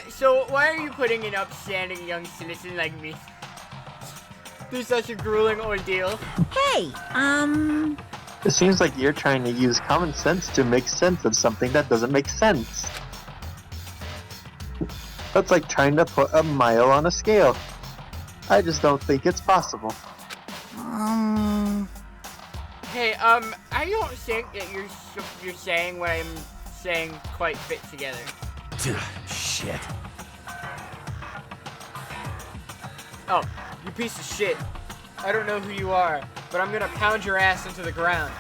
So why are you putting an upstanding young citizen like me through such a grueling ordeal? Hey, It seems like you're trying to use common sense to make sense of something that doesn't make sense. That's like trying to put a mile on a scale. I just don't think it's possible. Hey, I don't think that you're saying what I'm saying quite fit together. Shit. Oh, you piece of shit. I don't know who you are, but I'm gonna pound your ass into the ground.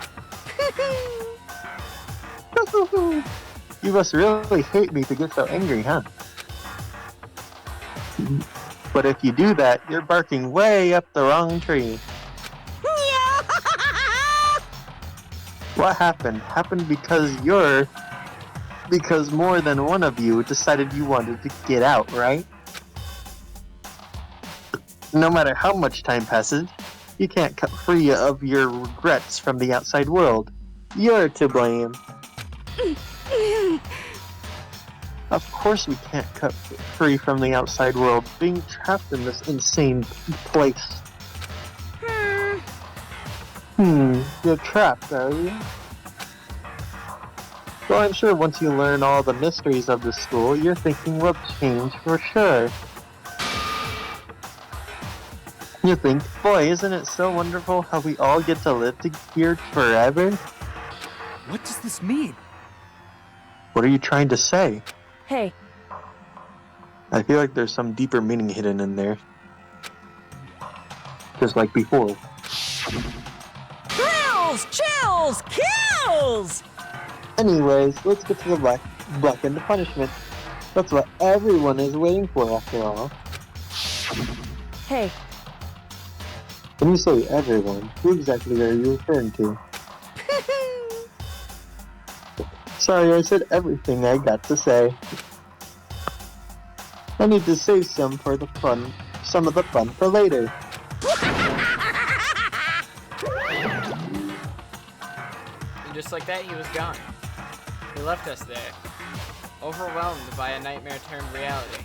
You must really hate me to get so angry, huh? But if you do that, you're barking way up the wrong tree. What happened? Happened because more than one of you decided you wanted to get out, right? No matter how much time passes, you can't cut free of your regrets from the outside world. You're to blame. Of course we can't cut free from the outside world, being trapped in this insane place. You're trapped, are you? Well, I'm sure once you learn all the mysteries of the school, your thinking will change for sure. You think, boy, isn't it so wonderful how we all get to live here forever? What does this mean? What are you trying to say? Hey, I feel like there's some deeper meaning hidden in there. Just like before. Thrills, chills, kills! Anyways, let's get to the blackened punishment. That's what everyone is waiting for, after all. hey, When you say everyone, who exactly are you referring to? Sorry, I said everything I got to say. I need to save some of the fun for later. And just like that, he was gone. He left us there, overwhelmed by a nightmare turned reality.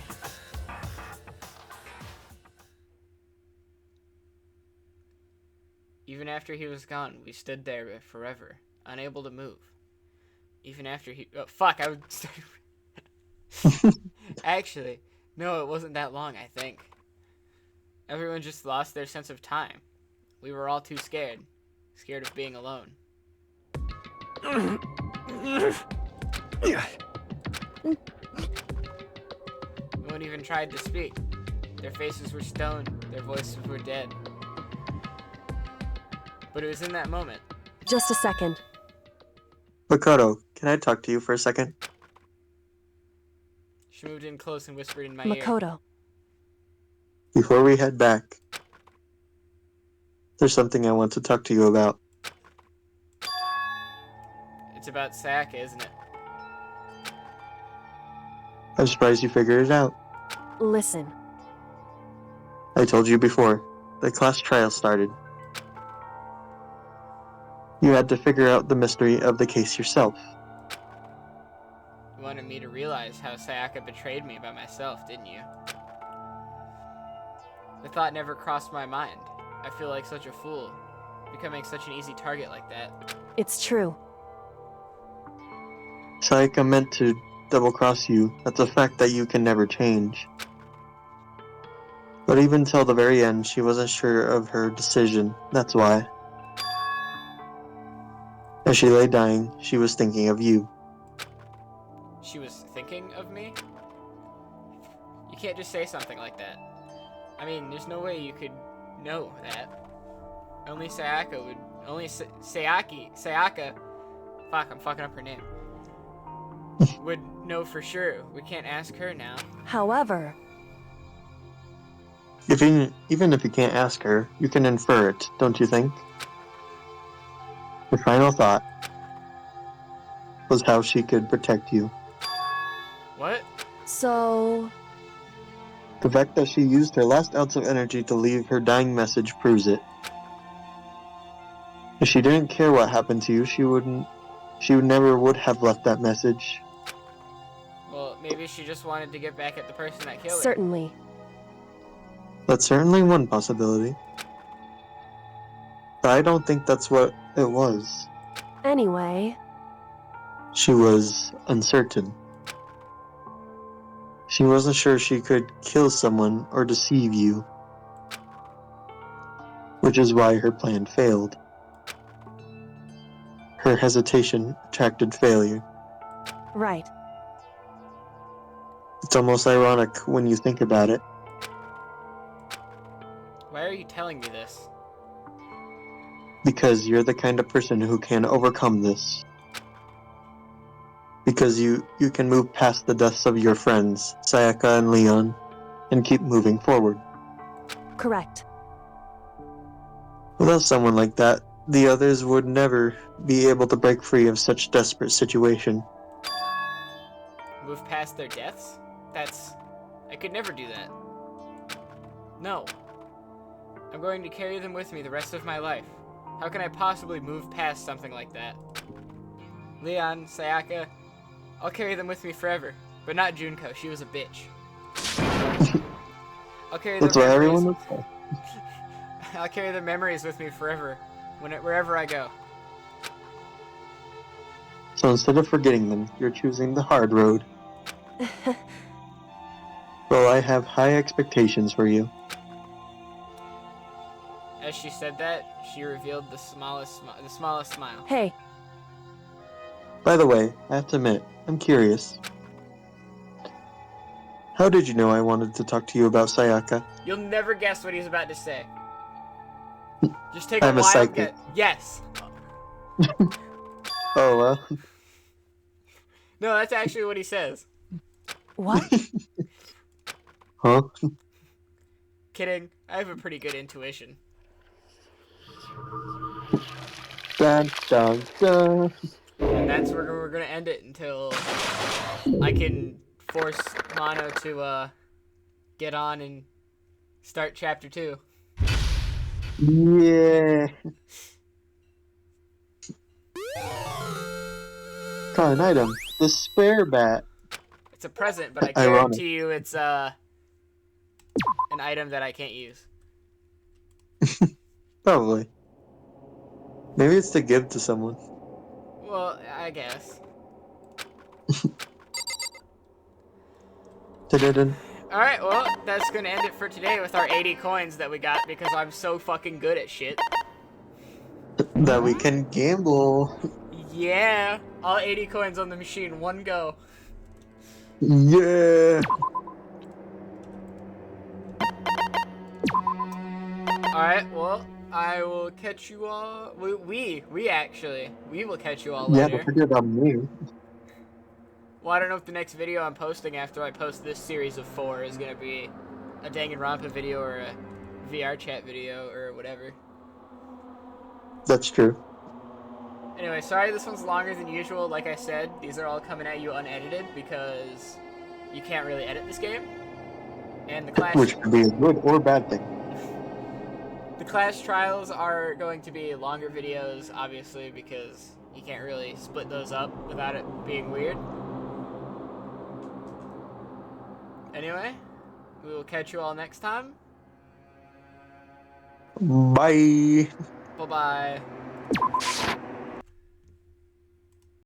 Even after he was gone, we stood there forever, unable to move. Even after he... Oh, fuck, I would... Actually, no, it wasn't that long, I think. Everyone just lost their sense of time. We were all too scared. Scared of being alone. No one even tried to speak. Their faces were stone, their voices were dead. But it was in that moment. just a second. Makoto, can I talk to you for a second? She moved in close and whispered in my ear. Makoto. Before we head back, there's something I want to talk to you about. It's about Sayaka, isn't it? I'm surprised you figured it out. Listen. I told you before, the class trial started. You had to figure out the mystery of the case yourself. You wanted me to realize how Sayaka betrayed me by myself, didn't you? The thought never crossed my mind. I feel like such a fool, becoming such an easy target like that. It's true. Sayaka meant to double-cross you. That's a fact that you can never change. But even till the very end, she wasn't sure of her decision. That's why. As she lay dying, she was thinking of you. She was thinking of me? You can't just say something like that. I mean, there's no way you could know that. Only Sayaka would... Only Sayaka... Fuck, I'm fucking up her name. would know for sure. We can't ask her now. However, Even if you can't ask her, you can infer it, don't you think? Her final thought was how she could protect you. What? so... The fact that she used her last ounce of energy to leave her dying message proves it. If she didn't care what happened to you, she never would have left that message. Well, maybe she just wanted to get back at the person that killed her. Certainly. That's certainly one possibility. But I don't think that's what it was. Anyway... She was uncertain. She wasn't sure she could kill someone or deceive you. Which is why her plan failed. Her hesitation attracted failure. Right. It's almost ironic when you think about it. Why are you telling me this? Because you're the kind of person who can overcome this. Because you can move past the deaths of your friends, Sayaka and Leon, and keep moving forward. Correct. Without someone like that, the others would never be able to break free of such desperate situation. Move past their deaths? I could never do that. No. I'm going to carry them with me the rest of my life. How can I possibly move past something like that? Leon, Sayaka, I'll carry them with me forever. But not Junko, she was a bitch. I'll carry That's their what memories. everyone would say. I'll carry their memories with me forever, wherever I go. So instead of forgetting them, you're choosing the hard road. Well, I have high expectations for you. As she said that, she revealed the smallest smile. Hey. By the way, I have to admit, I'm curious. How did you know I wanted to talk to you about Sayaka? You'll never guess what he's about to say. Just take I'm a a wild psychic. guess. Yes. Oh, well. No, that's actually what he says. What? Huh? Kidding. I have a pretty good intuition. Dun, dun, dun. And that's where we're gonna end it until I can force Mono to get on and start chapter 2. Yeah. Got an item. The spare bat. It's a present, but I Ironic. guarantee you it's an item that I can't use. Probably. Maybe it's to give to someone. Well, I guess. Da-da-dun. Alright, well, that's gonna end it for today with our 80 coins that we got because I'm so fucking good at shit. That we can gamble. Yeah! All 80 coins on the machine, one go. Yeah. Alright, well, I will catch you all. We will catch you all Yeah, later. don't forget about me. Well, I don't know if the next video I'm posting after I post this series of 4 is gonna be a Danganronpa video or a VR chat video or whatever. That's true. Anyway, sorry this one's longer than usual. Like I said, these are all coming at you unedited because you can't really edit this game. And the class... Which could be a good or bad thing. The class trials are going to be longer videos, obviously, because you can't really split those up without it being weird. Anyway, we will catch you all next time. Bye. Bye-bye.